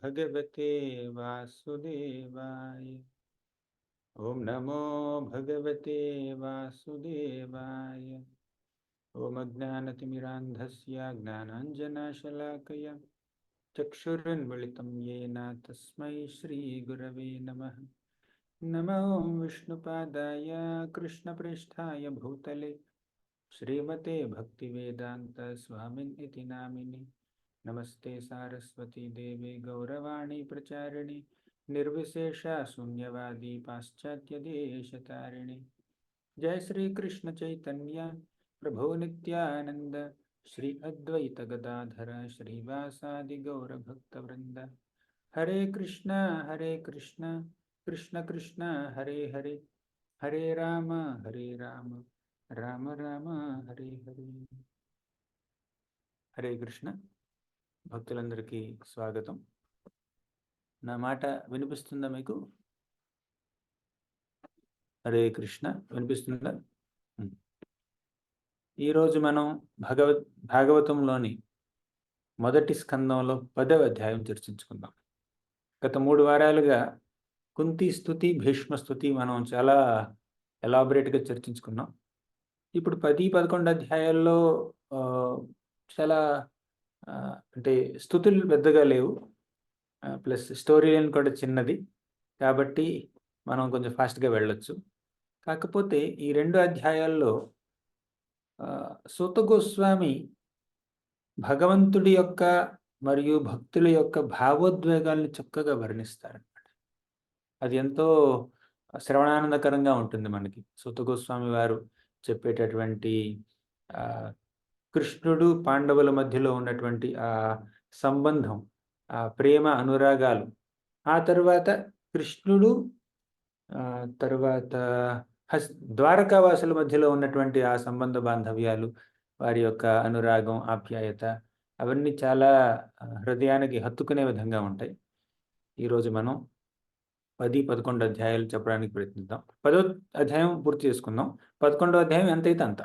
भगवते वासुदेवाय। ओम नमो भगवते वासुदेवाय। ओम अज्ञानतिमिरान्धस्य ज्ञानाञ्जनशलाकया चक्षुरुन्मिलितं येन तस्मै श्रीगुरवे नमः। नमो विष्णुपादाय कृष्णप्रेष्ठाय भूतले श्रीमते भक्तिवेदांत स्वामिन् इति नामिने। नमस्ते सारस्वती देवे गौरवाणी प्रचारिणे निर्विशेषा शून्यवादी पाश्चात्य देशतारिणे। जय श्री कृष्ण चैतन्य प्रभु नित्यानंद श्री अद्वैत गदाधर श्रीवासादि गौर भक्तवृंद। हरे कृष्ण कृष्ण कृष्ण हरे हरे, हरे राम राम राम हरे हरे। हरे कृष्ण భక్తులందరికీ స్వాగతం. నా మాట వినిపిస్తుందా మీకు? హరే కృష్ణ, వినిపిస్తుందా? ఈరోజు మనం భాగవతంలోని మొదటి స్కందంలో 10వ అధ్యాయం చర్చించుకుందాం. గత 3 వారాలుగా కుంతి స్తుతి, భీష్మ స్తుతి మనం చాలా ఎలాబొరేట్గా చర్చించుకున్నాం. ఇప్పుడు 10, 11 అధ్యాయాల్లో చాలా అంటే స్తుతులు పెద్దగా లేవు, ప్లస్ స్టోరీ లైన్ కూడా చిన్నది, కాబట్టి మనం కొంచెం ఫాస్ట్గా వెళ్ళొచ్చు. కాకపోతే ఈ 2 అధ్యాయాల్లో సూత గోస్వామి భగవంతుడి యొక్క మరియు భక్తుల యొక్క భావోద్వేగాల్ని చక్కగా వర్ణిస్తారన్నమాట. అది ఎంతో శ్రవణానందకరంగా ఉంటుంది మనకి. సూత గోస్వామి వారు చెప్పేటటువంటి కృష్ణుడు పాండవుల మధ్యలో ఉన్నటువంటి ఆ సంబంధం, ఆ ప్రేమ అనురాగాలు, ఆ తర్వాత కృష్ణుడు తర్వాత ద్వారకావాసుల మధ్యలో ఉన్నటువంటి ఆ సంబంధ బాంధవ్యాలు, వారి యొక్క అనురాగం, ఆప్యాయత, అవన్నీ చాలా హృదయానికి హత్తుకునే విధంగా ఉంటాయి. ఈరోజు మనం 10, 11 అధ్యాయాలు చెప్పడానికి ప్రయత్నిద్దాం. 10వ అధ్యాయం పూర్తి చేసుకుందాం. 11వ అధ్యాయం ఎంతైతే అంత.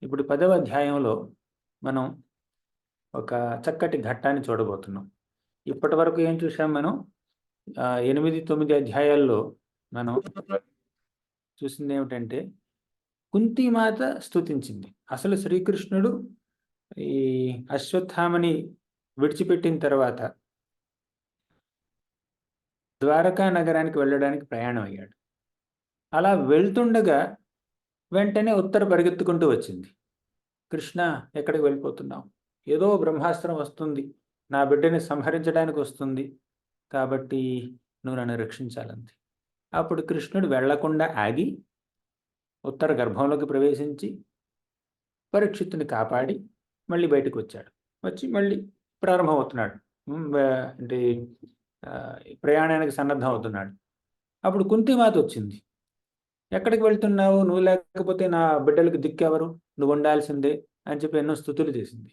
ఇప్పుడు 10వ అధ్యాయంలో మనం ఒక చక్కటి ఘట్టాన్ని చూడబోతున్నాం. ఇప్పటి వరకు ఏం చూసాం మనం? 8, 9 అధ్యాయాల్లో మనం చూసింది ఏమిటంటే, కుంతిమాత స్తుతించింది. అసలు శ్రీకృష్ణుడు ఈ అశ్వత్థామని విడిచిపెట్టిన తర్వాత ద్వారకా నగరానికి వెళ్ళడానికి ప్రయాణం అయ్యాడు. అలా వెళ్తుండగా వెంటనే ఉత్తర పరిగెత్తుకుంటూ వచ్చింది. కృష్ణ, ఎక్కడికి వెళ్ళిపోతున్నావు? ఏదో బ్రహ్మాస్త్రం వస్తుంది, నా బిడ్డని సంహరించడానికి వస్తుంది, కాబట్టి నువ్వు నన్ను రక్షించాలంది. అప్పుడు కృష్ణుడు వెళ్లకుండా ఆగి ఉత్తర గర్భంలోకి ప్రవేశించి పరీక్షిత్తుని కాపాడి మళ్ళీ బయటకు వచ్చాడు. వచ్చి మళ్ళీ ప్రారంభమవుతున్నాడు, అంటే ప్రయాణానికి సన్నద్ధం అవుతున్నాడు. అప్పుడు కుంతిమాత వచ్చింది. ఎక్కడికి వెళ్తున్నావు? నువ్వు లేకపోతే నా బిడ్డలకు దిక్కెవరు? నువ్వు ఉండాల్సిందే అని చెప్పి ఎన్నో స్తుతులు చేసింది.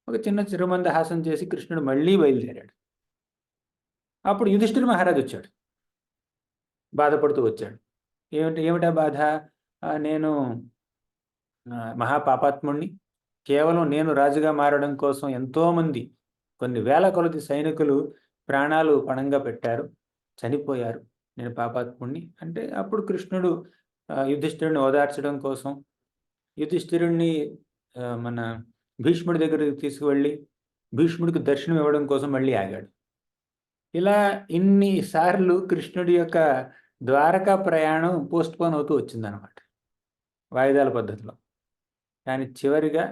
ఒక చిన్న చిరుమందహాసం చేసి కృష్ణుడు మళ్ళీ బయలుదేరాడు. అప్పుడు యుధిష్ఠిర మహారాజు వచ్చాడు, బాధపడుతూ వచ్చాడు. ఏమిటా బాధ? నేను మహాపాపాత్ముణ్ణి, కేవలం నేను రాజుగా మారడం కోసం ఎంతోమంది, కొన్ని వేల కొలది సైనికులు ప్రాణాలు పణంగా పెట్టారు, చనిపోయారు, నేను పాపాత్ముణ్ణి అంటే. అప్పుడు కృష్ణుడు యుధిష్ఠిరుడిని ఓదార్చడం కోసం యుధిష్ఠిరుడిని మన భీష్ముడి దగ్గరికి తీసుకువెళ్ళి భీష్ముడికి దర్శనం ఇవ్వడం కోసం మళ్ళీ ఆగాడు. ఇలా ఇన్నిసార్లు కృష్ణుడి యొక్క ద్వారకా ప్రయాణం పోస్ట్పోన్ అవుతూ వచ్చిందనమాట, వాయిదాల పద్ధతిలో. కానీ చివరిగా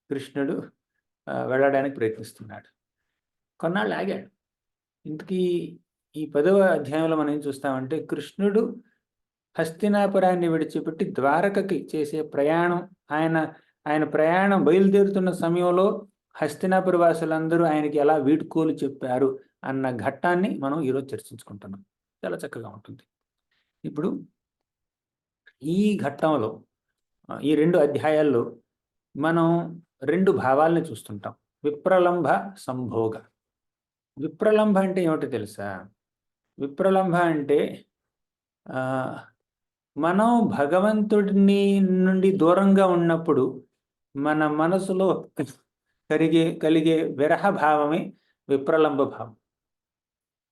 కృష్ణుడు వెళ్ళడానికి ప్రయత్నిస్తున్నాడు. కొన్నాళ్ళు ఆగాడు. ఇంతకీ ఈ 10వ అధ్యాయంలో మనం ఏం చూస్తామంటే, కృష్ణుడు హస్తినాపురాన్ని విడిచిపెట్టి ద్వారకకి చేసే ప్రయాణం, ఆయన ప్రయాణం బయలుదేరుతున్న సమయంలో హస్తినాపుర వాసులందరూ ఆయనకి ఎలా వీడ్కోలు చెప్పారు అన్న ఘట్టాన్ని మనం ఈరోజు చర్చించుకుంటున్నాం. చాలా చక్కగా ఉంటుంది. ఇప్పుడు ఈ ఘట్టంలో, ఈ 2 అధ్యాయాల్లో మనం 2 భావాలని చూస్తుంటాం: విప్రలంభ, సంభోగ. విప్రలంభ అంటే ఏమిటో తెలుసా? విప్రలంభ అంటే మనం భగవంతుడిని నుండి దూరంగా ఉన్నప్పుడు మన మనసులో కలిగే విరహ భావమే విప్రలంబ భావం.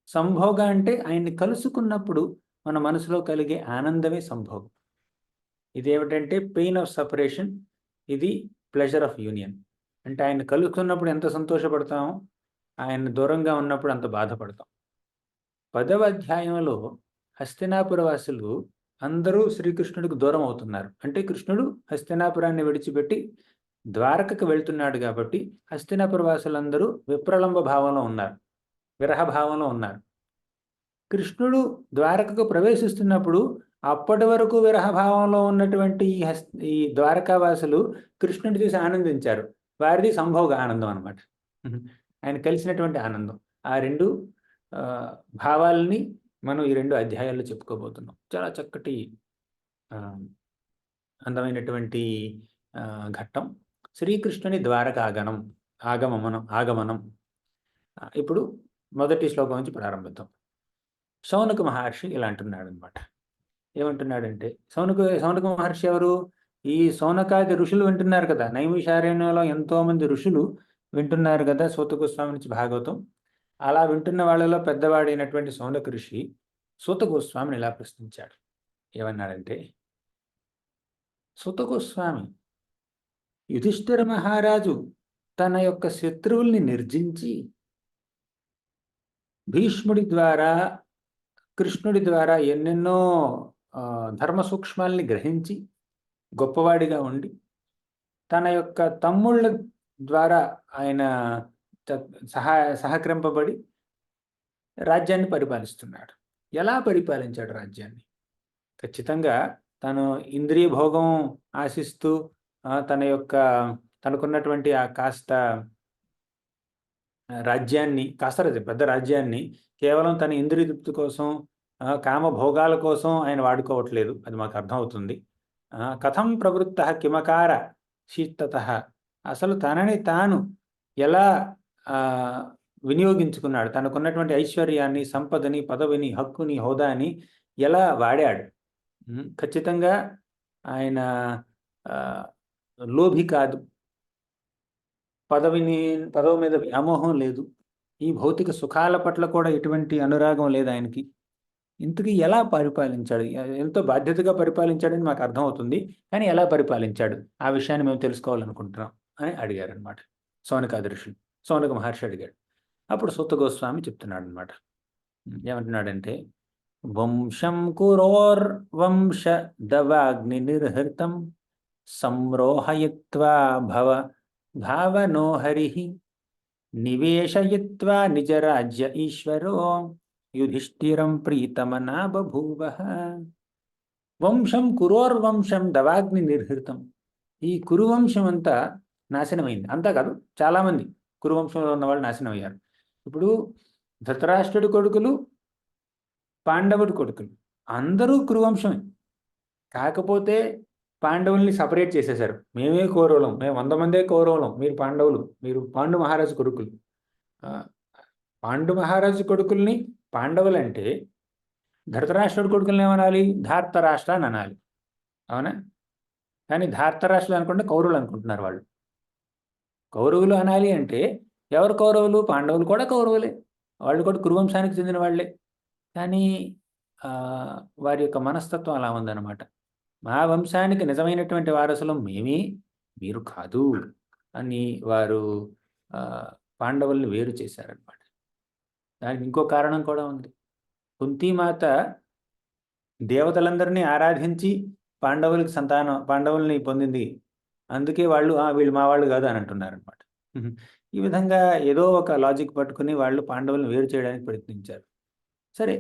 సంభోగ అంటే ఆయన్ని కలుసుకున్నప్పుడు మన మనసులో కలిగే ఆనందమే సంభోగం. ఇదేమిటంటే పెయిన్ ఆఫ్ సపరేషన్, ఇది ప్లెజర్ ఆఫ్ యూనియన్. అంటే ఆయన కలుసుకున్నప్పుడు ఎంత సంతోషపడతామో, ఆయన దూరంగా ఉన్నప్పుడు అంత బాధపడతాం. 10వ అధ్యాయంలో హస్తినాపుర వాసులు అందరూ శ్రీకృష్ణుడికి దూరం అవుతున్నారు. అంటే కృష్ణుడు హస్తినాపురాన్ని విడిచిపెట్టి ద్వారకకు వెళ్తున్నాడు కాబట్టి హస్తినాపుర వాసులందరూ విప్రలంబ భావంలో ఉన్నారు, విరహ భావంలో ఉన్నారు. కృష్ణుడు ద్వారకకు ప్రవేశిస్తున్నప్పుడు అప్పటి వరకు విరహభావంలో ఉన్నటువంటి ఈ ద్వారకావాసులు కృష్ణుడిని చూసి ఆనందించారు. వారిది సంభోగ ఆనందం అనమాట. ఆయన కలిసినటువంటి ఆనందం. ఆ రెండు భావాలని మనం ఈ 2 అధ్యాయాల్లో చెప్పుకోబోతున్నాం. చాలా చక్కటి అందమైనటువంటి ఘట్టం శ్రీకృష్ణుని ద్వారక ఆగమనం. ఇప్పుడు మొదటి శ్లోకం నుంచి ప్రారంభిద్దాం. శౌనక మహర్షి ఇలా అంటున్నాడు అనమాట. ఏమంటున్నాడంటే, శౌనక మహర్షి ఎవరు? ఈ శౌనకాది ఋషులు వింటున్నారు కదా, నైమిషారణ్యంలో ఎంతోమంది ఋషులు వింటున్నారు కదా సూత గోస్వామి నుంచి భాగవతం. అలా వింటున్న వాళ్ళలో పెద్దవాడైనటువంటి శౌనక ఋషి సూత గోస్వామిని ఇలా ప్రశ్నించాడు. ఏమన్నాడంటే, సూత గోస్వామి, యుధిష్ఠిర మహారాజు తన యొక్క శత్రువుల్ని నిర్జించి భీష్ముడి ద్వారా కృష్ణుడి ద్వారా ఎన్నెన్నో ధర్మ సూక్ష్మాల్ని గ్రహించి గొప్పవాడిగా ఉండి తన యొక్క తమ్ముళ్ళ ద్వారా ఆయన సహకరింపబడి రాజ్యాన్ని పరిపాలిస్తున్నాడు. ఎలా పరిపాలించాడు రాజ్యాన్ని? ఖచ్చితంగా తను ఇంద్రియ భోగం ఆశిస్తూ తనకున్నటువంటి ఆ పెద్ద రాజ్యాన్ని కేవలం తన ఇంద్రియ తృప్తి కోసం, కామ భోగాల కోసం ఆయన వాడుకోవట్లేదు. అది మాకు అర్థమవుతుంది. కథం ప్రవృత్త కిమకార శీతత, అసలు తనని తాను ఎలా వినియోగించుకున్నాడు, తనకున్నటువంటి ఐశ్వర్యాన్ని, సంపదని, పదవిని, హక్కుని, హోదాని ఎలా వాడాడు. ఖచ్చితంగా ఆయన లోభి కాదు, పదవి మీద వ్యామోహం లేదు, ఈ భౌతిక సుఖాల పట్ల కూడా ఎటువంటి అనురాగం లేదు ఆయనకి. ఇంతకీ ఎలా పరిపాలించాడు? ఎంతో బాధ్యతగా పరిపాలించాడని మాకు అర్థమవుతుంది, కానీ ఎలా పరిపాలించాడు ఆ విషయాన్ని మేము తెలుసుకోవాలనుకుంటున్నాం అని అడిగారు అనమాట శౌనక మహర్షి అడిగాడు. అప్పుడు సూత గోస్వామి చెప్తున్నాడు అనమాట. ఏమంటున్నాడంటే, వంశం కురోర్వంశ దవాగ్ని నిర్హృతం సంరోహయిత్వా భావనో హరిః నివేశయిత్వా నిజరాజ్య ఈశ్వరో యుధిష్ఠిరం ప్రీతమనా బభూవః. వంశం కురోర్వంశం దవాగ్ని నిర్హృతం. ఈ కురువంశం అంతా నాశనమైంది. అంతా కాదు, చాలామంది కురువంశంలో ఉన్న వాళ్ళు నాశనం అయ్యారు. ఇప్పుడు ధృతరాష్ట్రుడి కొడుకులు, పాండవుడి కొడుకులు అందరూ కురువంశమే. కాకపోతే పాండవుల్ని సపరేట్ చేసేశారు. మేమే కౌరవులం, మేము 100 మందే కౌరవులం, మీరు పాండవులు, మీరు పాండు మహారాజు కొడుకులు. పాండు మహారాజు కొడుకుల్ని పాండవులు అంటే ధృతరాష్ట్రుడి కొడుకుల్ని ఏమనాలి? ధార్తరాష్ట్ర అని అనాలి, అవునా? కానీ ధార్తరాష్ట్రులు అనుకుంటే కౌరవులు అనుకుంటున్నారు వాళ్ళు. కౌరవులు అనాలి అంటే ఎవరు కౌరవులు? పాండవులు కూడా కౌరవులే, వాళ్ళు కూడా కురువంశానికి చెందిన వాళ్ళే. కానీ వారి యొక్క మనస్తత్వం అలా ఉందన్నమాట. మా వంశానికి నిజమైనటువంటి వారసులం మేమే, మీరు కాదు అని వారు పాండవుల్ని వేరు చేశారనమాట. దానికి ఇంకో కారణం కూడా ఉంది. కుంతీమాత దేవతలందరినీ ఆరాధించి పాండవుల్ని పొందింది. అందుకే వాళ్ళు వీళ్ళు మా వాళ్ళు కాదు అని అంటున్నారనమాట. ఈ విధంగా ఏదో ఒక లాజిక్ పట్టుకుని వాళ్ళు పాండవుల్ని వేరు చేయడానికి ప్రయత్నించారు. సరే,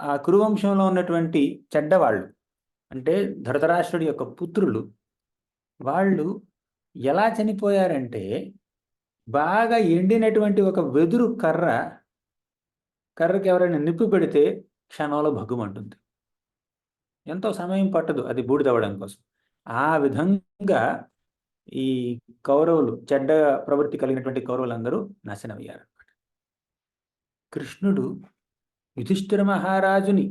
ఆ కురువంశంలో ఉన్నటువంటి చెడ్డవాళ్ళు అంటే ధృతరాష్ట్రుడి యొక్క పుత్రులు, వాళ్ళు ఎలా చనిపోయారంటే బాగా ఎండినటువంటి ఒక వెదురు కర్రకి ఎవరైనా నిప్పు పెడితే క్షణంలో భగ్గుమంటుంది. ఎంతో సమయం పట్టదు అది బూడిదవ్వడం కోసం. ఆ విధంగా ఈ కౌరవులు, చెడ్డ ప్రవృత్తి కలిగినటువంటి కౌరవులందరూ నాశనమయ్యారన్నమాట. కృష్ణుడు యుధిష్ఠిర మహారాజుని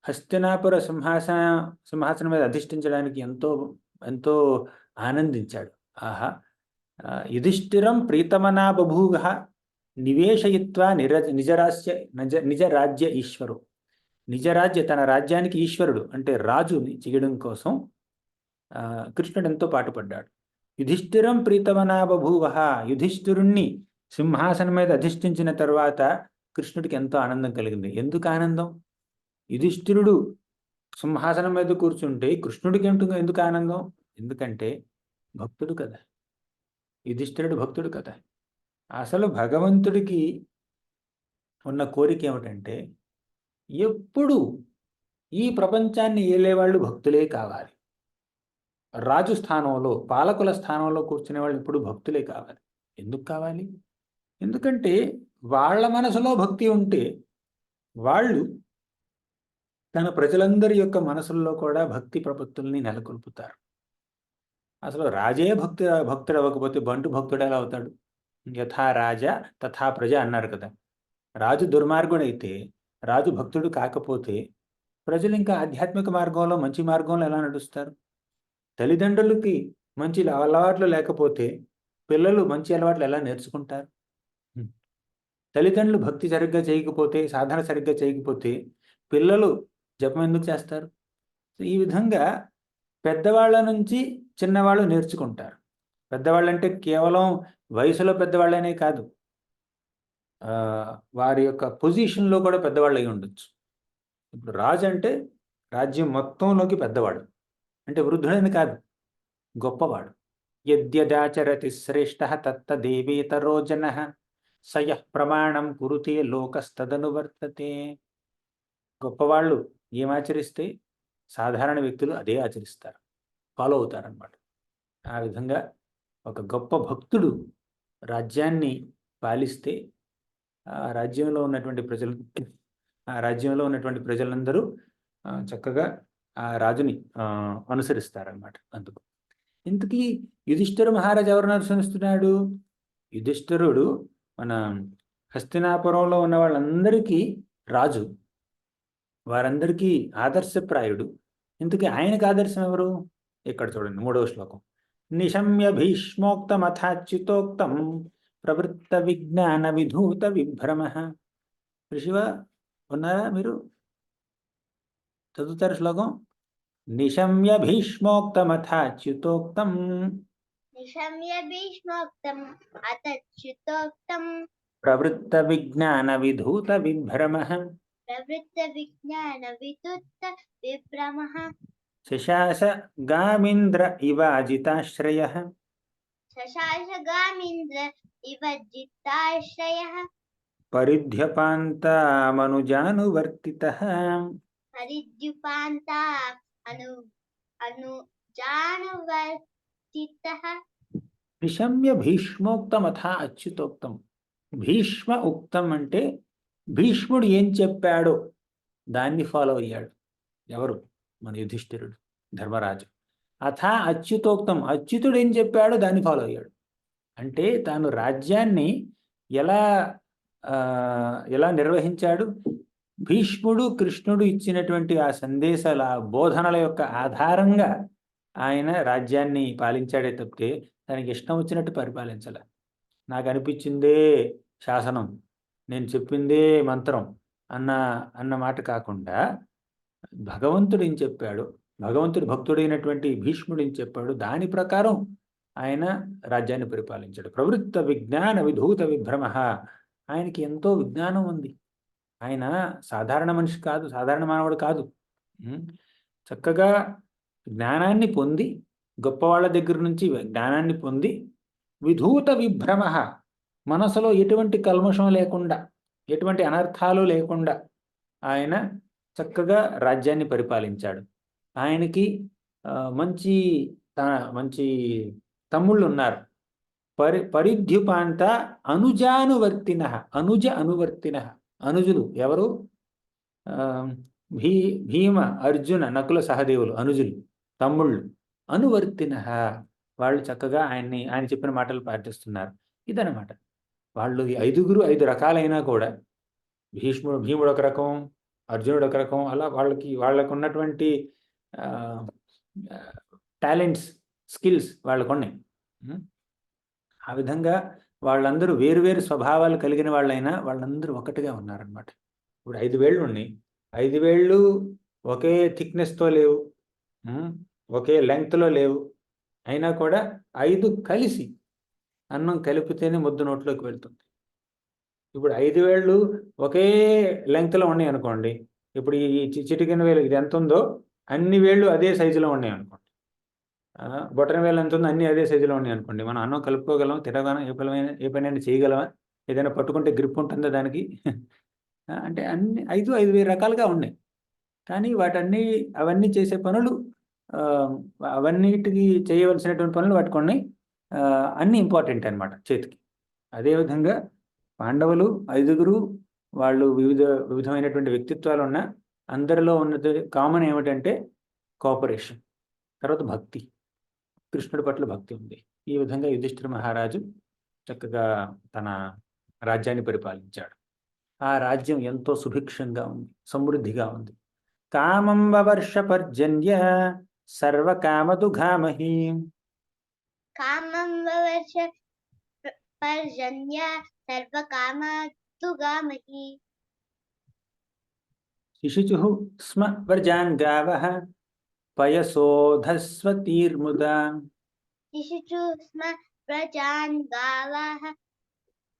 హస్తినాపుర సింహాసనం మీద అధిష్ఠించడానికి ఎంతో ఎంతో ఆనందించాడు. ఆహా, యుధిష్ఠిరం ప్రీతమనా బభూవః. నివేశయిత్వా నిజ రాజ్య ఈశ్వరు. నిజరాజ్య, తన రాజ్యానికి ఈశ్వరుడు అంటే రాజుని చేయడం కోసం కృష్ణుడు ఎంతో పాటుపడ్డాడు. యుధిష్ఠిరం ప్రీతమనా బభూవ. యుధిష్ఠిరుణ్ణి సింహాసనం మీద అధిష్ఠించిన తర్వాత కృష్ణుడికి ఎంతో ఆనందం కలిగింది. ఎందుకు ఆనందం? యుధిష్ఠిరుడు సింహాసనం మీద కూర్చుంటే కృష్ణుడికి ఎందుకు ఆనందం? ఎందుకంటే భక్తుడు కదా, యుధిష్ఠిరుడు భక్తుడు కదా. అసలు భగవంతుడికి ఉన్న కోరిక ఏమిటంటే ఎప్పుడు ఈ ప్రపంచాన్ని ఏలేవాళ్ళు భక్తులే కావాలి. రాజు స్థానంలో, పాలకుల స్థానంలో కూర్చునే వాళ్ళు ఎప్పుడు భక్తులే కావాలి. ఎందుకు కావాలి? ఎందుకంటే వాళ్ళ మనసులో భక్తి ఉంటే వాళ్ళు తన ప్రజలందరి యొక్క మనసుల్లో కూడా భక్తి ప్రపత్తుల్ని నెలకొల్పుతారు. అసలు రాజే భక్తుడు అవ్వకపోతే బంటు భక్తుడు ఎలా అవుతాడు? యథా రాజా తథా ప్రజ అన్నారు కదా. రాజు దుర్మార్గుడైతే, రాజు భక్తుడు కాకపోతే ప్రజలు ఇంకా ఆధ్యాత్మిక మార్గంలో, మంచి మార్గంలో ఎలా నడుస్తారు? తల్లిదండ్రులకి మంచి అలవాట్లు లేకపోతే పిల్లలు మంచి అలవాట్లు ఎలా నేర్చుకుంటారు? తల్లిదండ్రులు భక్తి సరిగ్గా చేయకపోతే, సాధన సరిగ్గా చేయకపోతే పిల్లలు జపం ఎందుకు చేస్తారు? ఈ విధంగా పెద్దవాళ్ళ నుంచి చిన్నవాళ్ళు నేర్చుకుంటారు. పెద్దవాళ్ళంటే కేవలం వయసులో పెద్దవాళ్ళనే కాదు, వారి యొక్క పొజిషన్లో కూడా పెద్దవాళ్ళు అయి ఉండొచ్చు. ఇప్పుడు రాజు అంటే రాజ్యం మొత్తంలోకి పెద్దవాడు, అంటే వృద్ధుడని కాదు, గొప్పవాడు. యద్యదాచరతి శ్రేష్ఠ తత్తదేవేతరో జనః సయః ప్రమాణం కురుతే లోకస్తదనువర్తతే. గొప్పవాళ్ళు ఏమాచరిస్తే సాధారణ వ్యక్తులు అదే ఆచరిస్తారు, ఫాలో అవుతారన్నమాట. ఆ విధంగా ఒక గొప్ప భక్తుడు రాజ్యాన్ని పాలిస్తే ఆ రాజ్యంలో ఉన్నటువంటి ప్రజలందరూ చక్కగా ఆ రాజుని అనుసరిస్తారన్నమాట. ఇంతకీ యుధిష్ఠిర మహారాజు ఎవరిని అనుసరిస్తున్నాడు? యుధిష్ఠిరుడు మన హస్తినాపురంలో ఉన్న వాళ్ళందరికీ రాజు, వారందరికీ ఆదర్శప్రాయుడు. ఇంతకీ ఆయనకు ఆదర్శం ఎవరు? ఇక్కడ చూడండి, 3వ శ్లోకం. నిశమ్య భీష్మోక్తమథాచ్యుతోక్తం ప్రవృత్త విజ్ఞాన విధూత విభ్రమ. ఋషివ ఉన్నారా మీరు? చదువుతారు శ్లోకం. నిశమ్య భీష్మోక్తమథాచ్యుతోక్తం ప్రవృత్త విజ్ఞాన విధూత విభ్రమ. శశాస గామింద్ర ఇవ జితాశ్రయః. పరిధ్యపాంతామనుజానువర్తితః. నిశమ్య భీష్మోక్తమథా అచ్యుతోక్తం. భీష్మ ఉక్తం అంటే భీష్ముడు ఏం చెప్పాడో దాన్ని ఫాలో అయ్యాడు. ఎవరు? మన యుధిష్ఠిరుడు, ధర్మరాజు. అథా అచ్యుతోక్తం, అచ్యుతుడు ఏం చెప్పాడో దాన్ని ఫాలో అయ్యాడు. అంటే తాను రాజ్యాన్ని ఎలా నిర్వహించాడు? భీష్ముడు, కృష్ణుడు ఇచ్చినటువంటి ఆ సందేశాల, బోధనల యొక్క ఆధారంగా ఆయన రాజ్యాన్ని పాలించాడే తప్పితే తనకి ఇష్టం వచ్చినట్టు పరిపాలించాల. నాకు అనిపించిందే శాసనం, నేను చెప్పిందే మంత్రం అన్న మాట కాకుండా భగవంతుడు ఏం చెప్పాడు, భగవంతుడి భక్తుడైనటువంటి భీష్ముడు ఏం చెప్పాడు, దాని ప్రకారం ఆయన రాజ్యాన్ని పరిపాలించాడు. ప్రవృత్త విజ్ఞాన విధూత విభ్రమ. ఆయనకి ఎంతో విజ్ఞానం ఉంది. ఆయన సాధారణ మనిషి కాదు, సాధారణ మానవుడు కాదు. చక్కగా జ్ఞానాన్ని పొంది, గొప్పవాళ్ళ దగ్గర నుంచి జ్ఞానాన్ని పొంది, విధూత విభ్రమ, మనసులో ఎటువంటి కల్మషం లేకుండా, ఎటువంటి అనర్థాలు లేకుండా ఆయన చక్కగా రాజ్యాన్ని పరిపాలించాడు. ఆయనకి మంచి తమ్ముళ్ళు ఉన్నారు. పరిద్యుపాంత అనుజానువర్తిన. అనువర్తిన, అనుజులు ఎవరు? భీమ, అర్జున, నకుల, సహదేవులు అనుజులు, తమ్ముళ్ళు. అనువర్తిన, వాళ్ళు చక్కగా ఆయన చెప్పిన మాటలు పాటిస్తున్నారు. ఇదనమాట. వాళ్ళు 5 రకాలైనా కూడా, భీముడు ఒక రకం, అర్జునుడు ఒక రకం, అలా వాళ్ళకు ఉన్నటువంటి టాలెంట్స్, స్కిల్స్ వాళ్ళకు ఉన్నాయి. ఆ విధంగా వాళ్ళందరూ వేరువేరు స్వభావాలు కలిగిన వాళ్ళైనా వాళ్ళందరూ ఒకటిగా ఉన్నారనమాట. ఇప్పుడు 5 వేళ్ళు ఉన్నాయి. 5 వేళ్ళు ఒకే థిక్నెస్తో లేవు, ఒకే లెంగ్త్లో లేవు. అయినా కూడా 5 కలిసి అన్నం కలిపితేనే ముద్ద నోట్లోకి వెళ్తుంది. ఇప్పుడు 5 వేళ్ళు ఒకే లెంగ్త్లో ఉన్నాయి అనుకోండి, ఇప్పుడు ఈ చిటికెన వేలు ఇది ఎంత ఉందో అన్ని వేళ్ళు అదే సైజులో ఉన్నాయి అనుకోండి, బొటన వేలు ఎంత ఉందో అన్ని అదే సైజులో ఉన్నాయి అనుకోండి, మనం అన్నం కలుపుకోగలం, తినగలం, ఏ పనైనా చేయగలమా? ఏదైనా పట్టుకుంటే గ్రిప్ ఉంటుందా దానికి? అంటే అన్ని 5 వేరు రకాలుగా ఉన్నాయి. కానీ అవన్నీ చేసే పనులు, అవన్నిటికి చేయవలసినటువంటి పనులు వాటికి ఉన్నాయి. అన్నీ ఇంపార్టెంట్ అనమాట చేతికి. అదేవిధంగా పాండవులు 5గురు, వాళ్ళు వివిధమైనటువంటి వ్యక్తిత్వాలు ఉన్న అందరిలో ఉన్నది కామన్ ఏమిటంటే కోఆపరేషన్, తర్వాత భక్తి, కృష్ణుడి పట్ల భక్తి ఉంది. ఈ విధంగా యుధిష్ఠిర మహారాజు చక్కగా తన రాజ్యాన్ని పరిపాలించాడు. ఆ రాజ్యం ఎంతో సుభిక్షంగా ఉంది, సమృద్ధిగా ఉంది. కామం వవర్ష పర్జన్య సర్వకామదుఘామహి. కామం వవర్ష పర్జన్య సర్వకామదుఘామహి. శిశుచుః స్మ వ్రజాన్ గావః పయసోధస్వతీర్ముదా. శిశుచుః స్మ వ్రజాన్ గావః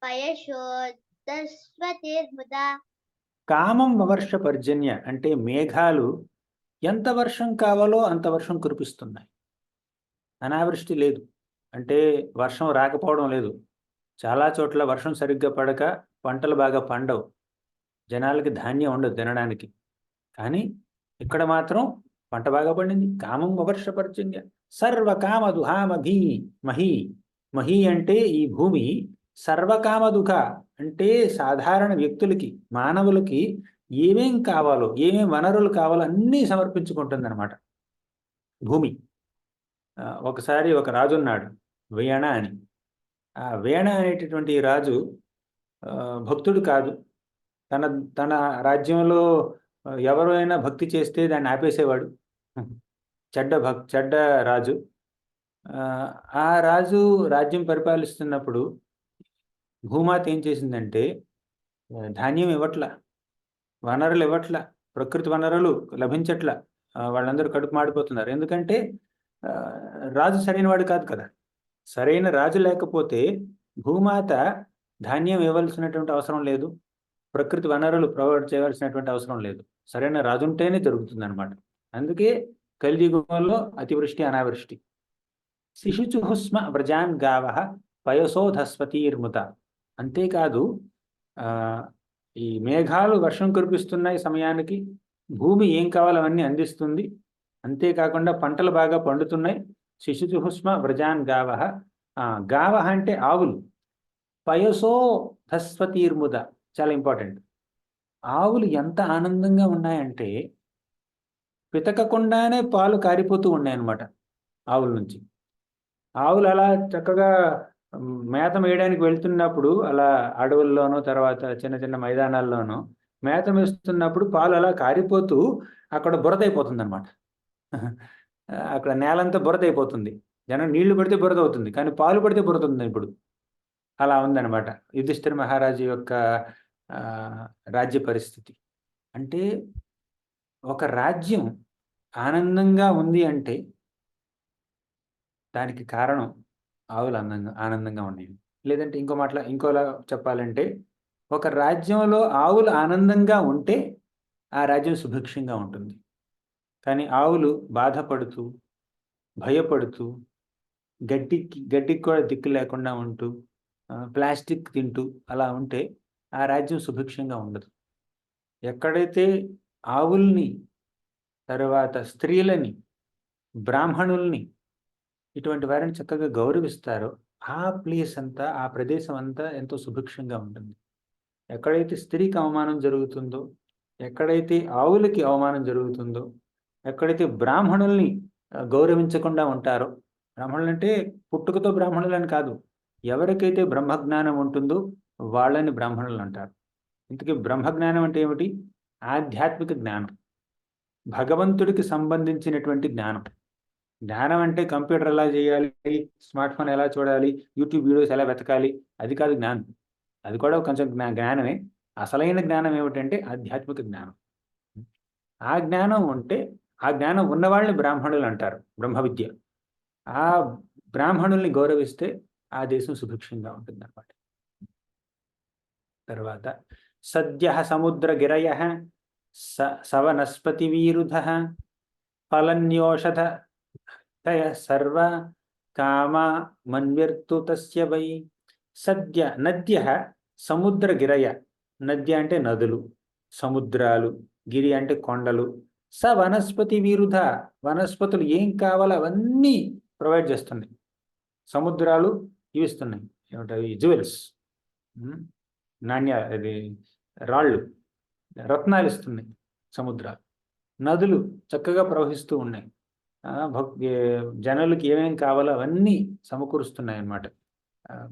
పయసోధస్వతీర్ముదా. కామం వవర్ష పర్జన్య అంటే మేఘాలు ఎంత వర్షం కావాలో అంత వర్షం కురిపిస్తున్నాయి. అనావృష్టి లేదు, అంటే వర్షం రాకపోవడం లేదు. చాలా చోట్ల వర్షం సరిగ్గా పడక పంటలు బాగా పండవు, జనాలకి ధాన్యం ఉండదు తినడానికి. కానీ ఇక్కడ మాత్రం పంట బాగా పండింది. కామం వవర్ష పర్జన్య సర్వకామదుహామహి. మహి మహి అంటే ఈ భూమి, సర్వకామదుఃఖ అంటే సాధారణ వ్యక్తులకి, మానవులకి ఏమేం కావాలో, ఏమేం వనరులు కావాలో అన్నీ సమర్పించుకుంటుందన్నమాట భూమి. ఒకసారి ఒక రాజు ఉన్నాడు, వేణ అని. ఆ వేణ అనేటటువంటి రాజు భక్తుడు కాదు. తన తన రాజ్యంలో ఎవరైనా భక్తి చేస్తే దాన్ని ఆపేసేవాడు. చెడ్డ రాజు. ఆ రాజు రాజ్యం పరిపాలిస్తున్నప్పుడు భూమాత ఏం చేసిందంటే ధాన్యం ఇవ్వట్ల, వనరులు ఇవ్వట్ల, ప్రకృతి వనరులు లభించట్ల. వాళ్ళందరూ కడుపు మాడిపోతున్నారు. ఎందుకంటే రాజు సరైన వాడు కాదు కదా. సరైన రాజు లేకపోతే భూమాత ధాన్యం ఇవ్వాల్సినటువంటి అవసరం లేదు, ప్రకృతి వనరులు ప్రొవైడ్ చేయవలసినటువంటి అవసరం లేదు. సరైన రాజు ఉంటేనే జరుగుతుంది అనమాట. అందుకే కలియుగంలో అతివృష్టి అనావృష్టి. శిశుచుః స్మ వ్రజాన్ గావః పయసోధస్వతీర్ముత. అంతేకాదు ఈ మేఘాలు వర్షం కురిపిస్తున్నాయి సమయానికి, భూమి ఏం కావాలో అవన్నీ అందిస్తుంది. అంతేకాకుండా పంటలు బాగా పండుతున్నాయి. శిశుచుః స్మ వ్రజాన్ గావః. గావః అంటే ఆవులు. పయసోధస్వతీర్ముద చాలా ఇంపార్టెంట్. ఆవులు ఎంత ఆనందంగా ఉన్నాయంటే పితకకుండానే పాలు కారిపోతూ ఉన్నాయన్నమాట ఆవుల నుంచి. ఆవులు అలా చక్కగా మేత మేయడానికి వెళ్తున్నప్పుడు, అలా అడవుల్లోనూ తర్వాత చిన్న చిన్న మైదానాల్లోనూ మేత మేస్తున్నప్పుడు పాలు అలా కారిపోతూ అక్కడ బురదైపోతుంది అనమాట. అక్కడ నేలంతా బురదైపోతుంది. జనం నీళ్లు పడితే బురద అవుతుంది, కానీ పాలు పడితే బురద ఉంది ఇప్పుడు. అలా ఉందన్నమాట యుధిష్ఠిర మహారాజు యొక్క రాజ్య పరిస్థితి. అంటే ఒక రాజ్యం ఆనందంగా ఉంది అంటే దానికి కారణం ఆవులు ఆనందంగా ఉన్నాయి. లేదంటే ఇంకోలా చెప్పాలంటే, ఒక రాజ్యంలో ఆవులు ఆనందంగా ఉంటే ఆ రాజ్యం సుభిక్షంగా ఉంటుంది. కానీ ఆవులు బాధపడుతూ, భయపడుతూ, గడ్డికి కూడా దిక్కు లేకుండా ఉంటూ, ప్లాస్టిక్ తింటూ అలా ఉంటే ఆ రాజ్యం సుభిక్షంగా ఉండదు. ఎక్కడైతే ఆవుల్ని, తర్వాత స్త్రీలని, బ్రాహ్మణుల్ని, ఇటువంటి వారిని చక్కగా గౌరవిస్తారో ఆ ప్లేస్ అంతా, ఆ ప్రదేశం అంతా ఎంతో సుభిక్షంగా ఉంటుంది. ఎక్కడైతే స్త్రీకి అవమానం జరుగుతుందో, ఎక్కడైతే ఆవులకి అవమానం జరుగుతుందో, ఎక్కడైతే బ్రాహ్మణుల్ని గౌరవించకుండా ఉంటారో, బ్రాహ్మణులు అంటే పుట్టుకతో బ్రాహ్మణులు అని కాదు, ఎవరికైతే బ్రహ్మజ్ఞానం ఉంటుందో వాళ్ళని బ్రాహ్మణులు అంటారు. ఇంతకీ బ్రహ్మజ్ఞానం అంటే ఏమిటి? ఆధ్యాత్మిక జ్ఞానం, భగవంతుడికి సంబంధించినటువంటి జ్ఞానం. జ్ఞానం అంటే కంప్యూటర్ ఎలా చేయాలి, స్మార్ట్ ఫోన్ ఎలా చూడాలి, యూట్యూబ్ వీడియోస్ ఎలా వెతకాలి, అది కాదు జ్ఞానం. అది కూడా కొంచెం జ్ఞానమే. అసలైన జ్ఞానం ఏమిటంటే ఆధ్యాత్మిక జ్ఞానం. ఆ జ్ఞానం ఉంటే, ఆ జ్ఞానం ఉన్నవాళ్ళని బ్రాహ్మణులు అంటారు, బ్రహ్మ విద్య. ఆ బ్రాహ్మణుల్ని గౌరవిస్తే ఆ దేశం సుభిక్షంగా ఉంటుంది అన్నమాట. తర్వాత సద్య సముద్ర గిరయ సవనస్పతి వీరుధ ఫలన్యోషధ తయ సర్వ కామ మన్యర్తు తస్య వై. సద్య నద్య సముద్ర గిరయ. నద్య అంటే నదులు, సముద్రాలు, గిరి అంటే కొండలు. స వనస్పతి విరుధ, వనస్పతులు ఏం కావాలో అవన్నీ ప్రొవైడ్ చేస్తున్నాయి. సముద్రాలు ఇవిస్తున్నాయి, ఏమిటవి, జ్యువెల్స్, అది రాళ్ళు, రత్నాలు ఇస్తున్నాయి సముద్రాలు. నదులు చక్కగా ప్రవహిస్తూ ఉన్నాయి. జనులకి ఏమేం కావాలో అవన్నీ సమకూరుస్తున్నాయి అన్నమాట.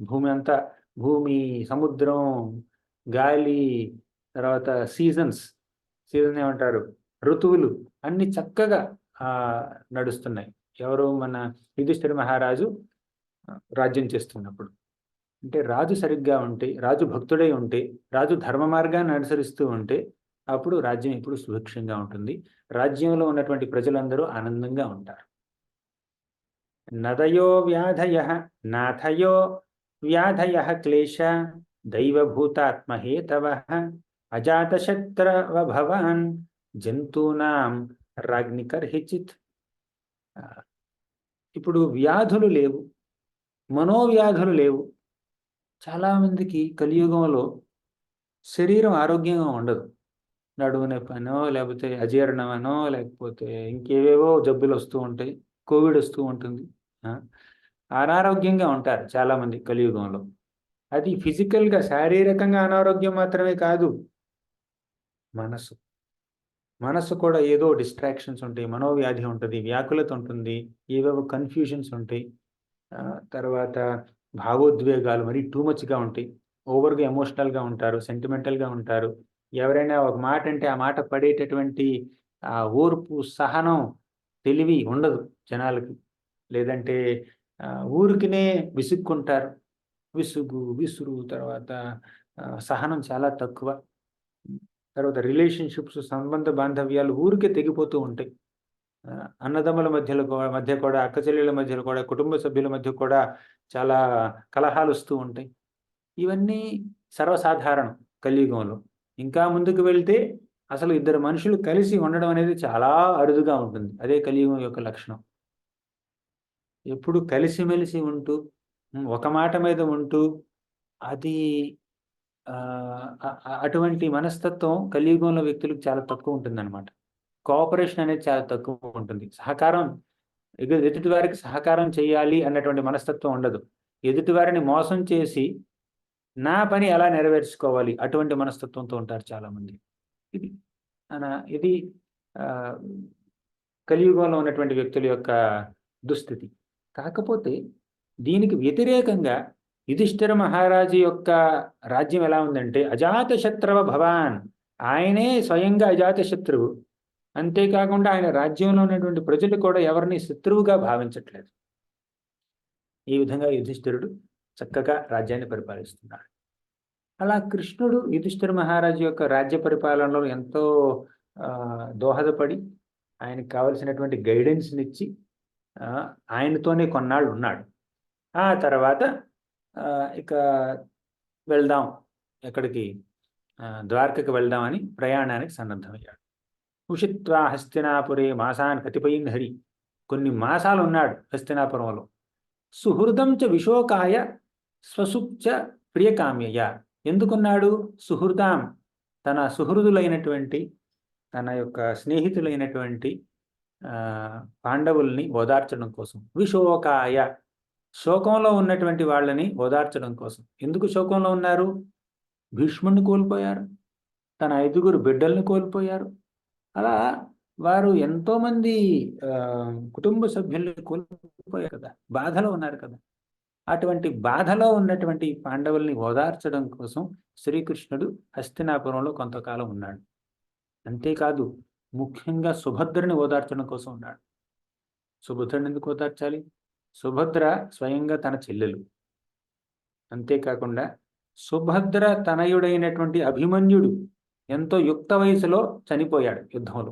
భూమి అంతా, భూమి, సముద్రం, గాలి, తర్వాత సీజన్ ఏమంటారు, ఋతువులు అన్ని చక్కగా నడుస్తున్నాయి. ఎవరు, మన యుధిష్ఠిర మహారాజు రాజ్యం చేస్తున్నప్పుడు. అంటే రాజు సరిగ్గా ఉంటే, రాజు భక్తుడై ఉంటే, రాజు ధర్మ మార్గాన్ని అనుసరిస్తూ ఉంటే అప్పుడు రాజ్యం ఎప్పుడు సుభిక్షంగా ఉంటుంది. రాజ్యంలో ఉన్నటువంటి ప్రజలందరూ ఆనందంగా ఉంటారు. నదయో వ్యాధయ నాథయో వ్యాధయ క్లేశ దైవభూతాత్మహేతవ అజాతశత్రవ భవాన్ జంతూనాం రాజ్ఞికర్హిచిత్. ఇప్పుడు వ్యాధులు లేవు, మనోవ్యాధులు లేవు. చాలామందికి కలియుగంలో శరీరం ఆరోగ్యంగా ఉండదు. నడుము నొప్పనో, లేకపోతే అజీర్ణమనో, లేకపోతే ఇంకేవేవో జబ్బులు వస్తూ ఉంటాయి, కోవిడ్ వస్తూ ఉంటుంది. అనారోగ్యంగా ఉంటారు చాలామంది కలియుగంలో. అది ఫిజికల్గా, శారీరకంగా అనారోగ్యం మాత్రమే కాదు, మనసు కూడా ఏదో డిస్ట్రాక్షన్స్ ఉంటాయి, మనోవ్యాధి ఉంటుంది, వ్యాకులత ఉంటుంది, ఏవేవో కన్ఫ్యూజన్స్ ఉంటాయి. తర్వాత భావోద్వేగాలు మరీ టూ మచ్గా ఉంటాయి, ఓవర్గా ఎమోషనల్గా ఉంటారు, సెంటిమెంటల్గా ఉంటారు. ఎవరైనా ఒక మాట అంటే ఆ మాట పడేటటువంటి ఓర్పు, సహనం, తెలివి ఉండదు జనాలకి. లేదంటే ఊరికినే విసుక్కుంటారు, విసురు. తర్వాత సహనం చాలా తక్కువ. తర్వాత రిలేషన్షిప్స్, సంబంధ బాంధవ్యాలు ఊరికే తెగిపోతూ ఉంటాయి. అన్నదమ్ముల మధ్య కూడా, అక్క చెల్లెల మధ్యలో కూడా, కుటుంబ సభ్యుల మధ్య కూడా చాలా కలహాలు వస్తూ ఉంటాయి. ఇవన్నీ సర్వసాధారణం కలియుగంలో. ఇంకా ముందుకు వెళ్తే అసలు ఇద్దరు మనుషులు కలిసి ఉండడం అనేది చాలా అరుదుగా ఉంటుంది. అదే కలియుగం యొక్క లక్షణం. ఎప్పుడు కలిసిమెలిసి ఉంటూ, ఒక మాట మీద ఉంటూ, అది అటువంటి మనస్తత్వం కలియుగంలో వ్యక్తులకు చాలా తక్కువ ఉంటుందన్నమాట. కోఆపరేషన్ అనేది చాలా తక్కువ ఉంటుంది. సహకారం, ఎదుటి వారికి సహకారం చేయాలి అన్నటువంటి మనస్తత్వం ఉండదు. ఎదుటి వారిని మోసం చేసి నా పని ఎలా నెరవేర్చుకోవాలి అటువంటి మనస్తత్వంతో ఉంటారు చాలామంది. ఇది కలియుగంలో ఉన్నటువంటి వ్యక్తుల యొక్క దుస్థితి. కాకపోతే దీనికి వ్యతిరేకంగా యుధిష్ఠిర మహారాజు యొక్క రాజ్యం ఎలా ఉందంటే, అజాతశత్రవ భవాన్, ఆయనే స్వయంగా అజాతశత్రువు. అంతేకాకుండా ఆయన రాజ్యంలో ఉన్నటువంటి ప్రజలు కూడా ఎవరిని శత్రువుగా భావించట్లేదు. ఈ విధంగా యుధిష్ఠిరుడు చక్కగా రాజ్యాన్ని పరిపాలిస్తున్నాడు. అలా కృష్ణుడు యుధిష్ఠిర మహారాజు యొక్క రాజ్య పరిపాలనలో ఎంతో దోహదపడి, ఆయనకు కావలసినటువంటి గైడెన్స్ని ఇచ్చి ఆయనతోనే కొన్నాళ్ళు ఉన్నాడు. ఆ తర్వాత ఇక వెళ్దాం, ఎక్కడికి, ద్వారకకి వెళ్దామని ప్రయాణానికి సన్నద్ధమయ్యాడు. ఉషిత్వా హస్తినాపురే మాసాన్ కతిపయిన్ హరి, కొన్ని మాసాలు ఉన్నాడు హస్తినాపురంలో. సుహృదం చ విశోకాయ స్వసుప్చ ప్రియకామ్యయ. ఎందుకున్నాడు? సుహృదాం, తన సుహృదులైనటువంటి, తన యొక్క స్నేహితులైనటువంటి పాండవుల్ని ఓదార్చడం కోసం. విశోకాయ, శోకంలో ఉన్నటువంటి వాళ్ళని ఓదార్చడం కోసం. ఎందుకు శోకంలో ఉన్నారు? భీష్ముడిని కోల్పోయారు, తన 5 బిడ్డల్ని కోల్పోయారు. అలా వారు ఎంతోమంది కుటుంబ సభ్యుల్ని కోల్పోయారు కదా, బాధలో ఉన్నారు కదా. అటువంటి బాధలో ఉన్నటువంటి పాండవుల్ని ఓదార్చడం కోసం శ్రీకృష్ణుడు హస్తినాపురంలో కొంతకాలం ఉన్నాడు. అంతేకాదు, ముఖ్యంగా సుభద్రని ఓదార్చడం కోసం ఉన్నాడు. సుభద్రను ఎందుకు ఓదార్చాలి? సుభద్ర స్వయంగా తన చెల్లెలు. అంతేకాకుండా సుభద్ర తనయుడైనటువంటి అభిమన్యుడు ఎంతో యుక్త వయసులో చనిపోయాడు యుద్ధంలో.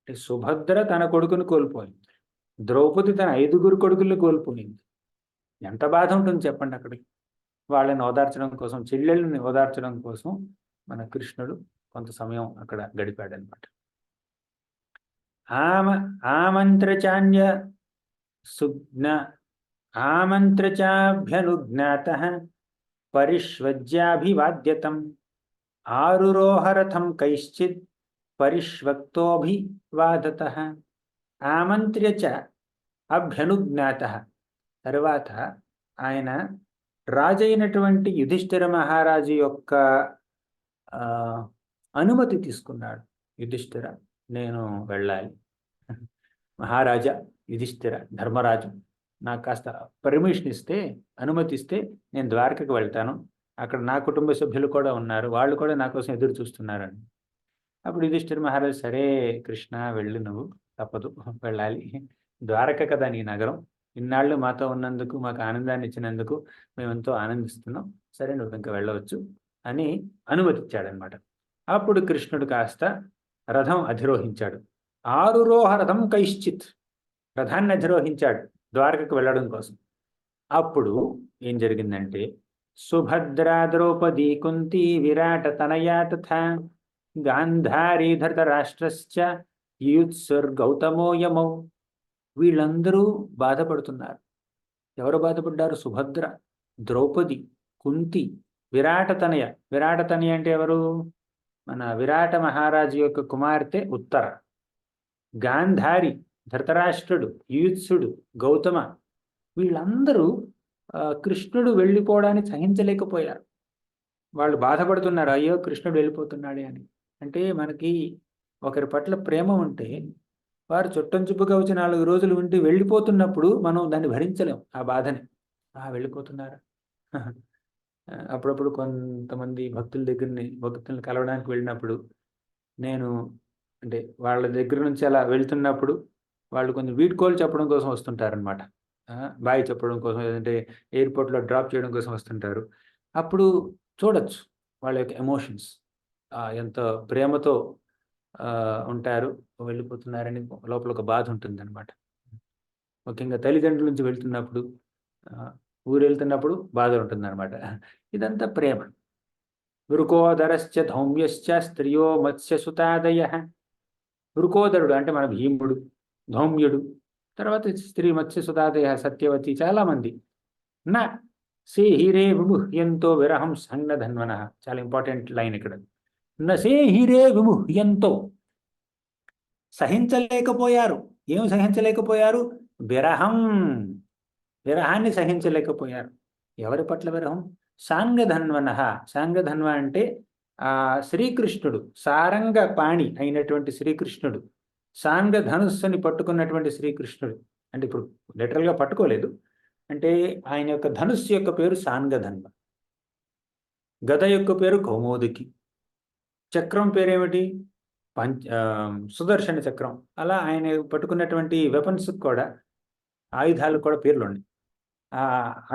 సుభద్ర తన కొడుకును కోల్పోయింది, ద్రౌపది తన 5 కొడుకుల్ని కోల్పోయింది. ఎంత బాధ ఉంటుంది చెప్పండి అక్కడికి. వాళ్ళని ఓదార్చడం కోసం, చెల్లెళ్ళని ఓదార్చడం కోసం మన కృష్ణుడు కొంత సమయం అక్కడ గడిపాడనమాట. ఆమంత్రచాన్య సుజ్ఞ ఆమంత్రచాభ్యనుజ్ఞాతః పరిష్వజ్యాభివాద్యతం ఆరురోహరథం కైశ్చిత్ పరిష్వక్తోభివాదతః. ఆమంత్ర్య చ అభ్యనుజ్ఞాతః. తర్వాత ఆయన రాజైనటువంటి యుధిష్ఠిర మహారాజు యొక్క అనుమతి తీసుకున్నాడు. యుధిష్ఠిర, నేను వెళ్ళాలి. మహారాజా యుధిష్ఠిర, ధర్మరాజు, నాకు కాస్త పర్మిషన్ ఇస్తే, అనుమతిస్తే నేను ద్వారకకు వెళ్తాను. అక్కడ నా కుటుంబ సభ్యులు కూడా ఉన్నారు, వాళ్ళు కూడా నా కోసం ఎదురు చూస్తున్నారని. అప్పుడు యుధిష్ఠిర మహారాజు, సరే కృష్ణ వెళ్ళు, నువ్వు తప్పదు, వెళ్ళాలి. ద్వారక కదా నీ నగరం, ఇన్నాళ్ళు మాతో ఉన్నందుకు, మాకు ఆనందాన్ని ఇచ్చినందుకు మేమెంతో ఆనందిస్తున్నాం, సరే నువ్వు ఇంకా వెళ్ళవచ్చు అని అనుమతిచ్చాడనమాట. అప్పుడు కృష్ణుడు కాస్త రథం అధిరోహించాడు. ఆరురోహ రథం కైశ్చిత్, రథాన్ని అధిరోహించాడు ద్వారకకు వెళ్ళడం కోసం. అప్పుడు ఏం జరిగిందంటే, సుభద్రా ద్రౌపదీ కుంతి విరాట తనయా తథా గాంధారీ ధృతరాష్ట్రశ్చ యూత్సుర్ గౌతమో యమౌ. వీళ్ళందరూ బాధపడుతున్నారు. ఎవరు బాధపడ్డారు? సుభద్ర, ద్రౌపది, కుంతి, విరాట తనయ. విరాట తనయ అంటే ఎవరు? మన విరాట మహారాజు యొక్క కుమార్తె ఉత్తర. గాంధారి, ధృతరాష్ట్రుడు, యూత్సుడు, గౌతమ, వీళ్ళందరూ కృష్ణుడు వెళ్ళిపోవడానికి సహించలేకపోయారు. వాళ్ళు బాధపడుతున్నారు, అయ్యో కృష్ణుడు వెళ్ళిపోతున్నాడే అని. అంటే మనకి ఒకరి పట్ల ప్రేమ ఉంటే, వారు చుట్టంచుప్పుగా వచ్చి 4 రోజులు ఉండి వెళ్ళిపోతున్నప్పుడు మనం దాన్ని భరించలేం, ఆ బాధని. వెళ్ళిపోతున్నారా? అప్పుడప్పుడు కొంతమంది భక్తుల్ని కలవడానికి వెళ్ళినప్పుడు, నేను అంటే వాళ్ళ దగ్గర నుంచి అలా వెళ్తున్నప్పుడు వాళ్ళు కొంచెం వీడ్కోలు చెప్పడం కోసం వస్తుంటారనమాట. బాయ్ చెప్పడం కోసం, లేదంటే ఎయిర్పోర్ట్లో డ్రాప్ చేయడం కోసం వస్తుంటారు. అప్పుడు చూడొచ్చు వాళ్ళ యొక్క ఎమోషన్స్, ఎంత ప్రేమతో ఉంటారు. వెళ్ళిపోతున్నారని లోపల ఒక బాధ ఉంటుందన్నమాట. ముఖ్యంగా తల్లిదండ్రుల నుంచి వెళ్తున్నప్పుడు, ఊరు వెళ్తున్నప్పుడు బాధ ఉంటుందన్నమాట. ఇదంతా ప్రేమ. వృకోదరశ్చ ధౌమ్యశ్చ స్త్రియో మత్స్యసుతాదయః. వృకోదరుడు అంటే మన భీముడు, ధౌమ్యుడు, తర్వాత స్త్రీ మత్స్యసుతాదయ, సత్యవతి, చాలామంది. నా సేహిరే విముహ్యంతో విరహం సంగధన్వనః. చాలా ఇంపార్టెంట్ లైన్ ఇక్కడ. నసేహిరే విముహ్యంతో, సహించలేకపోయారు. ఏం సహించలేకపోయారు? విరహం, విరహాన్ని సహించలేకపోయారు. ఎవరి పట్ల విరహం? సాంగధన్వనః. సాంగధన్వ అంటే శ్రీకృష్ణుడు, సారంగ పాణి అయినటువంటి శ్రీకృష్ణుడు, సాంగ ధనుస్సుని పట్టుకున్నటువంటి శ్రీకృష్ణుడు. అంటే ఇప్పుడు లిటరల్గా పట్టుకోలేదు, అంటే ఆయన యొక్క ధనుస్సు యొక్క పేరు సాంగధన్వ, గద యొక్క పేరు కౌమోదకి, చక్రం పేరేమిటి? సుదర్శన చక్రం. అలా ఆయన పట్టుకున్నటువంటి వెపన్స్ కూడా, ఆయుధాలకు కూడా పేర్లు ఉన్నాయి.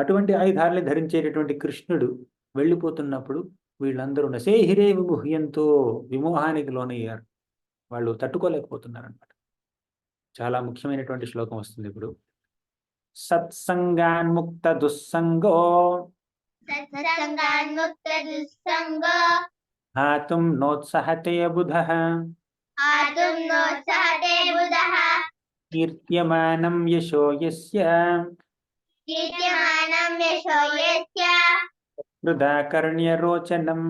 అటువంటి ఆయుధాలని ధరించేటటువంటి కృష్ణుడు వెళ్ళిపోతున్నప్పుడు వీళ్ళందరూ నసేహిరే విముహ్యంతో, విమోహానికి లోనయ్యారు. వాళ్ళు తట్టుకోలేకపోతున్నారు అనమాట. చాలా ముఖ్యమైనటువంటి శ్లోకం వస్తుంది ఇప్పుడు. సత్సంగాన్ముక్త దుస్సంగో హాతుం నోత్సహతే బుధః కీర్త్యమానం యశో యస్య వృథా కర్ణ్యరోచనం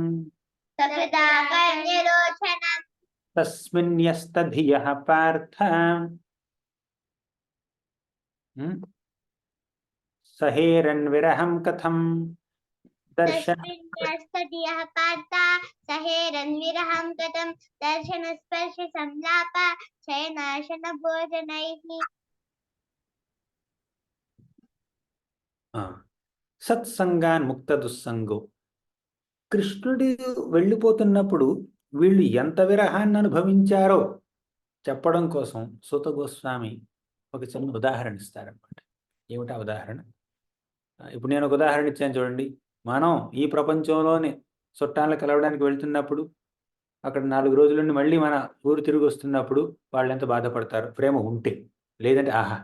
తస్మిన్యస్తధియః పార్థ సహేరన్ విరహం కథం దర్శన స్పర్శ సంలాప శయనాశన భోజనైః. సత్సంగాన్ ముక్త దుస్సంగో. కృష్ణుడు వెళ్ళిపోతున్నప్పుడు వీళ్ళు ఎంత విరహాన్ని అనుభవించారో చెప్పడం కోసం సూత గోస్వామి ఒక చిన్న ఉదాహరణ ఇస్తారనమాట. ఏమిటా ఉదాహరణ? ఇప్పుడు నేను ఒక ఉదాహరణ ఇచ్చాను చూడండి. మనం ఈ ప్రపంచంలోనే చుట్టాలను కలవడానికి వెళ్తున్నప్పుడు అక్కడ 4 రోజులుండి మళ్ళీ మన ఊరు తిరిగి వస్తున్నప్పుడు వాళ్ళు ఎంత బాధపడతారు ప్రేమ ఉంటే. లేదంటే ఆహా!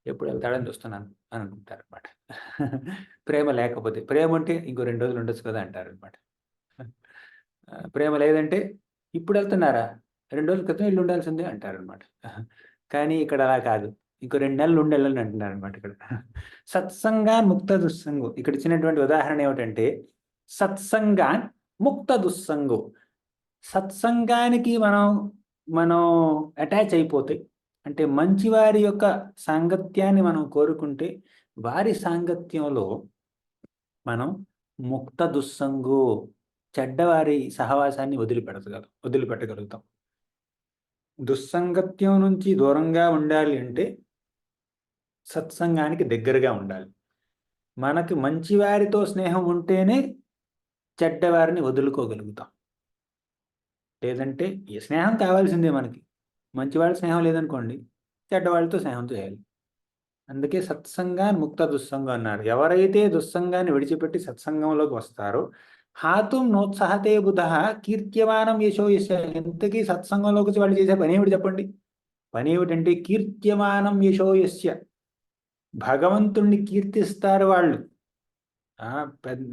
ఎప్పుడు వెళ్తాడని చూస్తున్నాను అని అనుకుంటారనమాట. ప్రేమ లేకపోతే. ప్రేమ ఉంటే ఇంకో 2 రోజులు ఉండొచ్చు కదా అంటారనమాట. ప్రేమ లేదంటే ఇప్పుడు వెళ్తున్నారా? 2 రోజుల క్రితం ఎళ్లి ఉండాల్సిందే అంటారనమాట. కానీ ఇక్కడ అలా కాదు. ఇంకో 2 నెలలు ఉండి వెళ్ళండి అంటున్నారనమాట ఇక్కడ. సత్సంగాన్ ముక్త దుస్సంగో. ఇక్కడ ఇచ్చినటువంటి ఉదాహరణ ఏమిటంటే సత్సంగాన్ ముక్త దుస్సంగో. సత్సంగానికి మనం అటాచ్ అయిపోతే, అంటే మంచివారి యొక్క సాంగత్యాన్ని మనం కోరుకుంటే వారి సాంగత్యంలో మనం ముక్త దుస్సంగో, చెడ్డవారి సహవాసాన్ని వదిలిపెట్టగలుగుతాం. దుస్సంగత్యం నుంచి దూరంగా ఉండాలి అంటే సత్సంగానికి దగ్గరగా ఉండాలి. మనకి మంచివారితో స్నేహం ఉంటేనే చెడ్డవారిని వదులుకోగలుగుతాం. లేదంటే ఈ స్నేహం కావాల్సిందే మనకి. మంచివాళ్ళ స్నేహం లేదనుకోండి, చెడ్డవాళ్ళతో స్నేహం చేయాలి. అందుకే సత్సంగాన్ ముక్త దుస్సంగం అన్నారు. ఎవరైతే దుస్సంగాన్ని విడిచిపెట్టి సత్సంగంలోకి వస్తారో హాతుం నోత్సాహతే బుధః కీర్త్యమానం యశో యస్య. ఇంతకీ సత్సంగంలోకి వచ్చి వాళ్ళు చేసే పని ఏమిటి చెప్పండి? పని ఏమిటంటే కీర్త్యమానం యశో యస్య. భగవంతుణ్ణి కీర్తిస్తారు వాళ్ళు.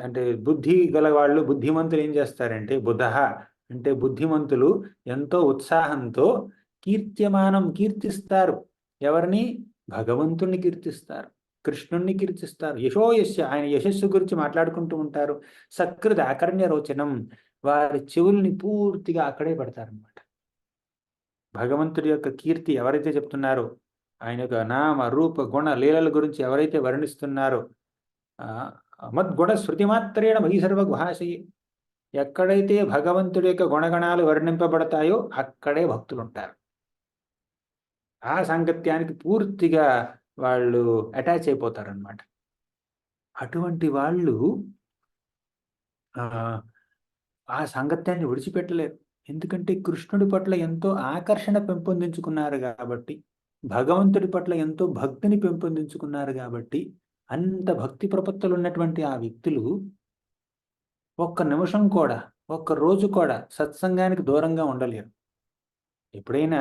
అంటే బుద్ధి గల వాళ్ళు, బుద్ధిమంతులు ఏం చేస్తారంటే బుధః అంటే బుద్ధిమంతులు ఎంతో ఉత్సాహంతో కీర్త్యమానం కీర్తిస్తారు. ఎవరిని? భగవంతుణ్ణి కీర్తిస్తారు, కృష్ణుణ్ణి కీర్తిస్తారు. యశోయస్య ఆయన యశస్సు గురించి మాట్లాడుకుంటూ ఉంటారు. సకృత్ ఆకర్ణ్య రోచనం. వారి చెవుల్ని పూర్తిగా అక్కడే పెడతారనమాట. భగవంతుడి యొక్క కీర్తి ఎవరైతే చెప్తున్నారో, ఆయన యొక్క నామ రూప గుణ లీలల గురించి ఎవరైతే వర్ణిస్తున్నారో మద్గుణ శృతి మాత్రేణ మహి సర్వగుహాశయి. ఎక్కడైతే భగవంతుడి యొక్క గుణగణాలు వర్ణింపబడతాయో అక్కడే భక్తులు ఉంటారు. ఆ సాంగత్యానికి పూర్తిగా వాళ్ళు అటాచ్ అయిపోతారనమాట. అటువంటి వాళ్ళు ఆ సాంగత్యాన్ని విడిచిపెట్టలేరు. ఎందుకంటే కృష్ణుడి పట్ల ఎంతో ఆకర్షణ పెంపొందించుకున్నారు కాబట్టి, భగవంతుడి పట్ల ఎంతో భక్తిని పెంపొందించుకున్నారు కాబట్టి, అంత భక్తి ప్రపత్తులు ఉన్నటువంటి ఆ వ్యక్తులు ఒక్క నిమిషం కూడా, ఒక్క రోజు కూడా సత్సంగానికి దూరంగా ఉండలేరు. ఎప్పుడైనా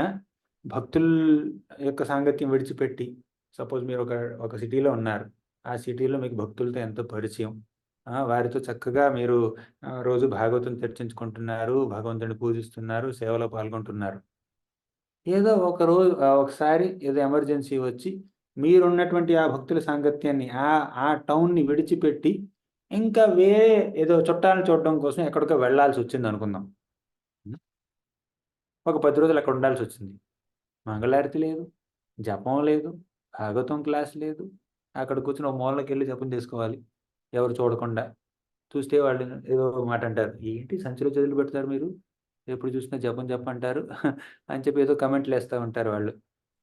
భక్తుల యొక్క సాంగత్యం విడిచిపెట్టి, సపోజ్ మీరు ఒక సిటీలో ఉన్నారు. ఆ సిటీలో మీకు భక్తులతో ఎంతో పరిచయం. వారితో చక్కగా మీరు రోజు భాగవతం చర్చించుకుంటున్నారు, భగవంతుడిని పూజిస్తున్నారు, సేవలో పాల్గొంటున్నారు. ఏదో ఒకసారి ఏదో ఎమర్జెన్సీ వచ్చి మీరున్నటువంటి ఆ భక్తుల సాంగత్యాన్ని ఆ టౌన్ని విడిచిపెట్టి ఇంకా వేరే ఏదో చుట్టాలను చూడడం కోసం ఎక్కడికో వెళ్ళాల్సి వచ్చింది అనుకుందాం. ఒక 10 రోజులు అక్కడ ఉండాల్సి వచ్చింది. మంగళారతి లేదు, జపం లేదు, భాగవతం క్లాస్ లేదు. అక్కడ కూర్చొని ఒక మూలకెళ్ళి జపం చేసుకోవాలి ఎవరు చూడకుండా. చూస్తే వాళ్ళు ఏదో మాట అంటారు, ఏంటి సంచిలో చదువులు పెడతారు మీరు, ఎప్పుడు చూసినా జపం అంటారు అని చెప్పి ఏదో కమెంట్లు వేస్తూ ఉంటారు వాళ్ళు.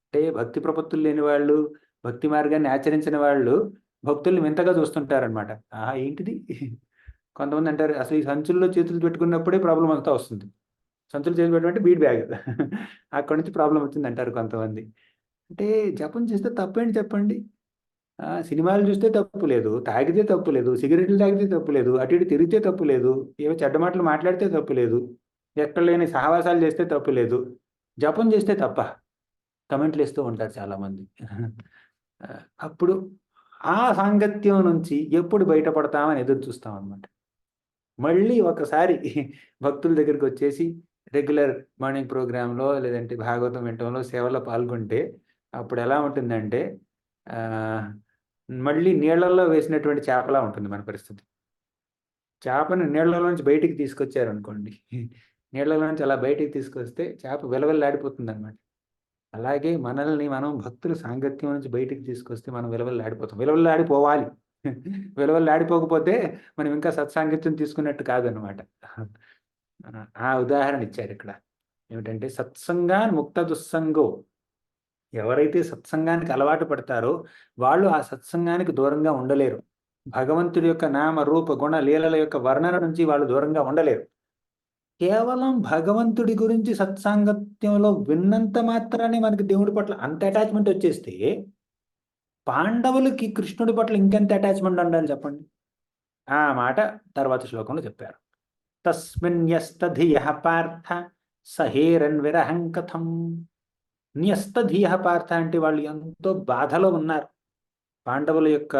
అంటే భక్తి ప్రపత్తులు లేని వాళ్ళు, భక్తి మార్గాన్ని ఆచరించిన వాళ్ళు భక్తుల్ని వింతగా చూస్తుంటారనమాట. ఏంటిది కొంతమంది అంటారు, అసలు ఈ సంచుల్లో చేతులు పెట్టుకున్నప్పుడే ప్రాబ్లం అంతా వస్తుంది. సంచులు చేతులు పెట్టమంటే బీట్ బ్యాగ్ అక్కడి నుంచి ప్రాబ్లం వచ్చింది అంటారు కొంతమంది. అంటే జపం చేస్తే తప్పేంటి చెప్పండి? సినిమాలు చూస్తే తప్పు లేదు, తాగితే తప్పు లేదు, సిగరెట్లు తాగితే తప్పు లేదు, అటు ఇటు తిరిగితే తప్పు లేదు, ఏవో చెడ్డ మాటలు మాట్లాడితే తప్పు లేదు, ఎక్కడ లేని సహవాసాలు చేస్తే తప్పు లేదు. జపం చేస్తే తప్ప కమెంట్లు ఇస్తూ ఉంటారు చాలామంది. అప్పుడు ఆ సాంగత్యం నుంచి ఎప్పుడు బయటపడతామని ఎదురు చూస్తాం అన్నమాట. మళ్ళీ ఒకసారి భక్తుల దగ్గరికి వచ్చేసి రెగ్యులర్ మార్నింగ్ ప్రోగ్రాంలో లేదంటే భాగవతం వినటంలో సేవలో పాల్గొంటే అప్పుడు ఎలా ఉంటుందంటే మళ్ళీ నీళ్లలో వేసినటువంటి చేపలా ఉంటుంది మన పరిస్థితి. చేపను నీళ్లలోంచి బయటికి తీసుకొచ్చారనుకోండి, నీళ్లలోంచి అలా బయటికి తీసుకొస్తే చేప విలవిల్లాడిపోతుంది అనమాట. అలాగే మనల్ని మనం భక్తుల సాంగత్యం నుంచి బయటికి తీసుకొస్తే మనం విలవిల్లాడిపోతాం. విలవిల్లాడిపోవాలి. విలవిల్లాడిపోకపోతే మనం ఇంకా సత్సాంగత్యం తీసుకున్నట్టు కాదనమాట. ఆ ఉదాహరణ ఇచ్చారు ఇక్కడ. ఏమిటంటే సత్సంగాన్ ముక్త దుస్సంగో. ఎవరైతే సత్సంగానికి అలవాటు పడతారో వాళ్ళు ఆ సత్సంగానికి దూరంగా ఉండలేరు. భగవంతుడి యొక్క నామ రూప గుణ లీలల యొక్క వర్ణన నుంచి వాళ్ళు దూరంగా ఉండలేరు. కేవలం భగవంతుడి గురించి సత్సాంగత్యంలో విన్నంత మాత్రాన్ని మనకి దేవుడి పట్ల అంత అటాచ్మెంట్ వచ్చేస్తే పాండవులకి కృష్ణుడి పట్ల ఇంకెంత అటాచ్మెంట్ ఉండాలి చెప్పండి. ఆ మాట తర్వాత శ్లోకంలో చెప్పారు. తస్మిన్యస్తధియ పార్థ సహేరన్ విరహం కథం. న్యస్తధియ పార్థ అంటే వాళ్ళు ఎంతో బాధలో ఉన్నారు. పాండవుల యొక్క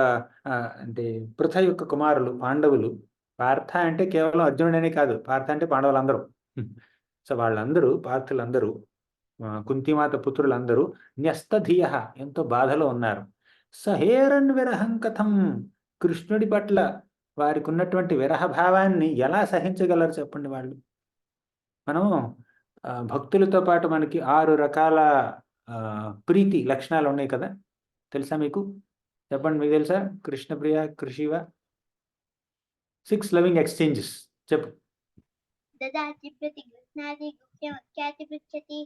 అంటే పృథ యొక్క కుమారులు పాండవులు. పార్థ అంటే కేవలం అర్జునుడనే కాదు, పార్థ అంటే పాండవులందరూ. సో వాళ్ళందరూ పార్థులందరూ కుంతిమాత పుత్రులందరూ న్యస్తధియ ఎంతో బాధలో ఉన్నారు. సహేరన్ విరహం కథం. కృష్ణుడి పట్ల వారికి ఉన్నటువంటి విరహ భావాన్ని ఎలా సహించగలరు చెప్పండి వాళ్ళు. మనం భక్తులతో పాటు మనకి 6 రకాల ప్రీతి లక్షణాలు ఉన్నాయి కదా, తెలుసా మీకు? చెప్పండి, మీకు తెలుసా? కృష్ణప్రియ, కృషివ 6 లవింగ్ ఎక్స్చేంజెస్ చెప్పు. దదాతి ప్రతిగృహ్ణాతి గుహ్యమఖ్యాతి పృచ్చతి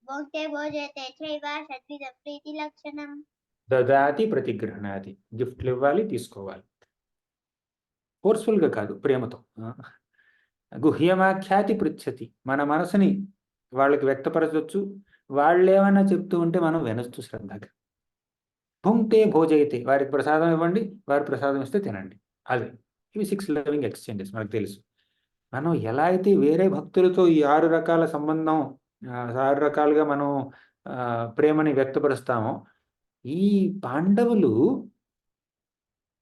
భోక్తే భోజయతే చైవ షడ్విధ ప్రీతి లక్షణం. దదాతి ప్రతిగృహ్ణాతి, గిఫ్ట్లు ఇవ్వాలి, తీసుకోవాలి. ఫోర్స్ఫుల్గా కాదు, ప్రేమతో. గుహ్యమాఖ్యాతి పృచ్చతి, మన మనసుని వాళ్ళకి వ్యక్తపరచవచ్చు. వాళ్ళు ఏమన్నా చెప్తూ ఉంటే మనం వినొచ్చు శ్రద్ధగా. భుంక్తే భోజయితే, వారికి ప్రసాదం ఇవ్వండి, వారి ప్రసాదం ఇస్తే తినండి. అది ఇవి 6 లవింగ్ ఎక్స్చేంజెస్ మనకు తెలుసు. మనం ఎలా అయితే వేరే భక్తులతో ఈ 6 రకాల సంబంధం 6 రకాలుగా మనం ప్రేమని వ్యక్తపరుస్తామో, ఈ పాండవులు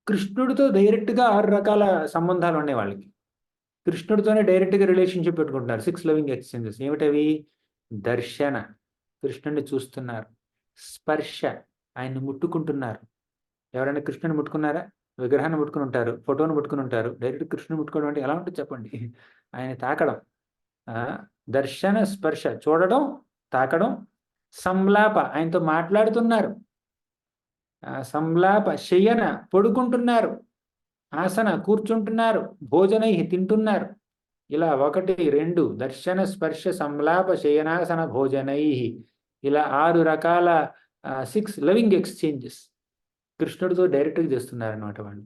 కృష్ణుడితో డైరెక్ట్గా 6 రకాల సంబంధాలు ఉన్నాయి వాళ్ళకి. కృష్ణుడితోనే డైరెక్ట్గా రిలేషన్షిప్ పెట్టుకుంటున్నారు. 6 లవింగ్ ఎక్స్చేంజెస్ ఏమిటవి? దర్శన, కృష్ణుడిని చూస్తున్నారు. స్పర్శ, ఆయన్ని ముట్టుకుంటున్నారు. ఎవరైనా కృష్ణుని ముట్టుకున్నారా? విగ్రహాన్ని ముట్టుకుని ఉంటారు, ఫోటోను ముట్టుకుని ఉంటారు. డైరెక్ట్ కృష్ణుని ముట్టుకోవడం అంటే ఎలా ఉంటుంది చెప్పండి? ఆయన తాకడం. దర్శన, స్పర్శ, చూడడం, తాకడం. సంలాప, ఆయనతో మాట్లాడుతున్నారు. సంలాప, శయన, పడుకుంటున్నారు. ఆసన, కూర్చుంటున్నారు. భోజనై, తింటున్నారు. ఇలా 1, 2 దర్శన, స్పర్శ, సంలాప, శయనాసన, భోజనై, ఇలా 6 రకాల 6 లవింగ్ ఎక్స్చేంజెస్ కృష్ణుడితో డైరెక్ట్గా చేస్తున్నారనమాట వాళ్ళు.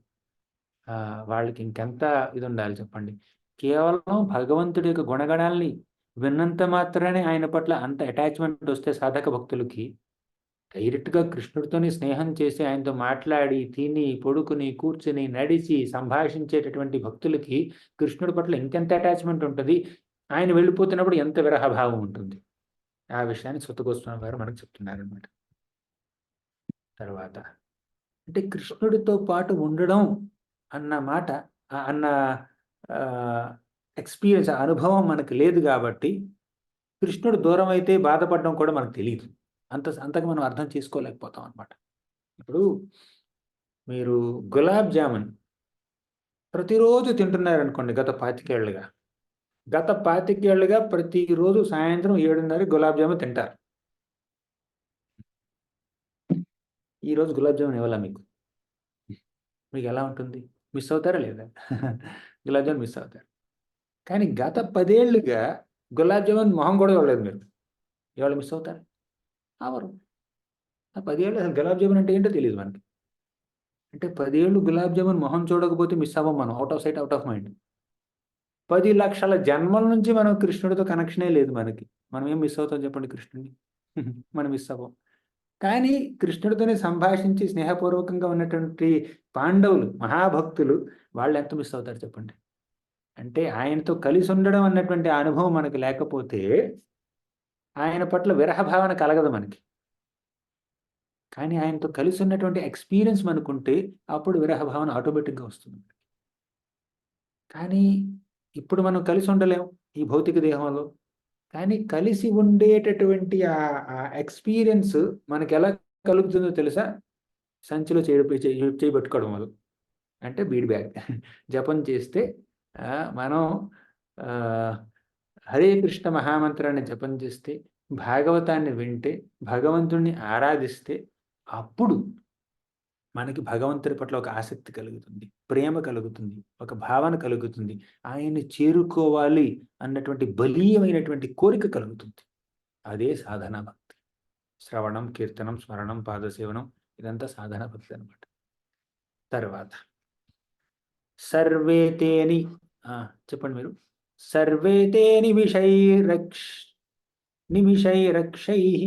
వాళ్ళకి ఇంకెంత ఇది ఉండాలి చెప్పండి. కేవలం భగవంతుడి యొక్క గుణగణాల్ని విన్నంత మాత్రమే ఆయన పట్ల అంత అటాచ్మెంట్ వస్తే సాధక భక్తులకి, డైరెక్ట్గా కృష్ణుడితోని స్నేహం చేసి ఆయనతో మాట్లాడి, తిని, పడుకుని, కూర్చుని, నడిచి సంభాషించేటటువంటి భక్తులకి కృష్ణుడి పట్ల ఇంకెంత అటాచ్మెంట్ ఉంటుంది, ఆయన వెళ్ళిపోతున్నప్పుడు ఎంత విరహభావం ఉంటుంది. ఆ విషయాన్ని సుత గోస్వామి గారు మనకు చెప్తున్నారనమాట. తర్వాత అంటే కృష్ణుడితో పాటు ఉండడం అన్న మాట, అన్న ఎక్స్పీరియన్స్, అనుభవం మనకు లేదు కాబట్టి కృష్ణుడు దూరం అయితే బాధపడడం కూడా మనకు తెలియదు. అంతగా మనం అర్థం చేసుకోలేకపోతాం అనమాట. ఇప్పుడు మీరు గులాబ్ జామున్ ప్రతిరోజు తింటున్నారనుకోండి, గత 25 ఏళ్ళుగా. గత 25 ఏళ్ళుగా ప్రతిరోజు సాయంత్రం 7:30 గులాబ్ జామున్ తింటారు. ఈరోజు గులాబ్ జామున్ ఇవ్వాలా మీకు? మీకు ఎలా ఉంటుంది? మిస్ అవుతారా లేదా? గులాబ్ జామున్ మిస్ అవుతారు. కానీ గత 10 ఏళ్ళుగా గులాబ్ జామున్ మొహం కూడా చూడలేదు మీరు. ఇవాళ మిస్ అవుతారు? అవరు. ఆ 10 ఏళ్ళు అసలు గులాబ్ జామున్ అంటే ఏంటో తెలియదు మనకి. అంటే 10 ఏళ్ళు గులాబ్ జామున్ మొహం చూడకపోతే మిస్ అవ్వం మనం. Out of sight, out of mind. 10 లక్షల జన్మల నుంచి మనం కృష్ణుడితో కనెక్షనే లేదు మనకి. మనం ఏం మిస్ అవుతాం చెప్పండి కృష్ణుడిని? మనం మిస్ అవ్వం. కానీ కృష్ణుడితోనే సంభాషించి స్నేహపూర్వకంగా ఉన్నటువంటి పాండవులు, మహాభక్తులు, వాళ్ళు ఎంత మిస్ అవుతారు చెప్పండి? అంటే ఆయనతో కలిసి ఉండడం అన్నటువంటి అనుభవం మనకు లేకపోతే ఆయన పట్ల విరహ భావన కలగదు మనకి. కానీ ఆయనతో కలిసి ఉన్నటువంటి ఎక్స్పీరియన్స్ మనకుంటే అప్పుడు విరహ భావన ఆటోమేటిక్గా వస్తుంది. కానీ ఇప్పుడు మనం కలిసి ఉండలేము ఈ భౌతిక దేహంలో. కానీ కలిసి ఉండేటటువంటి ఆ ఎక్స్పీరియన్స్ మనకి ఎలా కలుగుతుందో తెలుసా? సంచిలో చేయబెట్టుకోవడం వల్ల. అంటే బీడ్ బ్యాగ్ జపం చేస్తే మనం హరే కృష్ణ మహామంత్రాన్ని జపం చేస్తే, భాగవతాన్ని వింటే, భగవంతుణ్ణి ఆరాధిస్తే అప్పుడు మనకి భగవంతుడి పట్ల ఒక ఆసక్తి కలుగుతుంది, ప్రేమ కలుగుతుంది, ఒక భావన కలుగుతుంది, ఆయన్ని చేరుకోవాలి అన్నటువంటి బలీయమైనటువంటి కోరిక కలుగుతుంది. అదే సాధనా భక్తి. శ్రవణం, కీర్తనం, స్మరణం, పాదసేవనం, ఇదంతా సాధనా భక్తి అనమాట. తర్వాత సర్వే తేని, చెప్పండి మీరు. సర్వే తే నిమిషైరక్షైః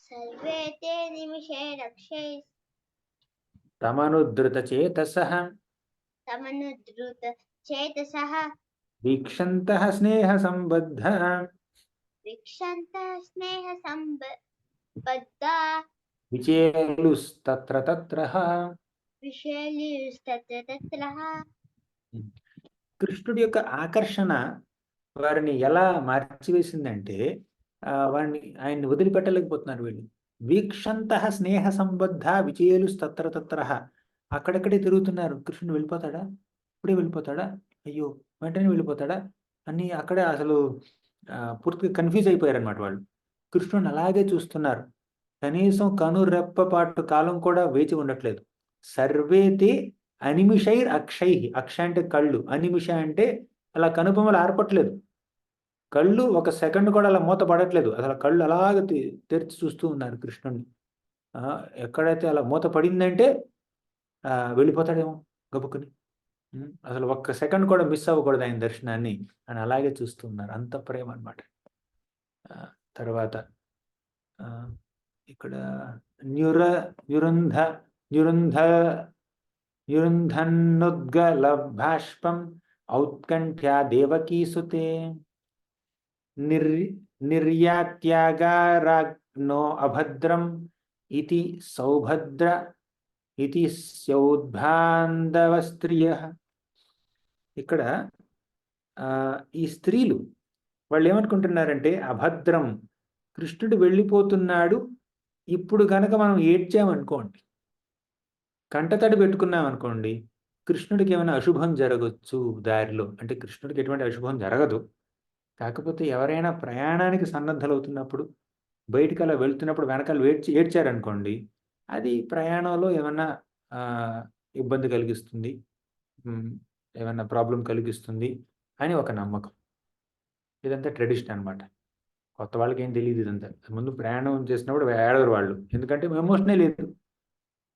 सर्वे ते निमिषे रक्षै తమనుద్ధృతచేతసః तमनुद्रुत चेतसः వీక్షन्तः స్నేహసంబద్ధः वीक्षन्तः स्नेहसम्बद्धा విచేలుస్తత్ర తత్రః. विशेल्युस्तत्र तत्रः. కృష్ణుడి యొక్క ఆకర్షణ వారిని ఎలా మార్చివేసిందంటే వారిని ఆయన్ని వదిలిపెట్టలేకపోతున్నారు వీళ్ళు. వీక్షంత స్నేహ సంబద్ధ విచేలుస్తత్ర తత్ర. అక్కడక్కడే తిరుగుతున్నారు. కృష్ణుడు వెళ్ళిపోతాడా, ఇప్పుడే వెళ్ళిపోతాడా, అయ్యో వెంటనే వెళ్ళిపోతాడా అని అక్కడే అసలు పూర్తిగా కన్ఫ్యూజ్ అయిపోయారనమాట వాళ్ళు. కృష్ణుడిని అలాగే చూస్తున్నారు. కనీసం కనురెప్పపాటు కాలం కూడా వేచి ఉండట్లేదు. సర్వేతే అనిమిషైర్ అక్షై. అక్ష అంటే కళ్ళు, అనిమిష అంటే అలా కనుబొమ్మలు ఆర్పట్లేదు. కళ్ళు ఒక సెకండ్ కూడా అలా మూత పడట్లేదు. అసలు కళ్ళు అలాగ తెరిచి చూస్తూ ఉన్నారు కృష్ణుడిని. ఎక్కడైతే అలా మూత పడిందంటే వెళ్ళిపోతాడేమో గబుక్కుని. అసలు ఒక్క సెకండ్ కూడా మిస్ అవ్వకూడదు ఆయన దర్శనాన్ని అని అలాగే చూస్తూ ఉన్నారు. అంత ప్రేమ అనమాట. తర్వాత ఇక్కడ న్యురుంధన్నుద్గలభాష్పం ఔత్కంఠ్యా దేవకీసుతే నిర్యాత్యాగారాగ్నో అభద్రం ఇతి సౌభద్ర ఇతి సౌద్భాంధవ స్త్రియః. ఇక్కడ ఈ స్త్రీలు వాళ్ళు ఏమనుకుంటున్నారంటే, అభద్రం, కృష్ణుడు వెళ్ళిపోతున్నాడు, ఇప్పుడు గనక మనం ఏడ్చామనుకోండి, కంటతడి పెట్టుకున్నామనుకోండి, కృష్ణుడికి ఏమైనా అశుభం జరగచ్చు దారిలో. అంటే కృష్ణుడికి ఎటువంటి అశుభం జరగదు, కాకపోతే ఎవరైనా ప్రయాణానికి సన్నద్ధలవుతున్నప్పుడు బయటికి అలా వెళ్తున్నప్పుడు వెనకాల ఏడ్చారనుకోండి, అది ప్రయాణంలో ఏమన్నా ఇబ్బంది కలిగిస్తుంది, ఏమన్నా ప్రాబ్లం కలిగిస్తుంది అని ఒక నమ్మకం. ఇదంతా ట్రెడిషన్ అనమాట. కొత్త వాళ్ళకి ఏం తెలియదు ఇదంతా. ముందు ప్రయాణం చేసినప్పుడు ఏడవరు వాళ్ళు, ఎందుకంటే ఎమోషనే లేదు,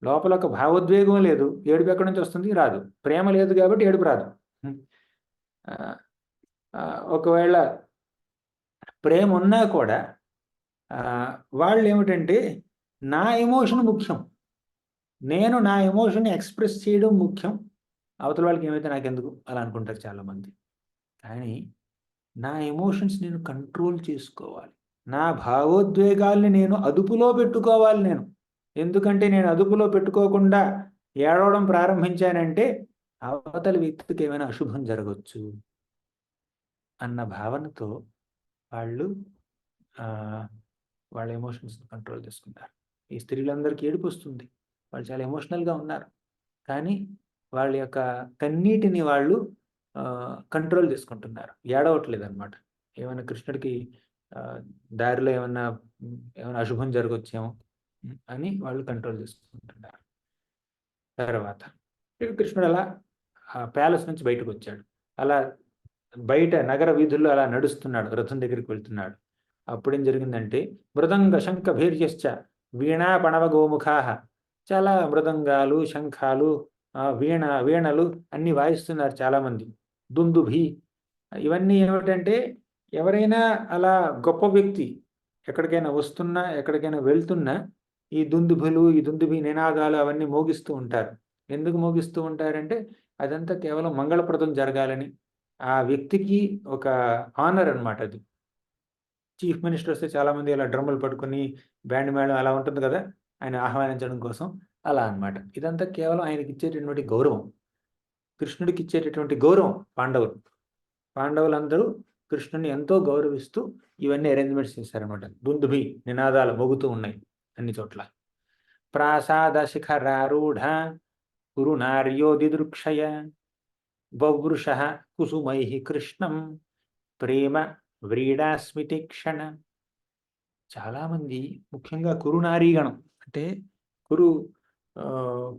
లోపల ఒక భావోద్వేగం లేదు. ఏడుపు ఎక్కడి నుంచి వస్తుంది? రాదు. ప్రేమ లేదు కాబట్టి ఏడుపు రాదు. ఒకవేళ ప్రేమ ఉన్నా కూడా వాళ్ళు ఏమిటంటే, నా ఎమోషన్ ముఖ్యం, నేను నా ఎమోషన్ ఎక్స్ప్రెస్ చేయడం ముఖ్యం, అవతల వాళ్ళకి ఏమైతే నాకెందుకు అలా అనుకుంటారు చాలామంది. కానీ నా ఎమోషన్స్ నేను కంట్రోల్ చేసుకోవాలి, నా భావోద్వేగాల్ని నేను అదుపులో పెట్టుకోవాలి. ఎందుకంటే నేను అదుపులో పెట్టుకోకుండా ఏడవడం ప్రారంభించానంటే అవతల వ్యక్తికి ఏమైనా అశుభం జరగవచ్చు అన్న భావనతో వాళ్ళు వాళ్ళ ఎమోషన్స్ కంట్రోల్ చేసుకుంటారు. ఈ స్త్రీలందరికీ ఏడుపు వస్తుంది, వాళ్ళు చాలా ఎమోషనల్గా ఉన్నారు, కానీ వాళ్ళ యొక్క కన్నీటిని వాళ్ళు కంట్రోల్ చేసుకుంటున్నారు, ఏడవట్లేదు అనమాట. ఏమైనా కృష్ణుడికి దారిలో ఏమైనా అశుభం జరగవచ్చేమో అని వాళ్ళు కంట్రోల్ చేసుకుంటున్నారు. తర్వాత కృష్ణుడు అలా ప్యాలెస్ నుంచి బయటకు వచ్చాడు. అలా బయట నగర వీధుల్లో అలా నడుస్తున్నాడు, రథం దగ్గరికి వెళ్తున్నాడు. అప్పుడేం జరిగిందంటే, మృదంగ శంఖ భీర్యశ్చ వీణా పణవ గోముఖాహ. చాలా మృదంగాలు, శంఖాలు, వీణలు అన్ని వాయిస్తున్నారు చాలామంది. దుందుభి, ఇవన్నీ ఏమిటంటే, ఎవరైనా అలా గొప్ప వ్యక్తి ఎక్కడికైనా వస్తున్నా, ఎక్కడికైనా వెళ్తున్నా ఈ దుందుభులు, ఈ దుందుభి నినాదాలు అవన్నీ మోగిస్తూ ఉంటారు. ఎందుకు మోగిస్తూ ఉంటారంటే, అదంతా కేవలం మంగళప్రదం జరగాలని, ఆ వ్యక్తికి ఒక ఆనర్ అనమాట. అది చీఫ్ మినిస్టర్ వస్తే చాలామంది అలా డ్రమ్ములు పట్టుకుని బ్యాండ్ మేళం అలా ఉంటుంది కదా, ఆయన ఆహ్వానించడం కోసం అలా అనమాట. ఇదంతా కేవలం ఆయనకి ఇచ్చేటటువంటి గౌరవం, కృష్ణుడికి ఇచ్చేటటువంటి గౌరవం. పాండవులందరూ కృష్ణుని ఎంతో గౌరవిస్తూ ఇవన్నీ అరేంజ్మెంట్స్ చేశారనమాట. దుందుభి నినాదాలు మోగుతూ ఉన్నాయి అన్ని చోట్ల. ప్రాసాద శిఖరారూఢ కురునార్యో దిదృక్షయ బవృష కుసుమై కృష్ణం ప్రేమ వ్రీడాస్మితి క్షణ. చాలామంది, ముఖ్యంగా కురునారీగణం అంటే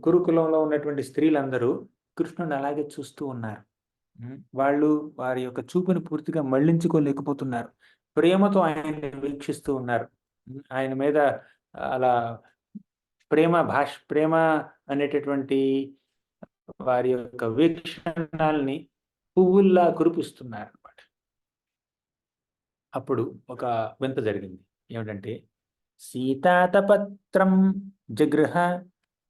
కురుకులంలో ఉన్నటువంటి స్త్రీలందరూ కృష్ణుని అలాగే చూస్తూ ఉన్నారు. వాళ్ళు వారి యొక్క చూపుని పూర్తిగా మళ్లించుకోలేకపోతున్నారు, ప్రేమతో ఆయన్ని వీక్షిస్తూ ఉన్నారు. ఆయన మీద అలా ప్రేమ అనేటటువంటి వారి యొక్క వీక్షణాలని పువ్వుల్లా కురిపిస్తున్నారన్నమాట. అప్పుడు ఒక వింత జరిగింది. ఏమిటంటే సీతాతపత్రం జగృహ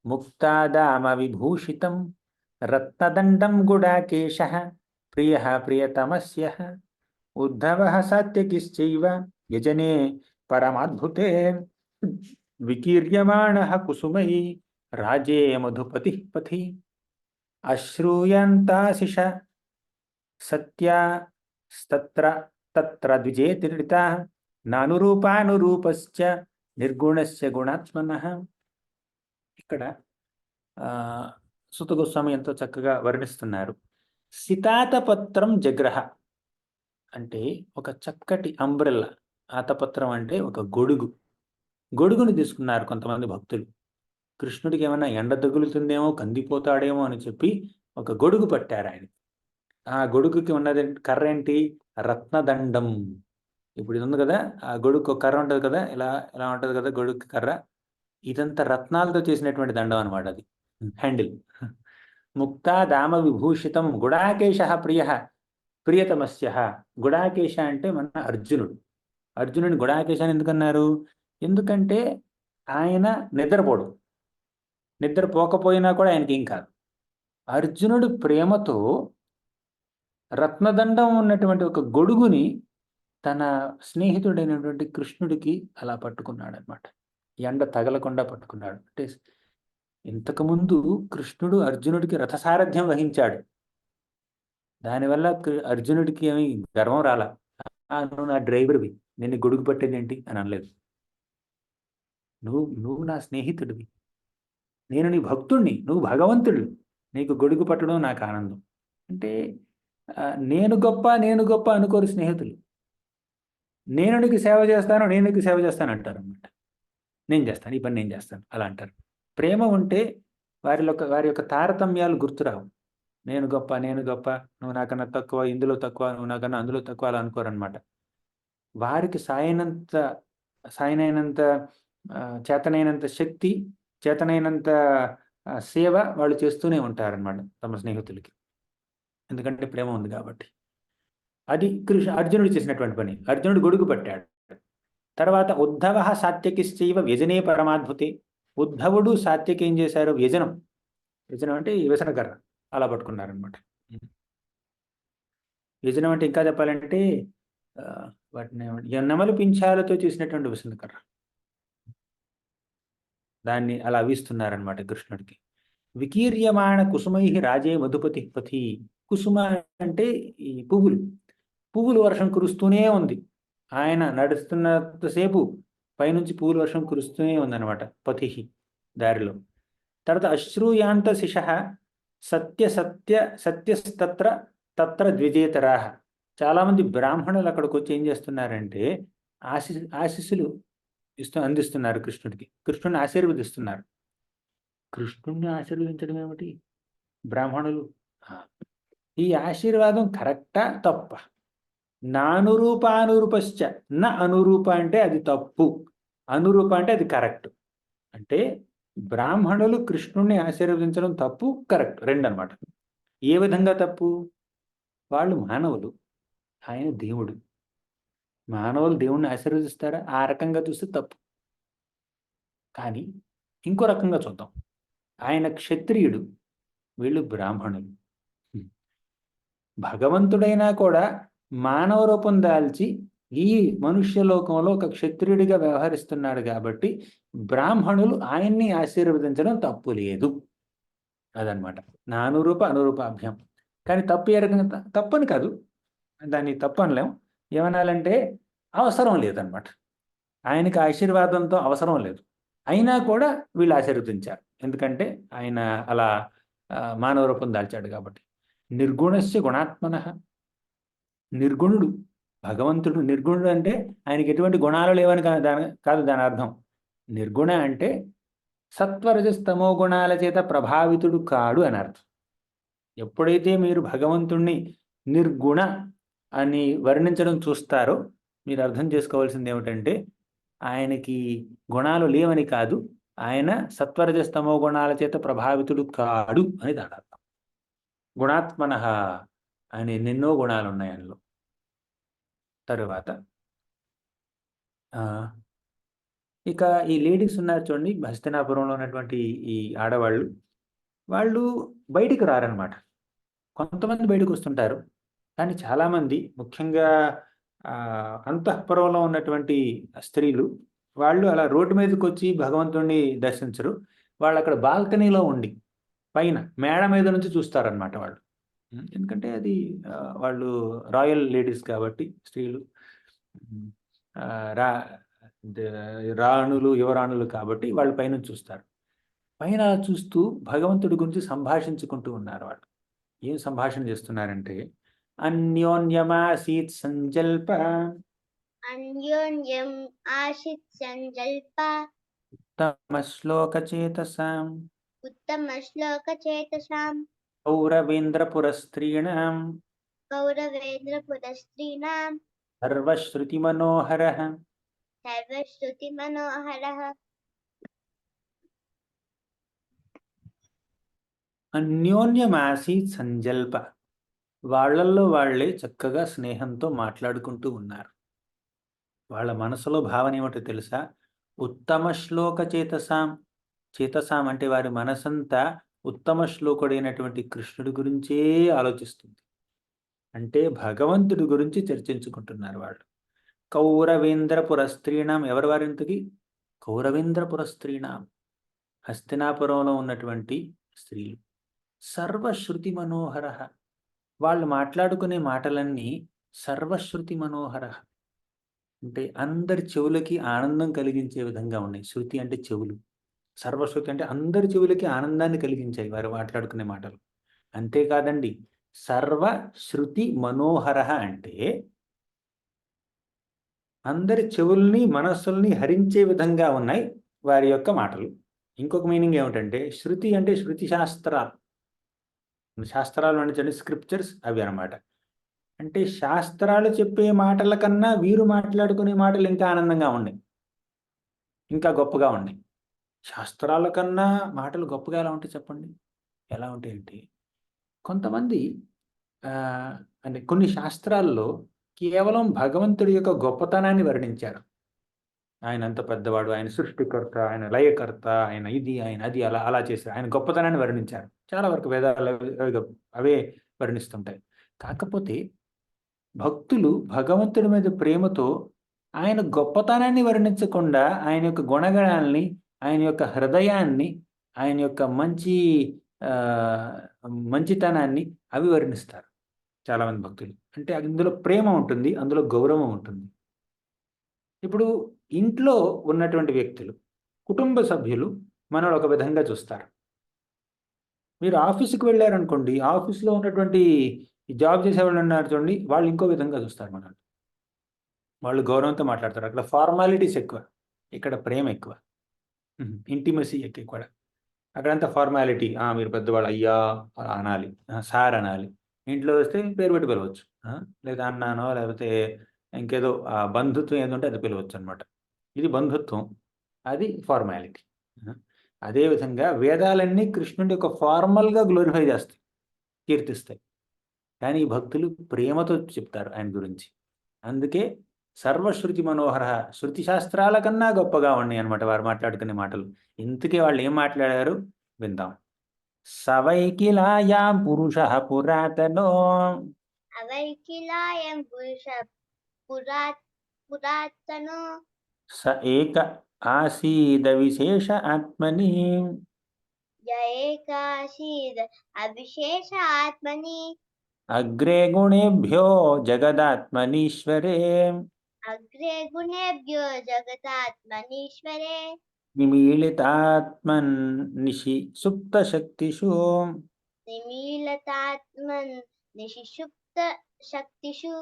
ముక్తాదామ విభూషితం రత్నదండం గుడాకేశః ప్రియః ప్రియతమస్యః ఉద్ధవః సాత్యకిశ్చైవ యజనే పరమాద్భుతే వికీర్యమాణః కుసుమై రాజే మధుపతిః పథి అశ్రూయంతాశిష సత్యాస్తత్ర తత్ర ద్విజేతిరితాః నానురూపానురూపశ్చ నిర్గుణస్య గుణాత్మనః. ఇక్కడ సుత గోస్వామి ఎంతో చక్కగా వర్ణిస్తున్నారు. సితాతపత్రం జగ్రహ అంటే ఒక చక్కటి అంబ్రెల్లా. ఆతపత్రం అంటే ఒక గొడుగుని తీసుకున్నారు కొంతమంది భక్తులు. కృష్ణుడికి ఏమైనా ఎండ తగులుతుందేమో, కందిపోతాడేమో అని చెప్పి ఒక గొడుగు పట్టారు ఆయన. ఆ గొడుగుకి ఉన్నది కర్ర ఏంటి? రత్నదండం. ఇప్పుడు ఇది ఉంది కదా, ఆ గొడుగు కర్ర ఉంటుంది కదా, ఇలా ఇలా ఉంటుంది కదా గొడుగు కర్ర. ఇదంతా రత్నాలతో చేసినటువంటి దండం అనమాట. అది హ్యాండిల్. ముక్తా దామ విభూషితం గుడాకేశ ప్రియతమస్య. గుడాకేశ అంటే మన అర్జునుడు. అర్జునుడిని గుడాకేశ అని ఎందుకన్నారు? ఎందుకంటే ఆయన నిద్రపోడు. నిద్రపోకపోయినా కూడా ఆయనకి ఏం కాదు. అర్జునుడు ప్రేమతో రత్నదండం ఉన్నటువంటి ఒక గొడుగుని తన స్నేహితుడైనటువంటి కృష్ణుడికి అలా పట్టుకున్నాడు అనమాట. ఎండ తగలకుండా పట్టుకున్నాడు. అంటే ఇంతకుముందు కృష్ణుడు అర్జునుడికి రథసారథ్యం వహించాడు. దానివల్ల అర్జునుడికి ఏమి గర్వం రాలా. నువ్వు నా డ్రైవర్వి, నేను గొడుగు పట్టేది ఏంటి అని అనలేదు. నువ్వు నా స్నేహితుడివి, నేను నీ భక్తుడిని, నువ్వు భగవంతుడు, నీకు గొడుగు పట్టడం నాకు ఆనందం. అంటే నేను గొప్ప అనుకోరు స్నేహితులు. నేను నీకు సేవ చేస్తాను, నేను నీకు సేవ చేస్తాను అంటారు అన్నమాట. నేను చేస్తాను, ఈ పని నేను చేస్తాను అలా అంటారు. ప్రేమ ఉంటే వారి యొక్క తారతమ్యాలు గుర్తురావు. నేను గొప్ప, నువ్వు నాకన్నా తక్కువ, ఇందులో తక్కువ, నువ్వు నాకన్నా అందులో తక్కువ అలా అనుకోరనమాట. వారికి సాయనైనంత చేతనైనంత శక్తి, చేతనైనంత సేవ వాళ్ళు చేస్తూనే ఉంటారనమాట తమ స్నేహితులకి. ఎందుకంటే ప్రేమ ఉంది కాబట్టి. అది అర్జునుడు చేసినటువంటి పని. అర్జునుడు గొడుగు పట్టాడు. తర్వాత ఉద్ధవ సాత్యకిశ్చైవ వ్యజనే పరమాద్భుతే. ఉద్ధవుడు సాత్యకి ఏం చేశారు? వ్యజనం అంటే వ్యసనకర్ర అలా పట్టుకున్నారనమాట. వ్యజనం అంటే ఇంకా చెప్పాలంటే వాటిని నెమలి పింఛాలతో చేసినటువంటి వ్యసనకర్ర, దాన్ని అలా వీస్తున్నారనమాట కృష్ణుడికి. వికీర్యమాణ కుసుమై రాజే మధుపతి పథి. కుసుమ అంటే ఈ పువ్వులు వర్షం కురుస్తూనే ఉంది. ఆయన నడుస్తున్నంతసేపు పైనుంచి పువ్వుల వర్షం కురుస్తూనే ఉందన్నమాట పథిహి, దారిలో. తర్వాత అశ్రూయాంత శిష సత్యస్తత్ర తత్ర ద్విజేతరాహ. చాలామంది బ్రాహ్మణులు అక్కడికి వచ్చి ఏం చేస్తున్నారంటే ఆశీస్సులు అందిస్తున్నారు కృష్ణుడికి. కృష్ణుడిని ఆశీర్వదిస్తున్నారు. కృష్ణుడిని ఆశీర్వదించడం ఏమిటి? బ్రాహ్మణులు ఈ ఆశీర్వాదం కరెక్టా తప్ప? నానురూపానురూపశ్చ. నా అనురూప అంటే అది తప్పు, అనురూప అంటే అది కరెక్ట్. అంటే బ్రాహ్మణులు కృష్ణుడిని ఆశీర్వదించడం తప్పు, కరెక్ట్, రెండు అనమాట. ఏ విధంగా తప్పు? వాళ్ళు మానవులు, ఆయన దేవుడు. మానవులు దేవుణ్ణి ఆశీర్వదిస్తారా? ఆ రకంగా చూస్తే తప్పు. కానీ ఇంకో రకంగా చూద్దాం. ఆయన క్షత్రియుడు, వీళ్ళు బ్రాహ్మణులు. భగవంతుడైనా కూడా మానవ రూపం దాల్చి ఈ మనుష్యలోకంలో ఒక క్షత్రియుడిగా వ్యవహరిస్తున్నాడు కాబట్టి బ్రాహ్మణులు ఆయన్ని ఆశీర్వదించడం తప్పు లేదు. అదనమాట నానురూప అనురూపాభ్యం. కానీ తప్పు ఏ రకంగా? తప్పని కాదు, దాన్ని తప్పు అనలేం. ఏమనాలంటే అవసరం లేదనమాట. ఆయనకి ఆశీర్వాదంతో అవసరం లేదు, అయినా కూడా వీళ్ళు ఆశీర్వదించారు. ఎందుకంటే ఆయన అలా మానవ రూపం దాల్చాడు కాబట్టి. నిర్గుణస్య గుణాత్మన. నిర్గుణుడు భగవంతుడు. నిర్గుణుడు అంటే ఆయనకి ఎటువంటి గుణాలు లేవని కాదు దాని అర్థం. నిర్గుణ అంటే సత్వరజస్తమో గుణాల చేత ప్రభావితుడు కాడు అని అర్థం. ఎప్పుడైతే మీరు భగవంతుణ్ణి నిర్గుణ అని వర్ణించడం చూస్తారో మీరు అర్థం చేసుకోవాల్సింది ఏమిటంటే ఆయనకి గుణాలు లేవని కాదు, ఆయన సత్వరజస్తమో గుణాల చేత ప్రభావితుడు కాడు అని దాని అర్థం. గుణాత్మన ఆయన ఎన్నెన్నో గుణాలు ఉన్నాయి ఆయనలో. తరువాత ఇక ఈ లేడీస్ ఉన్నారు చూడండి, హస్తినాపురంలో ఉన్నటువంటి ఈ ఆడవాళ్ళు, వాళ్ళు బయటికి రారనమాట. కొంతమంది బయటకు వస్తుంటారు, కానీ చాలామంది ముఖ్యంగా అంతఃపురంలో ఉన్నటువంటి స్త్రీలు వాళ్ళు అలా రోడ్డు మీదకి వచ్చి భగవంతుడిని దర్శించరు. వాళ్ళు అక్కడ బాల్కనీలో ఉండి పైన మేడ మీద నుంచి చూస్తారనమాట వాళ్ళు. ఎందుకంటే అది వాళ్ళు రాయల్ లేడీస్ కాబట్టి స్త్రీలు, రా రాణులు యువరాణులు కాబట్టి వాళ్ళు పైన చూస్తారు. పైన చూస్తూ భగవంతుడి గురించి సంభాషించుకుంటూ ఉన్నారు వాళ్ళు. ఏం సంభాషణ చేస్తున్నారంటే అన్యోన్యమాసీత్ సంజల్ప అన్యోన్యం ఆశిత్ సంజల్ప ఉత్తమ శ్లోక చేతసాం ఉత్తమ శ్లోక చేతసాం కౌరవేంద్ర పురస్త్రీణాం కౌరవేంద్ర పురస్త్రీణాం సర్వశ్రుతి మనోహరః సర్వశ్రుతి మనోహరః అన్యోన్యమాసీత్ సంజల్ప. వాళ్ళల్లో వాళ్ళే చక్కగా స్నేహంతో మాట్లాడుకుంటూ ఉన్నారు. వాళ్ళ మనసులో భావన ఏమిటో తెలుసా? ఉత్తమ శ్లోక చేతసాం. చేతసాం అంటే వారి మనసంతా ఉత్తమ శ్లోకుడైనటువంటి కృష్ణుడి గురించే ఆలోచిస్తుంది. అంటే భగవంతుడి గురించి చర్చించుకుంటున్నారు వాళ్ళు. కౌరవేంద్ర పురస్త్రీణాం. ఎవరు వారింతకి? కౌరవేంద్ర పురస్త్రీణాం, హస్తినాపురంలో ఉన్నటువంటి స్త్రీలు. సర్వశ్రుతి మనోహర. వాళ్ళు మాట్లాడుకునే మాటలన్నీ సర్వశ్రుతి మనోహర అంటే అందరి చెవులకి ఆనందం కలిగించే విధంగా ఉన్నాయి. శృతి అంటే చెవులు, సర్వశ్రుతి అంటే అందరి చెవులకి ఆనందాన్ని కలిగించాయి వారు మాట్లాడుకునే మాటలు. అంతేకాదండి, సర్వశ్రుతి మనోహర అంటే అందరి చెవుల్ని మనస్సుల్ని హరించే విధంగా ఉన్నాయి వారి యొక్క మాటలు. ఇంకొక మీనింగ్ ఏమిటంటే, శృతి అంటే శృతి శాస్త్రాలు. శాస్త్రాలు అంటే స్క్రిప్చర్స్ అవి అన్నమాట. అంటే శాస్త్రాలు చెప్పే మాటల కన్నా వీరు మాట్లాడుకునే మాటలు ఇంకా ఆనందంగా ఉన్నాయి, ఇంకా గొప్పగా ఉన్నాయి. శాస్త్రాల కన్నా మాటలు గొప్పగా ఎలా ఉంటాయి చెప్పండి? ఎలా ఉంటాయంటే, కొంతమంది అంటే కొన్ని శాస్త్రాల్లో కేవలం భగవంతుడి యొక్క గొప్పతనాన్ని వర్ణించారు. ఆయన అంత పెద్దవాడు, ఆయన సృష్టికర్త, ఆయన లయకర్త, ఆయన ఇది, ఆయన అది, అలా అలా చేశారు. ఆయన గొప్పతనాన్ని వర్ణించారు. చాలా వరకు వేదాలు అవే వర్ణిస్తుంటాయి. కాకపోతే భక్తులు భగవంతుడి మీద ప్రేమతో ఆయన గొప్పతనాన్ని వర్ణించకుండా ఆయన యొక్క గుణగణాలని, ఆయన యొక్క హృదయాన్ని, ఆయన యొక్క మంచితనాన్ని అవి వర్ణిస్తారు చాలామంది భక్తులు. అంటే అందులో ప్రేమ ఉంటుంది, అందులో గౌరవం ఉంటుంది. ఇప్పుడు ఇంట్లో ఉన్నటువంటి వ్యక్తులు, కుటుంబ సభ్యులు మనల్ని ఒక విధంగా చూస్తారు. మీరు ఆఫీస్కి వెళ్ళారనుకోండి, ఆఫీస్లో ఉన్నటువంటి జాబ్ చేసేవాళ్ళు ఉన్నారు చూడండి, వాళ్ళు ఇంకో విధంగా చూస్తారు మనల్ని. వాళ్ళు గౌరవంతో మాట్లాడతారు. అక్కడ ఫార్మాలిటీస్ ఎక్కువ, ఇక్కడ ప్రేమ ఎక్కువ, ఇంటిమసీ ఎక్కువ కూడా. అక్కడంతా ఫార్మాలిటీ. మీరు పెద్దవాళ్ళు అయ్యా అనాలి, సార్ అనాలి. ఇంట్లో వస్తే పేరు పెట్టి పిలవచ్చు, లేదా అన్నానో లేకపోతే ఇంకేదో బంధుత్వం ఏదో ఉంటే అది పిలవచ్చు అనమాట. ఇది బంధుత్వం, అది ఫార్మాలిటీ. అదేవిధంగా వేదాలన్నీ కృష్ణుడి యొక్క ఫార్మల్గా గ్లోరిఫై చేస్తాయి, కీర్తిస్తాయి. కానీ భక్తులు ప్రేమతో చెప్తారు ఆయన గురించి. అందుకే సర్వశ్రుతి మనోహర, శృతి శాస్త్రాల కన్నా గొప్పగా ఉన్నాయి అనమాట వారు మాట్లాడుకునే మాటలు. ఇంతకీ వాళ్ళు ఏం మాట్లాడారు విందాం. సవైకిలాయాం పురుష పురాతనో అవైకిలాయం పురుష పురాతనో స ఏక ఆసీద విశేష ఆత్మని ఏకాసీద్ అవిశేష ఆత్మని అగ్రే గుణేభ్యో జగదాత్మనీశ్వరే అగ్రే గుణేభ్యో జగదాత్మనీశ్వరే నిమీళితాత్మన్ నిశి సుప్త శక్తిషు నిమీలతాత్మన్ నిశిషుప్త శక్తిషు.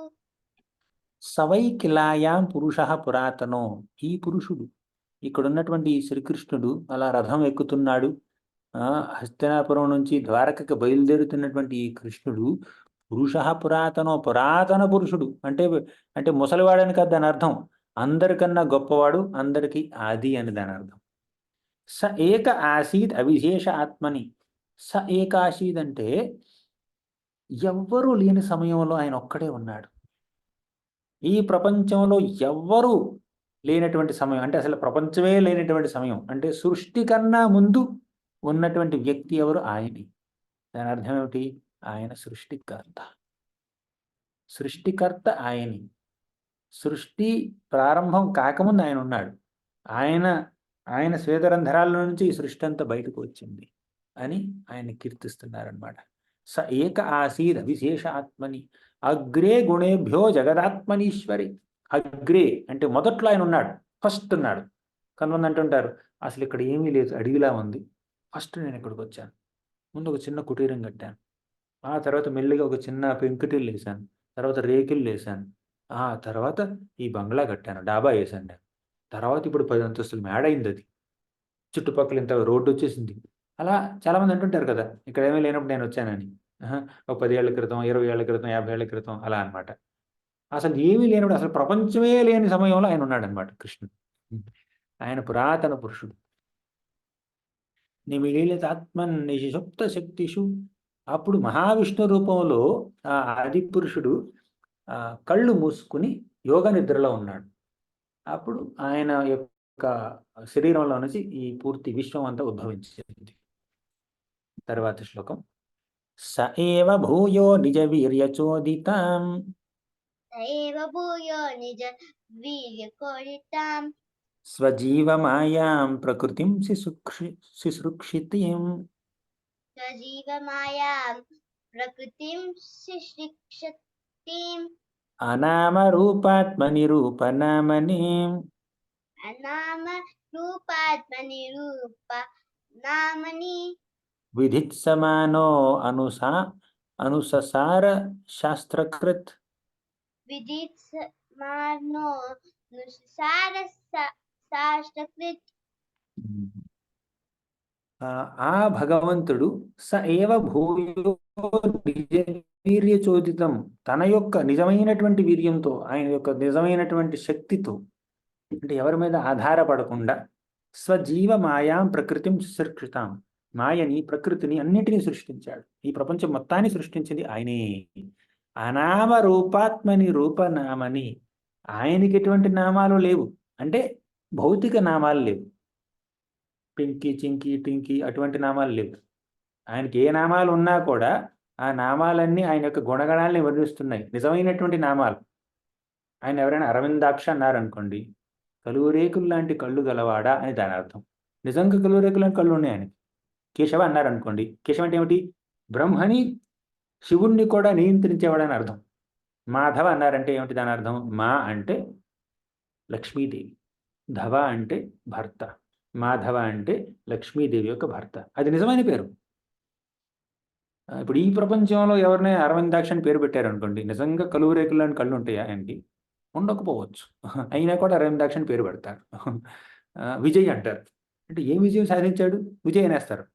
సవైకిలాయాం పురుష పురాతనో. ఈ పురుషుడు, ఇక్కడ ఉన్నటువంటి శ్రీకృష్ణుడు అలా రథం ఎక్కుతున్నాడు. హస్తినాపురం నుంచి ద్వారకకి బయలుదేరుతున్నటువంటి ఈ కృష్ణుడు పురుష పురాతనో, పురాతన పురుషుడు. అంటే అంటే ముసలివాడని కాదు దాని అర్థం, అందరికన్నా గొప్పవాడు, అందరికీ ఆది అని దాని అర్థం. స ఏక ఆసీద్ అవిశేష ఆత్మని. స ఏక ఆసీద్ అంటే ఎవ్వరూ లేని సమయంలో ఆయన ఒక్కడే ఉన్నాడు. ఈ ప్రపంచంలో ఎవ్వరూ లేనటువంటి సమయం అంటే అసలు ప్రపంచమే లేనటువంటి సమయం అంటే సృష్టి కన్నా ముందు ఉన్నటువంటి వ్యక్తి ఎవరు? ఆయనే. దాని అర్థం ఏమిటి? ఆయన సృష్టికర్త. సృష్టికర్త ఆయనే. సృష్టి ప్రారంభం కాకముందు ఆయన ఉన్నాడు. ఆయన ఆయన శ్వేతరంధ్రాల నుంచి ఈ సృష్టి అంతా బయటకు వచ్చింది అని ఆయన కీర్తిస్తున్నారనమాట. స ఏక ఆసీద్ విశేష ఆత్మని అగ్రే గుణేభ్యో జగదాత్మనీశ్వరి. అగ్రే అంటే మొదట్లో ఆయన ఉన్నాడు, ఫస్ట్ ఉన్నాడు. కొంతమంది అంటుంటారు అసలు ఇక్కడ ఏమీ లేదు, అడవిలా ఉంది, ఫస్ట్ నేను ఇక్కడికి వచ్చాను, ముందు ఒక చిన్న కుటీరం కట్టాను, ఆ తర్వాత మెల్లిగా ఒక చిన్న పెంకుటిల్లు వేసాను, తర్వాత రేకులు వేసాను, ఆ తర్వాత ఈ బంగ్లా కట్టాను, డాబా వేసాను నేను, తర్వాత ఇప్పుడు 10 అంతస్తులు మేడ అయింది, అది చుట్టుపక్కల ఇంత రోడ్డు వచ్చేసింది. అలా చాలామంది అంటుంటారు కదా, ఇక్కడ ఏమీ లేనప్పుడు నేను వచ్చానని. ఒక 10 ఏళ్ల క్రితం, 20 ఏళ్ల క్రితం, 50 ఏళ్ల క్రితం అలా అనమాట. అసలు ఏమీ లేనప్పుడు అసలు ప్రపంచమే లేని సమయంలో ఆయన ఉన్నాడనమాట కృష్ణుడు. ఆయన పురాతన పురుషుడు. నిమిలితాత్మన్ నిషిప్త శక్తిషు. అప్పుడు మహావిష్ణు రూపంలో ఆ ఆది పురుషుడు కళ్ళు మూసుకుని యోగ నిద్రలో ఉన్నాడు. అప్పుడు ఆయన యొక్క శరీరంలో నుంచి ఈ పూర్తి విశ్వం అంతా ఉద్భవించింది. తర్వాత శ్లోకం. స ఏవ భూయో నిజ వీర్యచోదితాం సయేవ భూయో నిజ వీర్యకోడితాం స్వజీవమాయాం ప్రకృతిం శుశ్రూషితీం స్వజీవమాయాం ప్రకృతిం శిక్షిక్షతీం అనామ రూపాత్మని రూపనామని అనామ రూపాత్మని రూప నామని విధిత్సమానో అనుససార శాస్త్రకృత్. విదిత్సమానో నుసార శాస్త్రకృత్. ఆ భగవంతుడు స ఏవ భూయో నిజ వీర్యచోదితం, తన యొక్క నిజమైనటువంటి వీర్యంతో, ఆయన యొక్క నిజమైనటువంటి శక్తితో, అంటే ఎవరి మీద ఆధారపడకుండా స్వజీవ మాయాం ప్రకృతిం సృష్టితాం, మాయని ప్రకృతిని అన్నిటినీ సృష్టించాడు. ఈ ప్రపంచం మొత్తాన్ని సృష్టించింది ఆయనే. అనామ రూపాత్మని రూపనామని, ఆయనకి ఎటువంటి నామాలు లేవు, అంటే భౌతిక నామాలు లేవు. పింకీ చింకీ టింకీ అటువంటి నామాలు లేవు. ఆయనకి ఏ నామాలు ఉన్నా కూడా ఆ నామాలన్నీ ఆయన యొక్క గుణగణాలని వర్ణిస్తున్నాయి, నిజమైనటువంటి నామాలు. ఆయన ఎవరైనా అరవిందాక్ష అన్నారనుకోండి, కలువరేకులు లాంటి కళ్ళు గలవాడా అని దాని అర్థం. నిజంగా కలువరేకులు లాంటి కళ్ళు ఉన్నాయి ఆయనకి. కేశవ అన్నారనుకోండి, కేశవ అంటే ఏమిటి? బ్రహ్మని శివుణ్ణి కూడా నియంత్రించేవాడని అర్థం. మాధవ అన్నారంటే ఏమిటి దాని అర్థం? మా అంటే లక్ష్మీదేవి, ధవ అంటే భర్త, మాధవ అంటే లక్ష్మీదేవి యొక్క భర్త. అది నిజమైన పేరు. ఇప్పుడు ఈ ప్రపంచంలో ఎవరినైనా అరవిందాక్ష అని పేరు పెట్టారనుకోండి, నిజంగా కలువరేకులు లాంటి కళ్ళు ఉంటాయా ఆయనకి? ఉండకపోవచ్చు. అయినా కూడా అరవిందాక్ష అని పేరు పెడతారు. విజయ్ అంటారు, అంటే ఏం విజయం సాధించాడు? విజయ్ అనేస్తారు.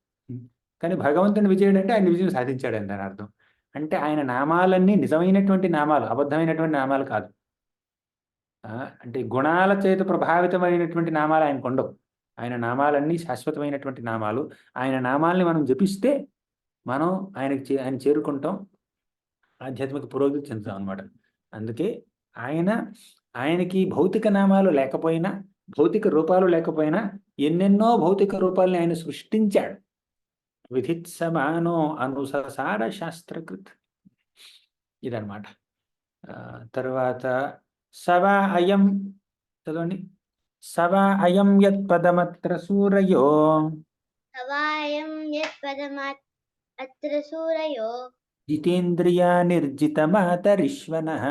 కానీ భగవంతుని విజయుడు అంటే ఆయన విజయం సాధించాడు అని దాని అర్థం. అంటే ఆయన నామాలన్నీ నిజమైనటువంటి నామాలు, అబద్ధమైనటువంటి నామాలు కాదు. అంటే గుణాల చేత ప్రభావితమైనటువంటి నామాలు ఆయనకు ఉండవు. ఆయన నామాలన్నీ శాశ్వతమైనటువంటి నామాలు. ఆయన నామాల్ని మనం జపిస్తే మనం ఆయన చేరుకుంటాం, ఆధ్యాత్మిక పురోగతి చెందుతాం అనమాట. అందుకే ఆయనకి భౌతిక నామాలు లేకపోయినా, భౌతిక రూపాలు లేకపోయినా ఎన్నెన్నో భౌతిక రూపాలని ఆయన సృష్టించాడు. విధిత్సమానో అనుససార శాస్త్రకృత్. ఇదన్నమాట. తర్వాత సవా అయం, చదవండి. సవా అయం యత్ పదమత్ర సూరయో సవాయం యత్ పదమత్ర సూరయో జితేంద్రియా నిర్జితమాతరిష్వనః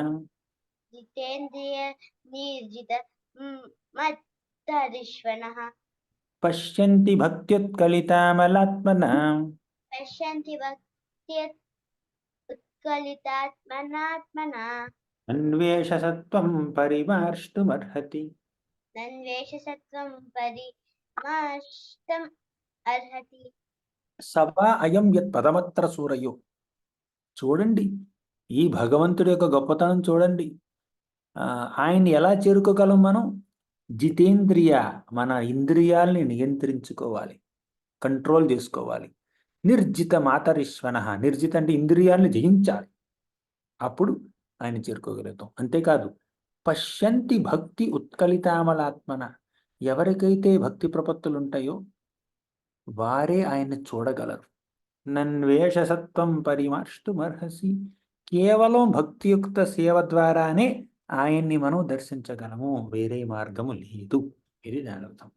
జితేంద్రియ నిర్జిత మత్తరిష్వనః పశ్యంతి భక్త్యుత్కలితామలాత్మనా పశ్యంతి భక్త్యత్ ఉత్కలితాత్మనాత్మనా అన్వేషసత్వం పరిమార్ష్టుమర్హతి. నన్వేషసత్వం పరిమార్ష్టం అర్హతి. సవా అయం యత్ పదమత్ర సూరయో. చూడండి ఈ భగవంతుడి యొక్క గొప్పతనం చూడండి. ఆయన్ని ఎలా చేరుకోగలం మనం? జితేంద్రియ, మన ఇంద్రియాల్ని నియంత్రించుకోవాలి, కంట్రోల్ చేసుకోవాలి. నిర్జిత మాతరిశ్వన, నిర్జిత అంటే ఇంద్రియాలను జయించాలి, అప్పుడు ఆయన చేరుకోగలుగుతాం. అంతేకాదు పశ్యంతి భక్తి ఉత్కలితామలాత్మన, ఎవరికైతే భక్తి ప్రపత్తులు ఉంటాయో వారే ఆయన్ని చూడగలరు. నన్వేష సత్వం పరిమార్ష్టుమర్హసి, కేవలం భక్తియుక్త సేవ ద్వారానే ఆయన్ని మనం దర్శించగలము, వేరే మార్గము లేదు. ఇది దాని అర్థం.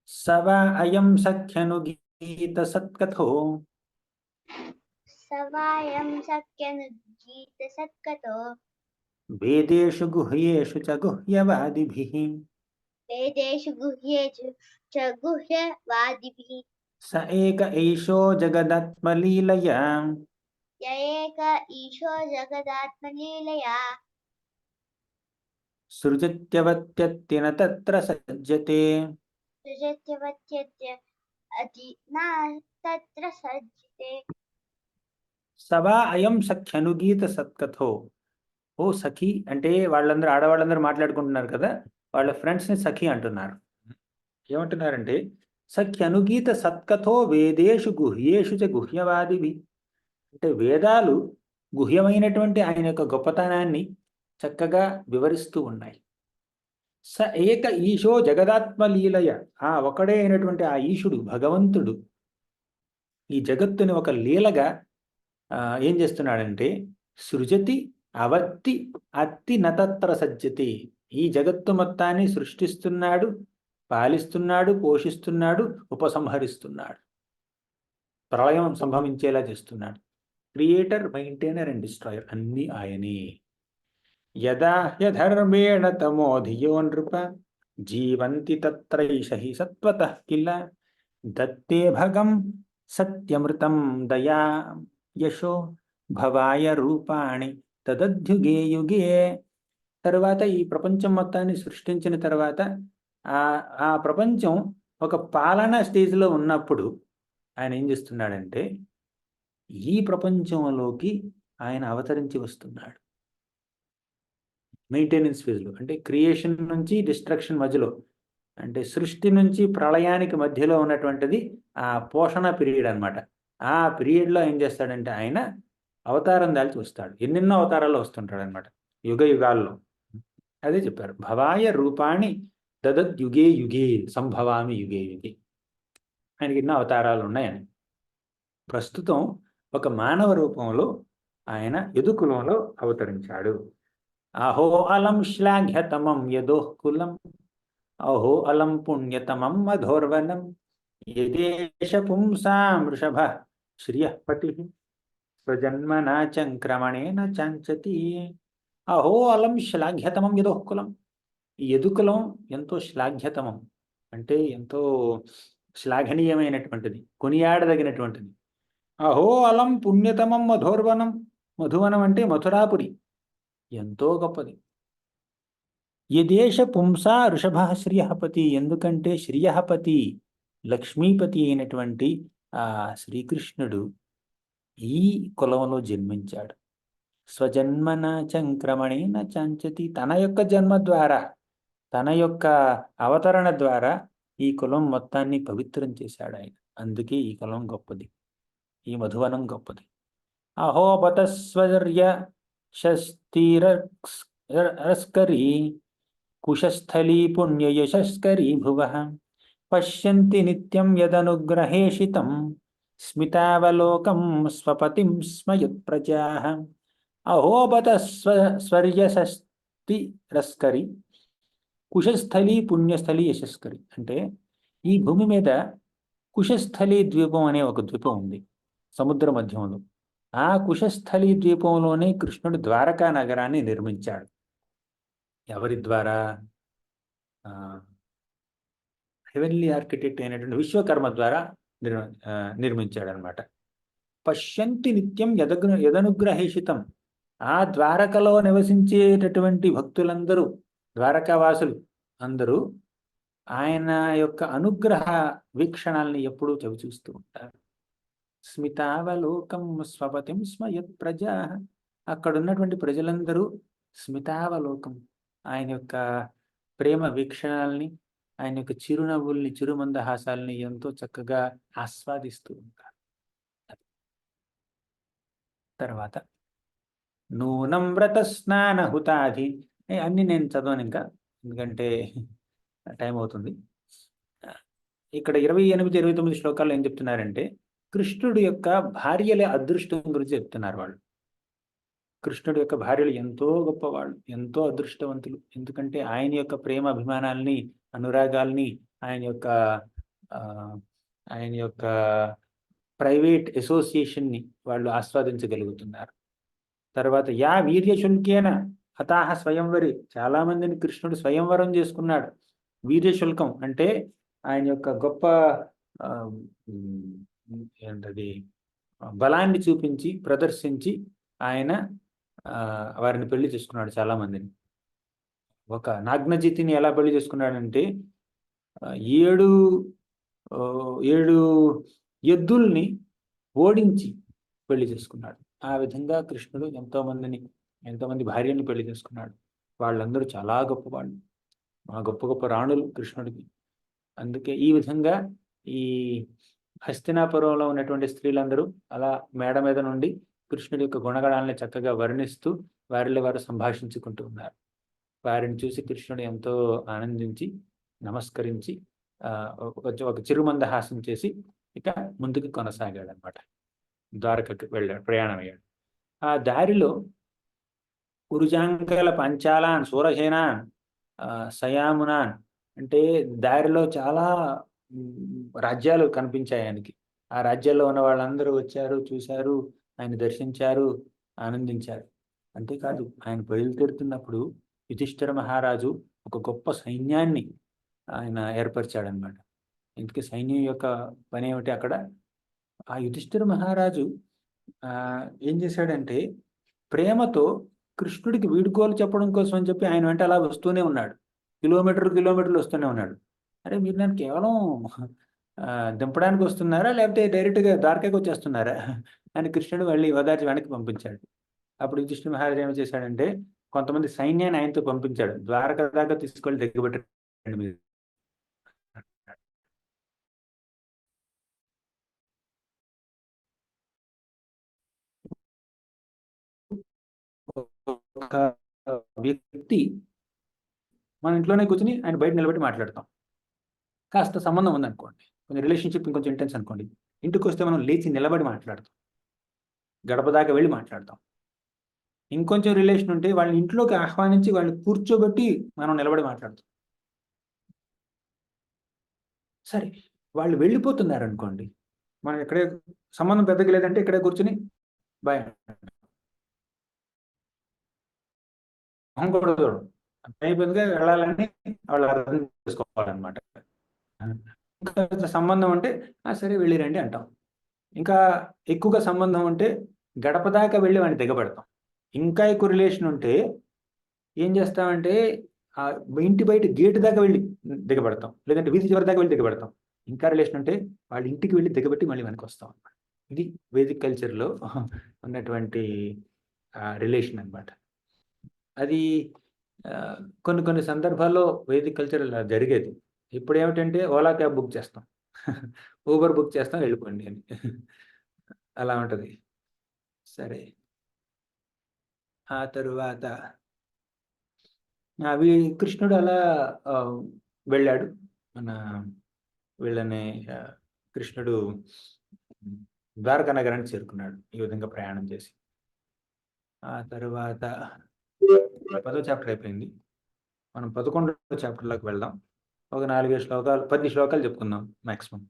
సవా అయం సఖ్యనుగీత సత్కథో, సవాయం సఖ్యనుగీత సత్కతో, వేదేషు గుహ్యేషు చ గుహ్యవాదిభిః, వేదేషు గుహ్యేషు చ గుహ్యవాదిభిః, స ఏక ఈశో జగదాత్మలీలయా, య ఏక ఈశో జగదాత్మలీలయా, సృజత్యవత్యత్తిన తత్ర సజ్జతే, సృజత్యవత్యత్య అతి నా తత్ర సజ్జతే. సవా అయం సఖ్యనుగీత సత్కథో. ఓ సఖి అంటే వాళ్ళందరూ ఆడవాళ్ళందరూ మాట్లాడుకుంటున్నారు కదా, వాళ్ళ ఫ్రెండ్స్ని సఖి అంటున్నారు. ఏమంటున్నారంటే సఖ్యనుగీత సత్కథో వేదేషు గుహ్యేషు చ గుహ్యవాదివి, అంటే వేదాలు గుహ్యమైనటువంటి ఆయన యొక్క గొప్పతనాన్ని చక్కగా వివరిస్తూ ఉన్నాయి. స ఏక ఈశో జగదాత్మలీలయ, ఆ ఒకడే అయినటువంటి ఆ ఈశుడు భగవంతుడు ఈ జగత్తుని ఒక లీలగా ఏం చేస్తున్నాడంటే సృజతి అవత్తి అత్తి నతత్ర సజ్జతి, ఈ జగత్తు మొత్తాన్ని సృష్టిస్తున్నాడు, పాలిస్తున్నాడు, పోషిస్తున్నాడు, ఉపసంహరిస్తున్నాడు, ప్రళయం సంభవించేలా చేస్తున్నాడు. క్రియేటర్, మెయింటైనర్ అండ్ డిస్ట్రాయర్ అన్నీ ఆయనే. యదా హ్యధర్మేణ తమో ధియో నృప, జీవంతి తత్రైష హి సత్వతః కిల, దత్తే భగం సత్యమృతం దయా యశో భవాయ రూపాణి తదధ్యుగే యుగే. తర్వాత ఈ ప్రపంచం మొత్తాన్ని సృష్టించిన తర్వాత ఆ ప్రపంచం ఒక పాలనా స్టేజ్లో ఉన్నప్పుడు ఆయన ఏం చేస్తున్నాడంటే ఈ ప్రపంచంలోకి ఆయన అవతరించి వస్తున్నాడు. మెయింటెనెన్స్ ఫేజ్లో, అంటే క్రియేషన్ నుంచి డిస్ట్రక్షన్ మధ్యలో, అంటే సృష్టి నుంచి ప్రళయానికి మధ్యలో ఉన్నటువంటిది ఆ పోషణ పీరియడ్ అనమాట. ఆ పీరియడ్లో ఏం చేస్తాడంటే ఆయన అవతారం దాల్చి వస్తాడు, ఎన్నెన్నో అవతారాల్లో వస్తుంటాడు అనమాట, యుగ యుగాల్లో. అదే చెప్పారు, భవాయ రూపాణి దదద్యుగే యుగే సంభవామి యుగే యుగే, ఆయనకి ఎన్నో అవతారాలు ఉన్నాయని. ప్రస్తుతం ఒక మానవ రూపంలో ఆయన యదుకులంలో అవతరించాడు. అహో అలం శ్లాఘ్యతమం యదోఃకులం, అహో అలం పుణ్యతమం మధోర్వనం, యదేష పుంసాం వృషభః శ్రియః పతిః, స్వజన్మనా చంక్రమణేన చాంచతి. అహో అలం శ్లాఘ్యతమం యదోఃకులం, ఈ యదుకులం ఎంతో శ్లాఘ్యతమం అంటే ఎంతో శ్లాఘనీయమైనటువంటిది, కొనియాడదగినటువంటిది. అహో అలం పుణ్యతమం మధోర్వనం, మధువనం అంటే మథురాపురి, ఎంతో గొప్పది. యదేష పుంసా వృషభః శ్రియఃపతి, ఎందుకంటే శ్రియఃపతి లక్ష్మీపతి అయినటువంటి ఆ శ్రీకృష్ణుడు ఈ కులంలో జన్మించాడు. స్వజన్మన చంక్రమణేన చాంచతి, తన యొక్క జన్మ ద్వారా, తన యొక్క అవతరణ ద్వారా ఈ కులం మొత్తాన్ని పవిత్రం చేశాడు ఆయన. అందుకే ఈ కులం గొప్పది, ఈ మధువనం గొప్పది. అహోపతస్వర్య షస్తీరస్కరీ కుశస్థలీ పుణ్యయశస్కరీ భువః, పశ్యంతి నిత్యం యదనుగ్రహేషితం, స్మితావలోకం స్వపతిం స్మయత్ప్రజాః. అహోబత స్వర్యషస్తిరస్కరి కుశస్థలి పుణ్యస్థలి యశస్కరి, అంటే ఈ భూమి మీద కుశస్థలి ద్వీపం అనే ఒక ద్వీపం ఉంది సముద్ర మధ్యంలో. ఆ కుశస్థలి ద్వీపంలోనే కృష్ణుడు ద్వారకా నగరాన్ని నిర్మించాడు. ఎవరి ద్వారా? హెవెన్లీ ఆర్కిటెక్ట్ అయినటువంటి విశ్వకర్మ ద్వారా నిర్మించాడు అనమాట. పశ్యంతి నిత్యం యదనుగ్రహేషితం, ఆ ద్వారకలో నివసించేటటువంటి భక్తులందరూ, ద్వారకావాసులు అందరూ ఆయన యొక్క అనుగ్రహ వీక్షణాలని ఎప్పుడూ చవిచూస్తూ ఉంటారు. స్మితావలోకం స్వపతిం స్మయత్ ప్రజా, అక్కడ ఉన్నటువంటి ప్రజలందరూ స్మితావలోకం, ఆయన యొక్క ప్రేమ వీక్షణాలని, ఆయన యొక్క చిరునవ్వుల్ని, చిరుమందహాసాల్ని ఎంతో చక్కగా ఆస్వాదిస్తూ ఉంటారు. తర్వాత నూనం వ్రతస్నానహుతాధి అన్నీ నేను చదవను ఇంకా, ఎందుకంటే టైం అవుతుంది. ఇక్కడ 28, 29 శ్లోకాల్లో ఏం చెప్తున్నారంటే కృష్ణుడి యొక్క భార్యల అదృష్టం గురించి చెప్తున్నారు వాళ్ళు. కృష్ణుడి యొక్క భార్యలు ఎంతో గొప్పవాళ్ళు, ఎంతో అదృష్టవంతులు. ఎందుకంటే ఆయన యొక్క ప్రేమ అభిమానాల్ని, అనురాగాల్ని, ఆయన యొక్క ఆయన యొక్క ప్రైవేట్ అసోసియేషన్ని వాళ్ళు ఆస్వాదించగలుగుతున్నారు. తర్వాత యా వీర్యశుల్కేన హతాహ స్వయంవరి, చాలా మందిని కృష్ణుడు స్వయంవరం చేసుకున్నాడు. వీర్యశుల్కం అంటే ఆయన యొక్క గొప్ప ఏంటది బలాన్ని చూపించి ప్రదర్శించి ఆయన వారిని పెళ్లి చేసుకున్నాడు చాలా మందిని. ఒక నాగ్నజితిని ఎలా పెళ్లి చేసుకున్నాడంటే 7 ఎద్దుల్ని ఓడించి పెళ్లి చేసుకున్నాడు. ఆ విధంగా కృష్ణుడు ఎంతోమంది భార్యల్ని పెళ్లి చేసుకున్నాడు. వాళ్ళందరూ చాలా గొప్పవాళ్ళు, గొప్ప గొప్ప రాణులు కృష్ణుడికి. అందుకే ఈ విధంగా ఈ హస్తినాపురంలో ఉన్నటువంటి స్త్రీలందరూ అలా మేడ మీద నుండి కృష్ణుడి యొక్క గుణగణాలని చక్కగా వర్ణిస్తూ వారిలో వారు సంభాషించుకుంటూ ఉన్నారు. వారిని చూసి కృష్ణుడు ఎంతో ఆనందించి నమస్కరించి ఒక చిరుమందహాసం చేసి ఇక ముందుకు కొనసాగాడు అనమాట. ద్వారకకి వెళ్ళాడు, ప్రయాణం అయ్యాడు. ఆ దారిలో కురుజాంగల పంచాలాన్ సూరసేనాన్ సయామునాన్ అంటే దారిలో చాలా రాజ్యాలు కనిపించాయి ఆయనకి. ఆ రాజ్యాల్లో ఉన్న వాళ్ళందరూ వచ్చారు, చూశారు, ఆయన దర్శించారు, ఆనందించారు. అంతేకాదు ఆయన బయలుదేరుతున్నప్పుడు యుధిష్ఠిర మహారాజు ఒక గొప్ప సైన్యాన్ని ఆయన ఏర్పరిచాడనమాట. ఇందుకే సైన్యం యొక్క పని ఏమిటి అక్కడ? ఆ యుధిష్ఠిర మహారాజు ఏం చేశాడంటే ప్రేమతో కృష్ణుడికి వీడుకోలు చెప్పడం కోసం అని చెప్పి ఆయన వెంట అలా వస్తూనే ఉన్నాడు. కిలోమీటర్లు వస్తూనే ఉన్నాడు. అరే మీరు నన్ను కేవలం దింపడానికి వస్తున్నారా, లేకపోతే డైరెక్ట్గా ద్వారకకి వచ్చేస్తున్నారా అని కృష్ణుడు మళ్ళీ ఓదార్చి వెనక్కి పంపించాడు. అప్పుడు యుధిష్ఠిర మహారాజు ఏం చేశాడంటే కొంతమంది సైన్యాన్ని ఆయనతో పంపించాడు. ద్వారక దాకా తీసుకెళ్ళి దగ్గరబెట్టండి మీరు. ఒక వ్యక్తి మన ఇంట్లోనే కూర్చుని ఆయన బయట నిలబెట్టి మాట్లాడతాం. కాస్త సంబంధం ఉందనుకోండి, కొంచెం రిలేషన్షిప్ ఇంకొంచెం ఇంటెన్స్ అనుకోండి, ఇంటికి వస్తే మనం లేచి నిలబడి మాట్లాడతాం, గడప దాకా వెళ్ళి మాట్లాడతాం. ఇంకొంచెం రిలేషన్ ఉంటే వాళ్ళని ఇంట్లోకి ఆహ్వానించి వాళ్ళని కూర్చోబెట్టి మనం నిలబడి మాట్లాడతాం. సరే వాళ్ళు వెళ్ళిపోతున్నారు అనుకోండి, మనం ఇక్కడే సంబంధం పెద్దగా లేదంటే ఇక్కడే కూర్చుని బాయ్ కూడా చూడడం అయిపోయిందిగా వెళ్ళాలని వాళ్ళు అర్థం చేసుకోవాలన్నమాట. ఇంకా సంబంధం అంటే సరే వెళ్ళిరండి అంటాం. ఇంకా ఎక్కువగా సంబంధం ఉంటే గడప దాకా వెళ్ళి వాడిని దిగబెడతాం. ఇంకా ఎక్కువ రిలేషన్ ఉంటే ఏం చేస్తామంటే ఇంటి బయట గేటు దాకా వెళ్ళి దిగబెడతాం, లేదంటే వీధి చివరి దాకా వెళ్ళి దిగబెడతాం. ఇంకా రిలేషన్ ఉంటే వాళ్ళ ఇంటికి వెళ్ళి దిగబెట్టి మళ్ళీ వెనక్కి వస్తాం అన్నమాట. ఇది వేదిక్ కల్చర్లో ఉన్నటువంటి రిలేషన్ అన్నమాట. అది కొన్ని సందర్భాల్లో వేదిక్ కల్చర్ ఇలా జరిగేది. ఇప్పుడు ఏమిటంటే ఓలా క్యాబ్ బుక్ చేస్తాం, ఊబర్ బుక్ చేస్తాం, వెళ్ళిపోండి అని అలా ఉంటుంది. సరే ఆ తరువాత కృష్ణుడు అలా వెళ్ళాడు. వీళ్ళని కృష్ణుడు ద్వారకా నగరానికి చేరుకున్నాడు ఈ విధంగా ప్రయాణం చేసి. ఆ తరువాత 10వ చాప్టర్ అయిపోయింది. మనం 11వ చాప్టర్లోకి వెళ్దాం. ఒక 4 శ్లోకాలు, 10 శ్లోకాలు చెప్పుకుందాం మ్యాక్సిమం,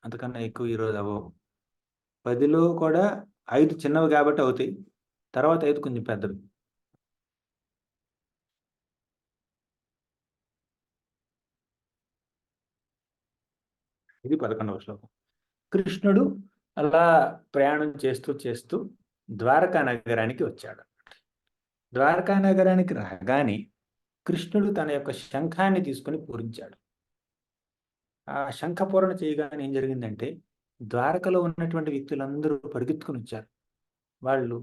అంతకన్నా ఎక్కువ ఈరోజు అవ్వవు. 10లో కూడా 5 చిన్నవి కాబట్టి అవుతాయి, తర్వాత 5 కొంచెం పెద్దవి. ఇది 11వ శ్లోకం. కృష్ణుడు అలా ప్రయాణం చేస్తూ ద్వారకా నగరానికి వచ్చాడు. ద్వారకా నగరానికి రాగానే కృష్ణుడు తన యొక్క శంఖాన్ని తీసుకుని పూరించాడు. ఆ శంఖ పూరణ చేయగానే ఏం జరిగిందంటే ద్వారకలో ఉన్నటువంటి వ్యక్తులందరూ పరిగెత్తుకుని వచ్చారు. వాళ్ళు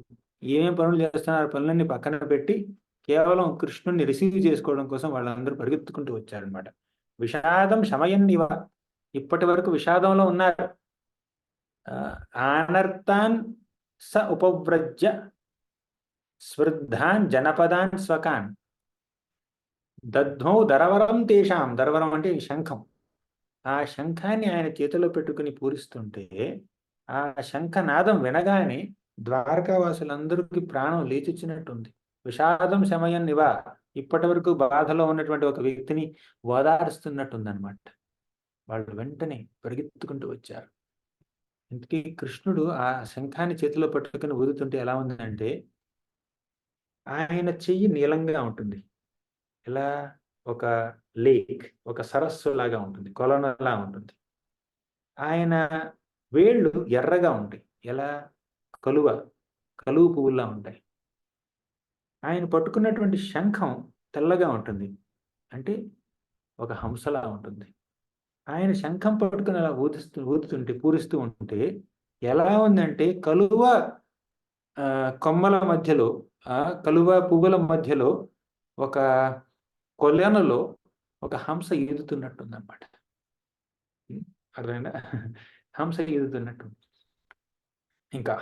ఏమేం పనులు చేస్తున్నారు, పనులన్నీ పక్కన పెట్టి కేవలం కృష్ణుడిని రిసీవ్ చేసుకోవడం కోసం వాళ్ళందరూ పరిగెత్తుకుంటూ వచ్చారనమాట. విషాదం శమయన్నివ, ఇప్పటి వరకు విషాదంలో ఉన్నారు. ఆనర్తాన్ స ఉపవ్రజ్య స్వృద్ధాన్ జనపదాన్ స్వకాన్ దధ్మౌ దరవరం తేషాం. దరవరం అంటే శంఖం. ఆ శంఖాన్ని ఆయన చేతిలో పెట్టుకుని పూరిస్తుంటే ఆ శంఖనాదం వినగానే ద్వారకావాసులందరికీ ప్రాణం లేచొచ్చినట్టుంది. విషాదం శమయం నివా, ఇప్పటి వరకు బాధలో ఉన్నటువంటి ఒక వ్యక్తిని ఓదారుస్తున్నట్టుందన్నమాట. వాళ్ళు వెంటనే పరిగెత్తుకుంటూ వచ్చారు. ఇంతకీ కృష్ణుడు ఆ శంఖాన్ని చేతిలో పట్టుకుని ఊదుతుంటే ఎలా ఉందంటే, ఆయన చెయ్యి నీలంగా ఉంటుంది. ఇలా ఒక లేక్, ఒక సరస్సు లాగా ఉంటుంది, కొలనులా ఉంటుంది. ఆయన వేళ్ళు ఎర్రగా ఉంటాయి. ఎలా? కలువ పువ్వుల్లా ఉంటాయి. ఆయన పట్టుకున్నటువంటి శంఖం తెల్లగా ఉంటుంది, అంటే ఒక హంసలా ఉంటుంది. ఆయన శంఖం పట్టుకుని అలా ఊదుతుంటే పూరిస్తూ ఉంటే ఎలా ఉందంటే, కలువ కొమ్మల మధ్యలో, కలువ పువ్వుల మధ్యలో ఒక కొలనులో ఒక హంస ఈదుతున్నట్టుందన్నమాట. అర్థమైందా? హంస ఈదుతున్నట్టు. ఇంకా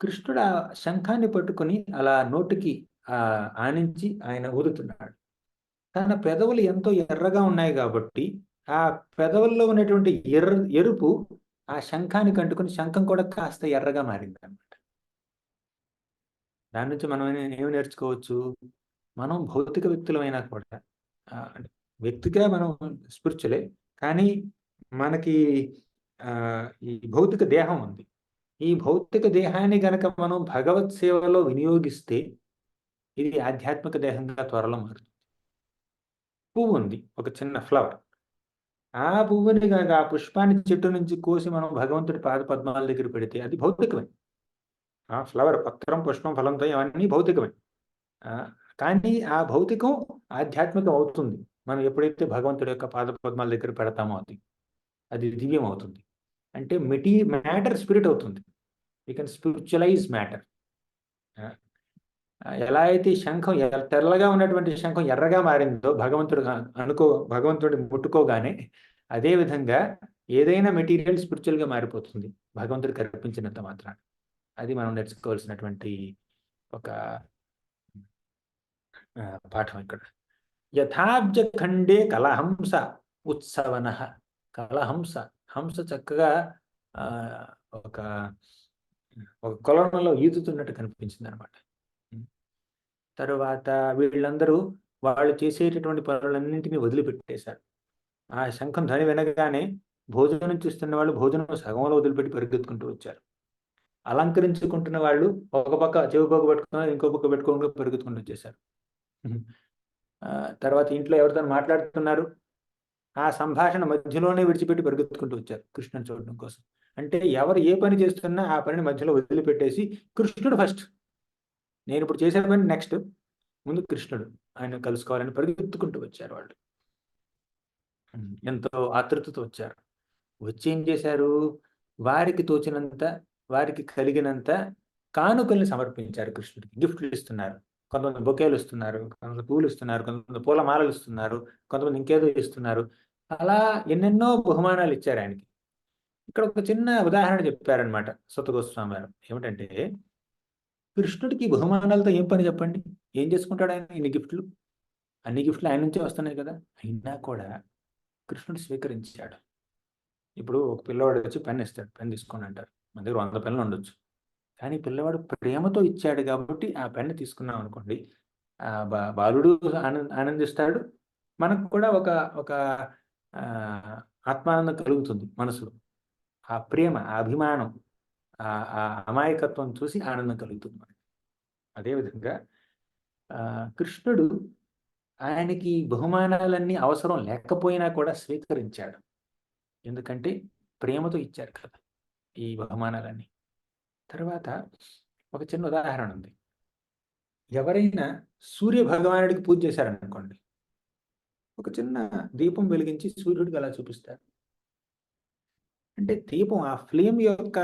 కృష్ణుడు ఆ శంఖాన్ని పట్టుకుని అలా నోటికి ఆనించి ఆయన ఊదుతున్నాడు. తన పెదవులు ఎంతో ఎర్రగా ఉన్నాయి కాబట్టి ఆ పెదవుల్లో ఉన్నటువంటి ఎరుపు ఆ శంఖానికి అంటుకుని శంఖం కూడా కాస్త ఎర్రగా మారింది అన్నమాట. దాని నుంచి మనం ఏమి నేర్చుకోవచ్చు? మనం భౌతిక వ్యక్తులమైనా కూడా వ్యక్తిగా మనం స్పిరిచువలే, కానీ మనకి ఈ భౌతిక దేహం ఉంది. ఈ భౌతిక దేహాన్ని గనక మనం భగవత్ సేవలో వినియోగిస్తే ఇది ఆధ్యాత్మిక దేహంగా త్వరలో మారుతుంది. పువ్వు ఉంది, ఒక చిన్న ఫ్లవర్. ఆ పువ్వుని కనుక, ఆ పుష్పాన్ని చెట్టు నుంచి కోసి మనం భగవంతుడి పాద పద్మాల దగ్గర పెడితే అది భౌతికమే. ఆ ఫ్లవర్, పత్రం, పుష్పం, ఫలంతో ఇవన్నీ భౌతికమే. కానీ ఆ భౌతికం ఆధ్యాత్మికం అవుతుంది మనం ఎప్పుడైతే భగవంతుడి యొక్క పాద పద్మాల దగ్గర పెడతామో. అది దివ్యం అవుతుంది. అంటే మ్యాటర్ స్పిరిట్ అవుతుంది. You can spiritualise matter. ఎలా అయితే శంఖం తెల్లగా ఉన్నటువంటి శంఖం ఎర్రగా మారిందో భగవంతుడిని ముట్టుకోగానే, అదే విధంగా ఏదైనా మెటీరియల్ స్పిరిచువల్గా మారిపోతుంది భగవంతుడికి అర్పించినంత మాత్రాన. అది మనం నేర్చుకోవాల్సినటువంటి ఒక పాఠం ఇక్కడ. యథాబ్జ ఖండే కలహంస ఉత్సవన. కలహంస, హంస చక్కగా ఒక కొలనులో ఈదుతున్నట్టు కనిపించింది అనమాట. తరువాత వీళ్ళందరూ వాళ్ళు చేసేటటువంటి పనులన్నింటినీ వదిలిపెట్టేశారు. ఆ శంఖం ధ్వని వినగానే భోజనం చూస్తున్న వాళ్ళు భోజనం సగంలో వదిలిపెట్టి పరిగెత్తుకుంటూ వచ్చారు. అలంకరించుకుంటున్న వాళ్ళు ఒక పక్క చెవి పక్క పెట్టుకున్నారు, ఇంకో పక్క పెట్టుకోకుండా పరిగెత్తుకుంటూ వచ్చేసారు. తర్వాత ఇంట్లో ఎవరితో మాట్లాడుతున్నారు, ఆ సంభాషణ మధ్యలోనే విడిచిపెట్టి పరిగెత్తుకుంటూ వచ్చారు కృష్ణుని చూడడం కోసం. అంటే ఎవరు ఏ పని చేస్తున్నా ఆ పనిని మధ్యలో వదిలిపెట్టేసి కృష్ణుడు ఫస్ట్, నేను ఇప్పుడు చేసే పని నెక్స్ట్, ముందు కృష్ణుడు, ఆయన కలుసుకోవాలని పరిగెత్తుకుంటూ వచ్చారు వాళ్ళు. ఎంతో ఆతృతతో వచ్చారు. వచ్చి ఏం చేశారు? వారికి తోచినంత, వారికి కలిగినంత కానుకల్ని సమర్పించారు కృష్ణుడికి. గిఫ్ట్లు ఇస్తున్నారు. కొంతమంది బొకేలు ఇస్తున్నారు, కొంతమంది పూలు ఇస్తున్నారు, కొంతమంది పూల మాలలు ఇస్తున్నారు, కొంతమంది ఇంకేదో ఇస్తున్నారు. అలా ఎన్నెన్నో బహుమానాలు ఇచ్చారు ఆయనకి. ఇక్కడ ఒక చిన్న ఉదాహరణ చెప్పారనమాట సుత గోస్వామి గారు. ఏమిటంటే, కృష్ణుడికి బహుమానాలతో ఏం పని చెప్పండి? ఏం చేసుకుంటాడు ఆయన? ఇన్ని గిఫ్ట్లు, అన్ని గిఫ్ట్లు ఆయన నుంచే వస్తున్నాయి కదా. అయినా కూడా కృష్ణుడు స్వీకరించాడు. ఇప్పుడు ఒక పిల్లవాడు వచ్చి పెన్ ఇస్తాడు, పెన్ తీసుకోండి అంటారు. మన దగ్గర 100 పెన్నులు ఉండొచ్చు, కానీ పిల్లవాడు ప్రేమతో ఇచ్చాడు కాబట్టి ఆ పెన్ను తీసుకున్నాం అనుకోండి, బాలుడు ఆనందిస్తాడు, మనకు కూడా ఒక ఒక ఆత్మానందం కలుగుతుంది మనసులో. ఆ ప్రేమ, ఆ అభిమానం, ఆ అమాయకత్వం చూసి ఆనందం కలుగుతుంది మనకి. అదేవిధంగా కృష్ణుడు ఆయనకి బహుమానాలన్నీ అవసరం లేకపోయినా కూడా స్వీకరించాడు. ఎందుకంటే ప్రేమతో ఇచ్చారు కదా ఈ బహుమానాలన్నీ. తర్వాత ఒక చిన్న ఉదాహరణ ఉంది. ఎవరైనా సూర్య భగవానుడికి పూజ చేశారనుకోండి, ఒక చిన్న దీపం వెలిగించి సూర్యుడికి అలా చూపిస్తారు. అంటే దీపం, ఆ ఫ్లేమ్ యొక్క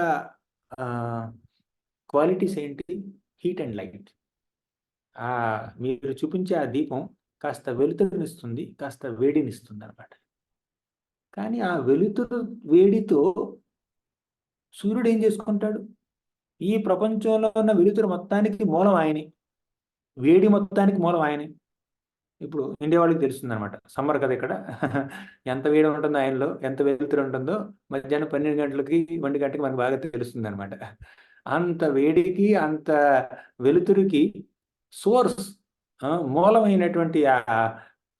క్వాలిటీస్ ఏంటి? Heat and light. మీరు చూపించే ఆ దీపం కాస్త వెలుతురునిస్తుంది, కాస్త వేడినిస్తుంది అనమాట. కానీ ఆ వెలుతురు వేడితో సూర్యుడు ఏం చేసుకుంటాడు? ఈ ప్రపంచంలో ఉన్న వెలుతురు మొత్తానికి మూలం ఆయనే, వేడి మొత్తానికి మూలం ఆయనే. ఇప్పుడు ఇండియా వాళ్ళకి తెలుస్తుంది అనమాట, సమ్మర్ కదా ఇక్కడ ఎంత వేడి ఉంటుందో ఆయనలో, ఎంత వెలుతురు ఉంటుందో మధ్యాహ్నం 12 గంటలకి 1 గంటకి మనకు బాగా తెలుస్తుంది అనమాట. అంత వేడికి అంత వెలుతురుకి సోర్స్, మూలమైనటువంటి ఆ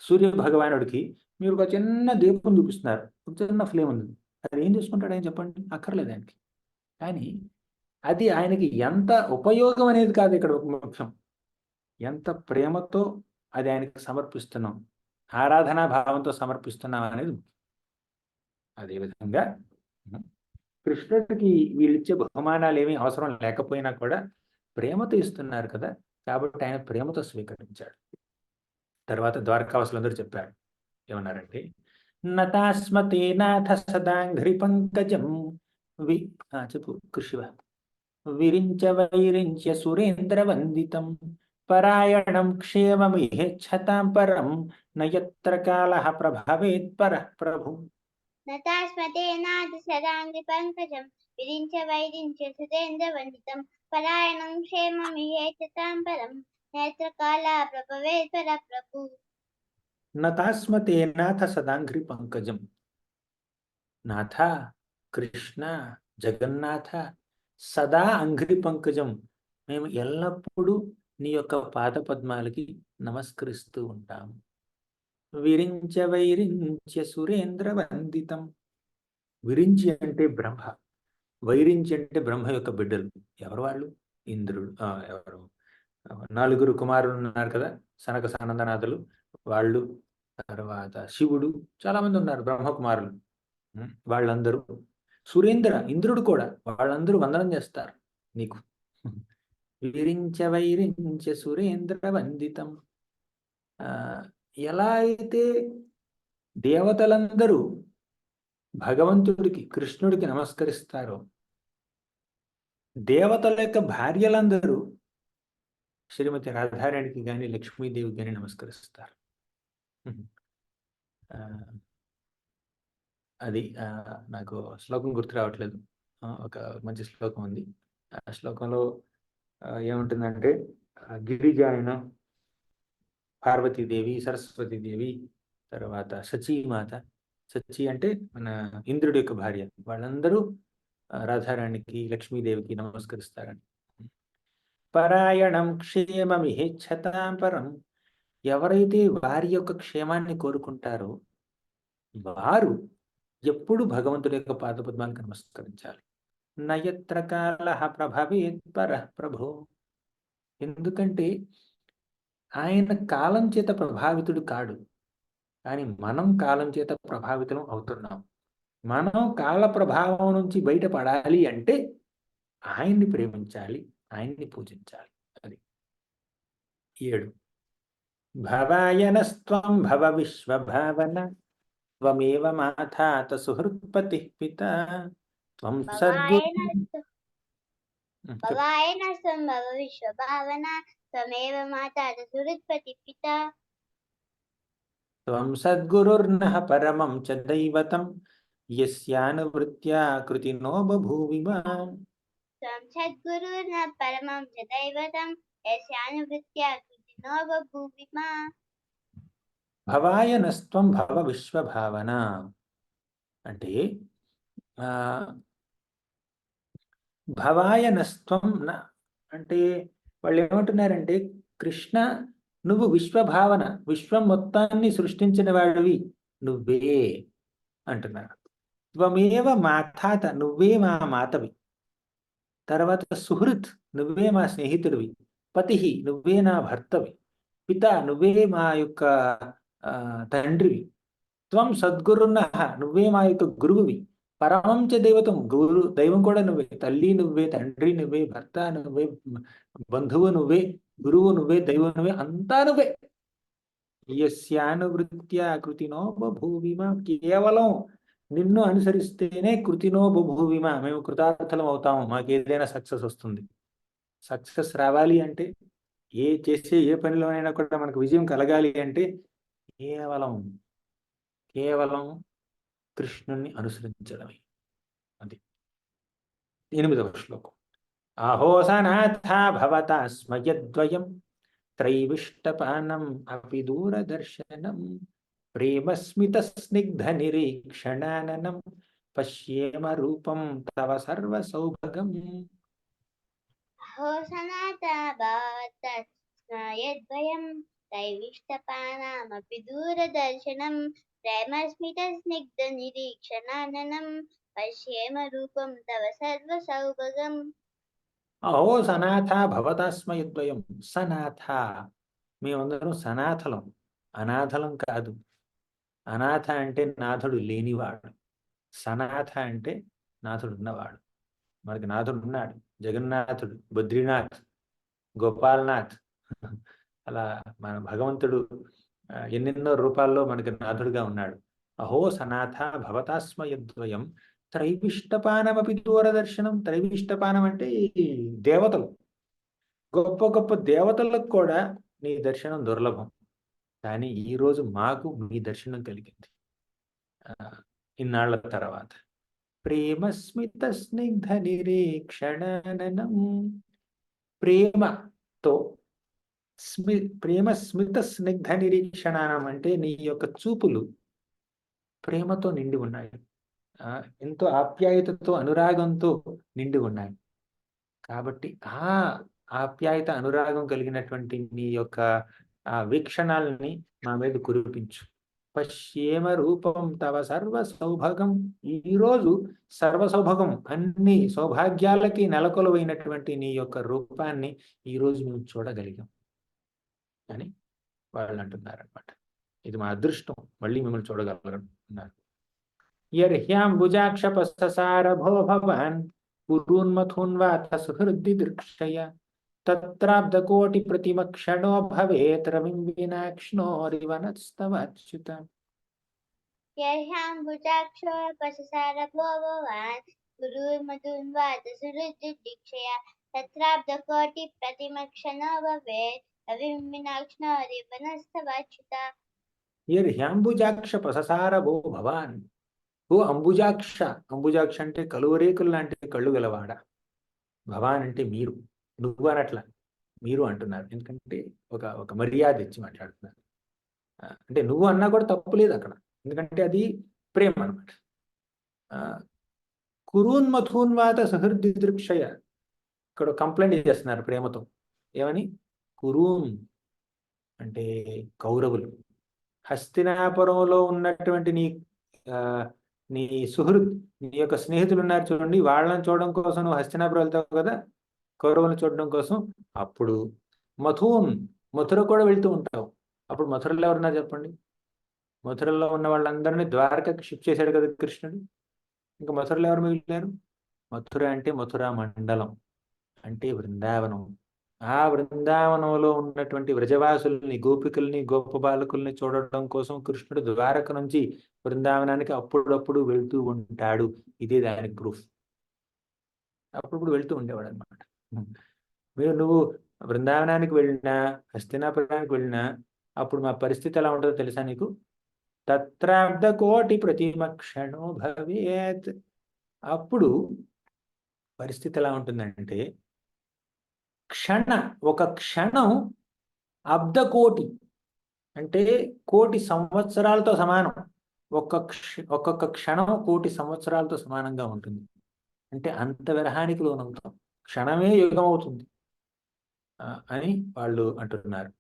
సూర్య భగవానుడికి మీరు ఒక చిన్న దీపం చూపిస్తున్నారు, ఒక చిన్న ఫ్లేమ్ ఉంది. అది ఏం చేసుకుంటాడు ఆయన చెప్పండి? అక్కర్లేదు ఆయనకి. కానీ అది ఆయనకి ఎంత ఉపయోగం అనేది కాదు ఇక్కడ ఒక ముఖ్యం, ఎంత ప్రేమతో అది ఆయనకి సమర్పిస్తున్నాం, ఆరాధనా భావంతో సమర్పిస్తున్నాం అనేది ముఖ్యం. అదేవిధంగా కృష్ణుడికి వీళ్ళిచ్చే బహుమానాలు ఏమీ అవసరం లేకపోయినా కూడా ప్రేమతో ఇస్తున్నారు కదా, కాబట్టి ఆయన ప్రేమతో స్వీకరించాడు. తర్వాత ద్వారకావాసులందరూ చెప్పారు, ఏమన్నారంటే నతాస్మతే నాథ సదాంఘ్రి పంకజం చెప్పు కృషివ విరించ వైరించ్య సురేంద్ర వందితం పరాయణం క్షేమమిహేచ్ఛతాం పరం నయత్ర కాలః ప్రభవేత్ పరః ప్రభు. నతాస్మతే నాథ సదాంఘ్రి పంకజం విరించ వైరించ్య సురేంద్ర వందితం పరాయణం క్షేమమిహేచ్ఛతాం పరం నయత్ర కాలః ప్రభవేత్ పరః ప్రభు. నతాస్మతే నాథ సదాంఘ్రి పంకజం. నాథ, కృష్ణ, జగన్నాథ, సదా అంఘ్రి పంకజం, మేము ఎల్లప్పుడూ నీ యొక్క పాద పద్మాలకి నమస్కరిస్తూ ఉంటాము. విరించ వైరించ్య సురేంద్ర వందితం. విరించి అంటే బ్రహ్మ, వైరించి అంటే బ్రహ్మ యొక్క బిడ్డలు. ఎవరు వాళ్ళు? ఇంద్రుడు, ఎవరు 4 కుమారులు ఉన్నారు కదా, సనక సనందనాథులు వాళ్ళు, తర్వాత శివుడు, చాలా మంది ఉన్నారు బ్రహ్మ కుమారులు. వాళ్ళందరూ, సురేంద్ర, ఇంద్రుడు కూడా, వాళ్ళందరూ వందనం చేస్తారు నీకు. విరించ వైరించ సురేంద్ర వందితం. ఎలా అయితే దేవతలందరూ భగవంతుడికి, కృష్ణుడికి నమస్కరిస్తారో, దేవతల యొక్క భార్యలందరూ శ్రీమతి రాధారాణికి కానీ లక్ష్మీదేవికి కానీ నమస్కరిస్తారు. అది నాకు శ్లోకం గుర్తు రావట్లేదు, ఒక మంచి శ్లోకం ఉంది. ఆ శ్లోకంలో ఏముంటుందంటే గిరిజాయన, పార్వతీదేవి, సరస్వతీదేవి, తర్వాత సచీమాత. సచి అంటే మన ఇంద్రుడి యొక్క భార్య, వాళ్ళందరూ రాధారాణికి లక్ష్మీదేవికి నమస్కరిస్తారని. పరాయణం క్షేమమిహేచ్ఛతాం పరం. ఎవరైతే వారి యొక్క క్షేమాన్ని కోరుకుంటారో వారు ఎప్పుడు భగవంతుడి యొక్క పాదపద్మాలకు నమస్కరించాలి. నయత్ర కాలః ప్రభవేత్ పరః ప్రభో. ఎందుకంటే ఆయన కాలం చేత ప్రభావితుడు కాడు, కానీ మనం కాలం చేత ప్రభావితం అవుతున్నాం. మనం కాల ప్రభావం నుంచి బయటపడాలి అంటే ఆయన్ని ప్రేమించాలి, ఆయన్ని పూజించాలి. అది 7. భవాయనస్త్వం భవ విశ్వభావన త్వమేవ మాతాత సుహృత్పతి పిత త్వం సద్గురు. భవాయనస్త్వం భవ విశ్వభావన త్వమేవ మాతాత సుహృత్పతి పిత త్వం సద్గురుర్నః పరమం చ దైవతం యస్యానువృత్యా కృతినో బభూవిమ. త్వం సద్గురుర్నః పరమం చ దైవతం యస్యానువృత్యా కృతినో బభూవిమ. భవాయనస్త్వం భవ విశ్వభావన అంటే భవాయనస్త్వం అంటే వాళ్ళు ఏమంటున్నారంటే, కృష్ణ నువ్వు విశ్వభావన, విశ్వం మొత్తాన్ని సృష్టించిన వాడివి నువ్వే అంటున్నారు. త్వమేవ మాతాత, నువ్వే మా మాతవి. తర్వాత సుహృత్, నువ్వే మా స్నేహితుడివి. పతి, నువ్వే నా భర్తవి. పిత, నువ్వే మా యొక్క తండ్రివి. త్వం సద్గురున్నః, నువ్వే మా యొక్క గురువువి. పరమం చ దైవతం, గురు దైవం కూడా నువ్వే. తల్లి నువ్వే, తండ్రి నువ్వే, భర్త నువ్వే, బంధువు నువ్వే, గురువు నువ్వే, దైవం నువ్వే, అంతా నువ్వే. యస్యానువృత్యా కృతినో బభూవిమ. కేవలం నిన్ను అనుసరిస్తేనే కృతినో బభూవిమ, మేము కృతార్థలం అవుతాము, మాకు ఏదైనా సక్సెస్ వస్తుంది. సక్సెస్ రావాలి అంటే చేసే ఏ పనిలోనైనా కూడా మనకు విజయం కలగాలి అంటే కేవలం కేవలం కృష్ణుణ్ణి అనుసరించడమే. అది 8వ శ్లోకం. అహోసనాథ భవతా స్మయద్వయం త్రైవిష్టపానం అపి దూరదర్శనం ప్రేమస్మిత స్నిగ్ధ నిరీక్షణాననం పశ్యేమ రూపం తవ సర్వ సౌభగం. అహో సనాతన భవతస్మయద్వయం दैविष्टपानामपि दूरदर्शनं प्रेमस्मितस्निग्धनिरीक्षणाननं पश्येम रूपं तव सर्वसौभगम्. అహో సనాథ భవతాస్మయద్వయం. సనాథ, మేమందరం సనాథలం, అనాథలం కాదు. అనాథ అంటే నాథుడు లేనివాడు, సనాథ అంటే నాథుడు ఉన్నవాడు. మనకి నాథుడు ఉన్నాడు, జగన్నాథుడు, బద్రీనాథ్, గోపాల్నాథ్. అలా మన భగవంతుడు ఎన్నెన్నో రూపాల్లో మనకి నాథుడుగా ఉన్నాడు. అహో సనాథ భవతాస్మయద్వయం త్రైవిష్టపానమపి దూరదర్శనం. త్రైవిష్టపానం అంటే దేవతలు, గొప్ప గొప్ప దేవతలకు కూడా నీ దర్శనం దుర్లభం. కానీ ఈరోజు మాకు మీ దర్శనం కలిగింది ఇన్నాళ్ల తర్వాత. ప్రేమస్మిత స్నిగ్ధ నిరీక్షణనం. ప్రేమతో ప్రేమ స్మిత స్నిగ్ధ నిరీక్షణనం అంటే నీ యొక్క చూపులు ప్రేమతో నిండి ఉన్నాయి, ఎంతో ఆప్యాయతతో అనురాగంతో నిండి ఉన్నాయి. కాబట్టి ఆ ఆప్యాయత అనురాగం కలిగినటువంటి నీ యొక్క ఆ వీక్షణాలని మా మీద కురిపించు. పశ్యేమ రూపం తవ సర్వ సౌభగం. ఈరోజు సర్వ సౌభగం, అన్ని సౌభాగ్యాలకి నెలకొలవైనటువంటి నీ యొక్క రూపాన్ని ఈరోజు మేము చూడగలిగాం అని వాళ్ళు అంటున్నారనమాట. ఇది మా అదృష్టం, మళ్ళీ మిమ్మల్ని చూడగలరు. యర్హ్యాంబుజాక్షపసారభో భవాన్ పురూన్మథూన్వాథ సుహృద్ది దృక్షయ తత్రాబ్దకోటి ప్రతిమక్షణో భవేత్ రవిం వినాక్ష్ణోరివనస్తవచ్యుత. యర్హ్యాంబుజాక్షపసారభో భవాన్ పురూన్మథూన్వాథ సుహృద్ది దృక్షయ తత్రాబ్దకోటి ప్రతిమక్షణో భవేత్ రవిం వినాక్ష్ణోరివనస్తవచ్యుత. యర్హ్యాంబుజాక్ష ప్రససారభో భవాన్. ఓ అంబుజాక్ష, అంబుజాక్ష అంటే కలువరేకులు లాంటి కళ్ళు గలవాడ. భవాన్ అంటే మీరు, నువ్వు అనట్లా, మీరు అంటున్నారు. ఎందుకంటే ఒక మర్యాద ఇచ్చి మాట్లాడుతున్నారు. అంటే నువ్వు అన్నా కూడా తప్పు లేదు అక్కడ, ఎందుకంటే అది ప్రేమ అనమాట. కురూన్మథూన్వాత సహృది దృక్షయ. ఇక్కడ కంప్లైంట్ చేస్తున్నారు ప్రేమతో. ఏమని? కురూన్ అంటే కౌరవులు, హస్తినాపురంలో ఉన్నటువంటి నీ సుహృద్, నీ యొక్క స్నేహితులు ఉన్నారు చూడండి, వాళ్ళని చూడడం కోసం నువ్వు హస్తినాపురం వెళ్తావు కదా, కౌరవులను చూడడం కోసం. అప్పుడు మథూన్, మథుర కూడా వెళ్తూ ఉంటావు. అప్పుడు మథురలో ఎవరున్నారు చెప్పండి? మథురలో ఉన్న వాళ్ళందరినీ ద్వారకకి షిఫ్ట్ చేశాడు కదా కృష్ణుడు. ఇంకా మథురలో ఎవరు మిగిలినారు? మథుర అంటే మథురా మండలం, అంటే బృందావనం. ఆ బృందావనంలో ఉన్నటువంటి వ్రజవాసుల్ని, గోపికల్ని, గోప బాలకుల్ని చూడటం కోసం కృష్ణుడు ద్వారక నుంచి బృందావనానికి అప్పుడప్పుడు వెళ్తూ ఉంటాడు. ఇదే దానికి ప్రూఫ్. అప్పుడప్పుడు వెళ్తూ ఉండేవాడు అనమాట. నువ్వు బృందావనానికి వెళ్ళినా, హస్తినాపురానికి వెళ్ళినా అప్పుడు మా పరిస్థితి ఎలా ఉంటుందో తెలుసా నీకు? తత్రాబ్ద కోటి ప్రతిమక్షణో భవేత్. అప్పుడు పరిస్థితి ఎలా ఉంటుందంటే, ఒక క్షణం అబ్దకోటి అంటే కోటి సంవత్సరాలతో సమానం. ఒక్కొక్క క్షణం కోటి సంవత్సరాలతో సమానంగా ఉంటుంది. అంటే అంత విరహానికి లోనవుతాం, క్షణమే యుగం అవుతుంది అని వాళ్ళు అంటున్నారు.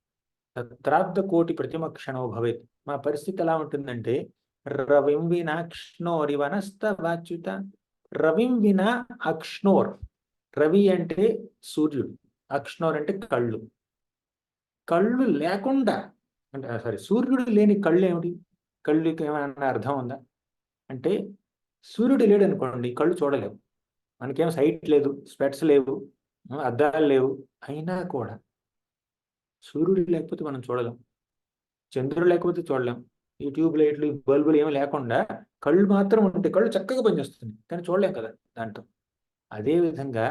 తత్రాబ్ద కోటి ప్రతిమ క్షణో భవేత్. మా పరిస్థితి ఎలా ఉంటుందంటే, రవిం వినాక్ష్ణోరివనస్తవాచ్యుత. రవిం వినా అక్ష్ణోర్. రవి అంటే సూర్యుడు, అక్ష్ణోర్ అంటే కళ్ళు. కళ్ళు లేకుండా అంటే సూర్యుడు లేని కళ్ళు ఏమిటి? కళ్ళుకి ఏమైనా అర్థం ఉందా? అంటే సూర్యుడు లేడు అనుకోండి, కళ్ళు చూడలేవు. మనకేం సైట్ లేదు, స్పెట్స్ లేవు, అద్దాలు లేవు. అయినా కూడా సూర్యుడు లేకపోతే మనం చూడలేం, చంద్రుడు లేకపోతే చూడలేం, ఈ ట్యూబ్ లైట్లు, బల్బులు ఏమి లేకుండా కళ్ళు మాత్రం ఉంటే కళ్ళు చక్కగా పనిచేస్తుంది, కానీ చూడలేం కదా దాంతో. అదేవిధంగా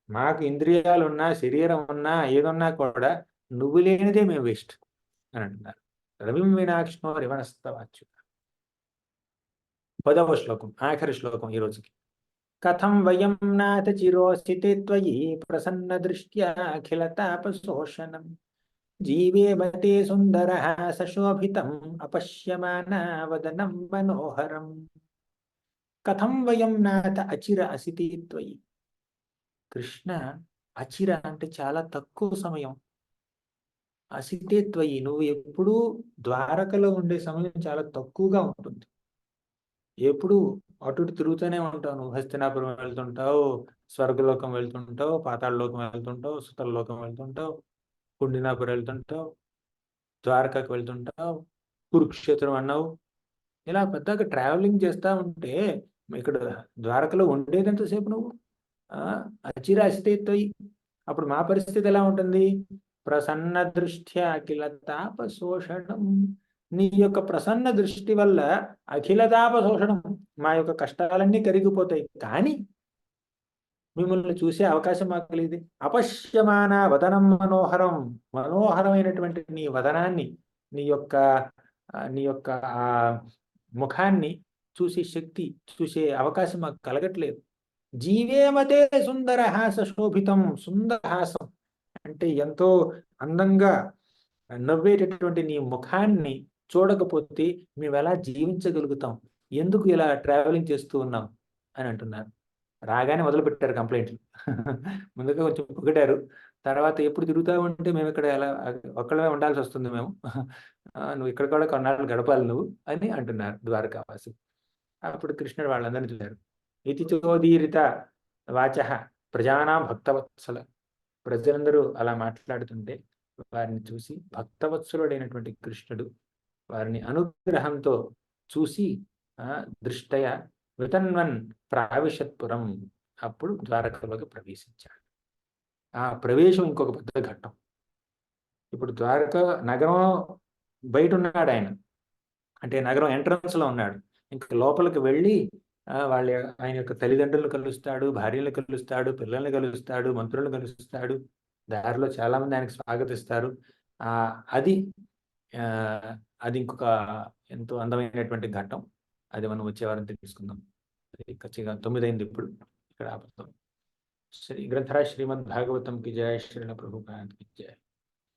మాకు ఇంద్రియాలు ఉన్నా, శరీరం ఉన్నా, ఏదున్నా కూడా నువ్వు లేనిదే మేము వేస్ట్ అని అంటున్నారు. రవిం వినాక్షణో రివనస్తవాచ్యు. 10వ శ్లోకం, ఆఖరి శ్లోకం ఈ రోజుకి. కథం వయం నాథ చిరోస్థితే త్వయి ప్రసన్న దృష్ట్యా అఖిల తాపశోషణం జీవేమతే సుందర సశోభితం అపశ్యమాన వదనం మనోహరం. కథం వయం నాథ అచిర అసితి త్వయి. కృష్ణ, అచిర అంటే చాలా తక్కువ సమయం, అసితే త్వయి నువ్వు ఎప్పుడూ ద్వారకలో ఉండే సమయం చాలా తక్కువగా ఉంటుంది. ఎప్పుడు అటు ఇటు తిరుగుతూనే ఉంటావు. నువ్వు హస్తినాపురం వెళ్తుంటావు, స్వర్గలోకం వెళ్తుంటావు, పాతాళలోకం వెళ్తుంటావు, సుతలలోకం వెళ్తుంటావు, కుండినాపురం వెళ్తుంటావు, ద్వారకాకు వెళ్తుంటావు, కురుక్షేత్రం అన్నావు. ఇలా పెద్దగా ట్రావెలింగ్ చేస్తా ఉంటే ఇక్కడ ద్వారకలో ఉండేది ఎంతసేపు నువ్వు? అచిరాసితే త్వయి. అప్పుడు మా పరిస్థితి ఎలా ఉంటుంది? ప్రసన్న దృష్ట్యా అఖిల తాపశోషణం. నీ యొక్క ప్రసన్న దృష్టి వల్ల అఖిల తాపశోషణం, మా యొక్క కష్టాలన్నీ కరిగిపోతాయి. కానీ మిమ్మల్ని చూసే అవకాశం మాకు లేదు. అపశ్యమాన వదనం మనోహరం. మనోహరమైనటువంటి నీ వదనాన్ని, నీ యొక్క ఆ ముఖాన్ని చూసే శక్తి, చూసే అవకాశం మాకు కలగట్లేదు. జీవేమతే సుందర హాస శోభితం. సుందర హాసం అంటే ఎంతో అందంగా నవ్వేటటువంటి నీ ముఖాన్ని చూడకపోతే మేము ఎలా జీవించగలుగుతాం? ఎందుకు ఇలా ట్రావెలింగ్ చేస్తూ ఉన్నాం అని అంటున్నారు. రాగానే మొదలు పెట్టారు కంప్లైంట్లు. ముందుగా కొంచెం పొగిడారు, తర్వాత ఎప్పుడు తిరుగుతా ఉంటే మేము ఇక్కడ ఎలా ఒక్కళ్ళమే ఉండాల్సి వస్తుంది మేము, నువ్వు ఇక్కడ కూడా కొన్నాళ్ళు గడపాలి నువ్వు అని అంటున్నారు ద్వారకావాసి. అప్పుడు కృష్ణుడు వాళ్ళందరినీ చూశారు. ఇతి చోదీరిత వాచ ప్రజానాం భక్తవత్సల. ప్రజలందరూ అలా మాట్లాడుతుంటే వారిని చూసి భక్తవత్సలుడైనటువంటి కృష్ణుడు వారిని అనుగ్రహంతో చూసి దృష్టయ వితన్వన్ ప్రావిశత్పురం. అప్పుడు ద్వారకలోకి ప్రవేశించాడు. ఆ ప్రవేశం ఇంకొక పెద్ద ఘట్టం. ఇప్పుడు ద్వారక నగరం బయట ఉన్నాడు ఆయన, అంటే నగరం ఎంట్రన్స్ లో ఉన్నాడు. ఇంకా లోపలికి వెళ్ళి ఆయన యొక్క తల్లిదండ్రులను కలుస్తాడు, భార్యలను కలుస్తాడు, పిల్లల్ని కలుస్తాడు, మంత్రులను కలుస్తాడు. దారిలో చాలా మంది ఆయనకు స్వాగతిస్తారు. అది ఇంకొక ఎంతో అందమైనటువంటి ఘట్టం. అది మనం వచ్చే వారం తెలుసుకుందాం. ఖచ్చితంగా 9 అయింది ఇప్పుడు, ఇక్కడ ఆపుతాం. శ్రీ గ్రంథరాజ్ శ్రీమద్ భాగవతం కి జయ, శ్రీల ప్రభుపాద్ కి జయ.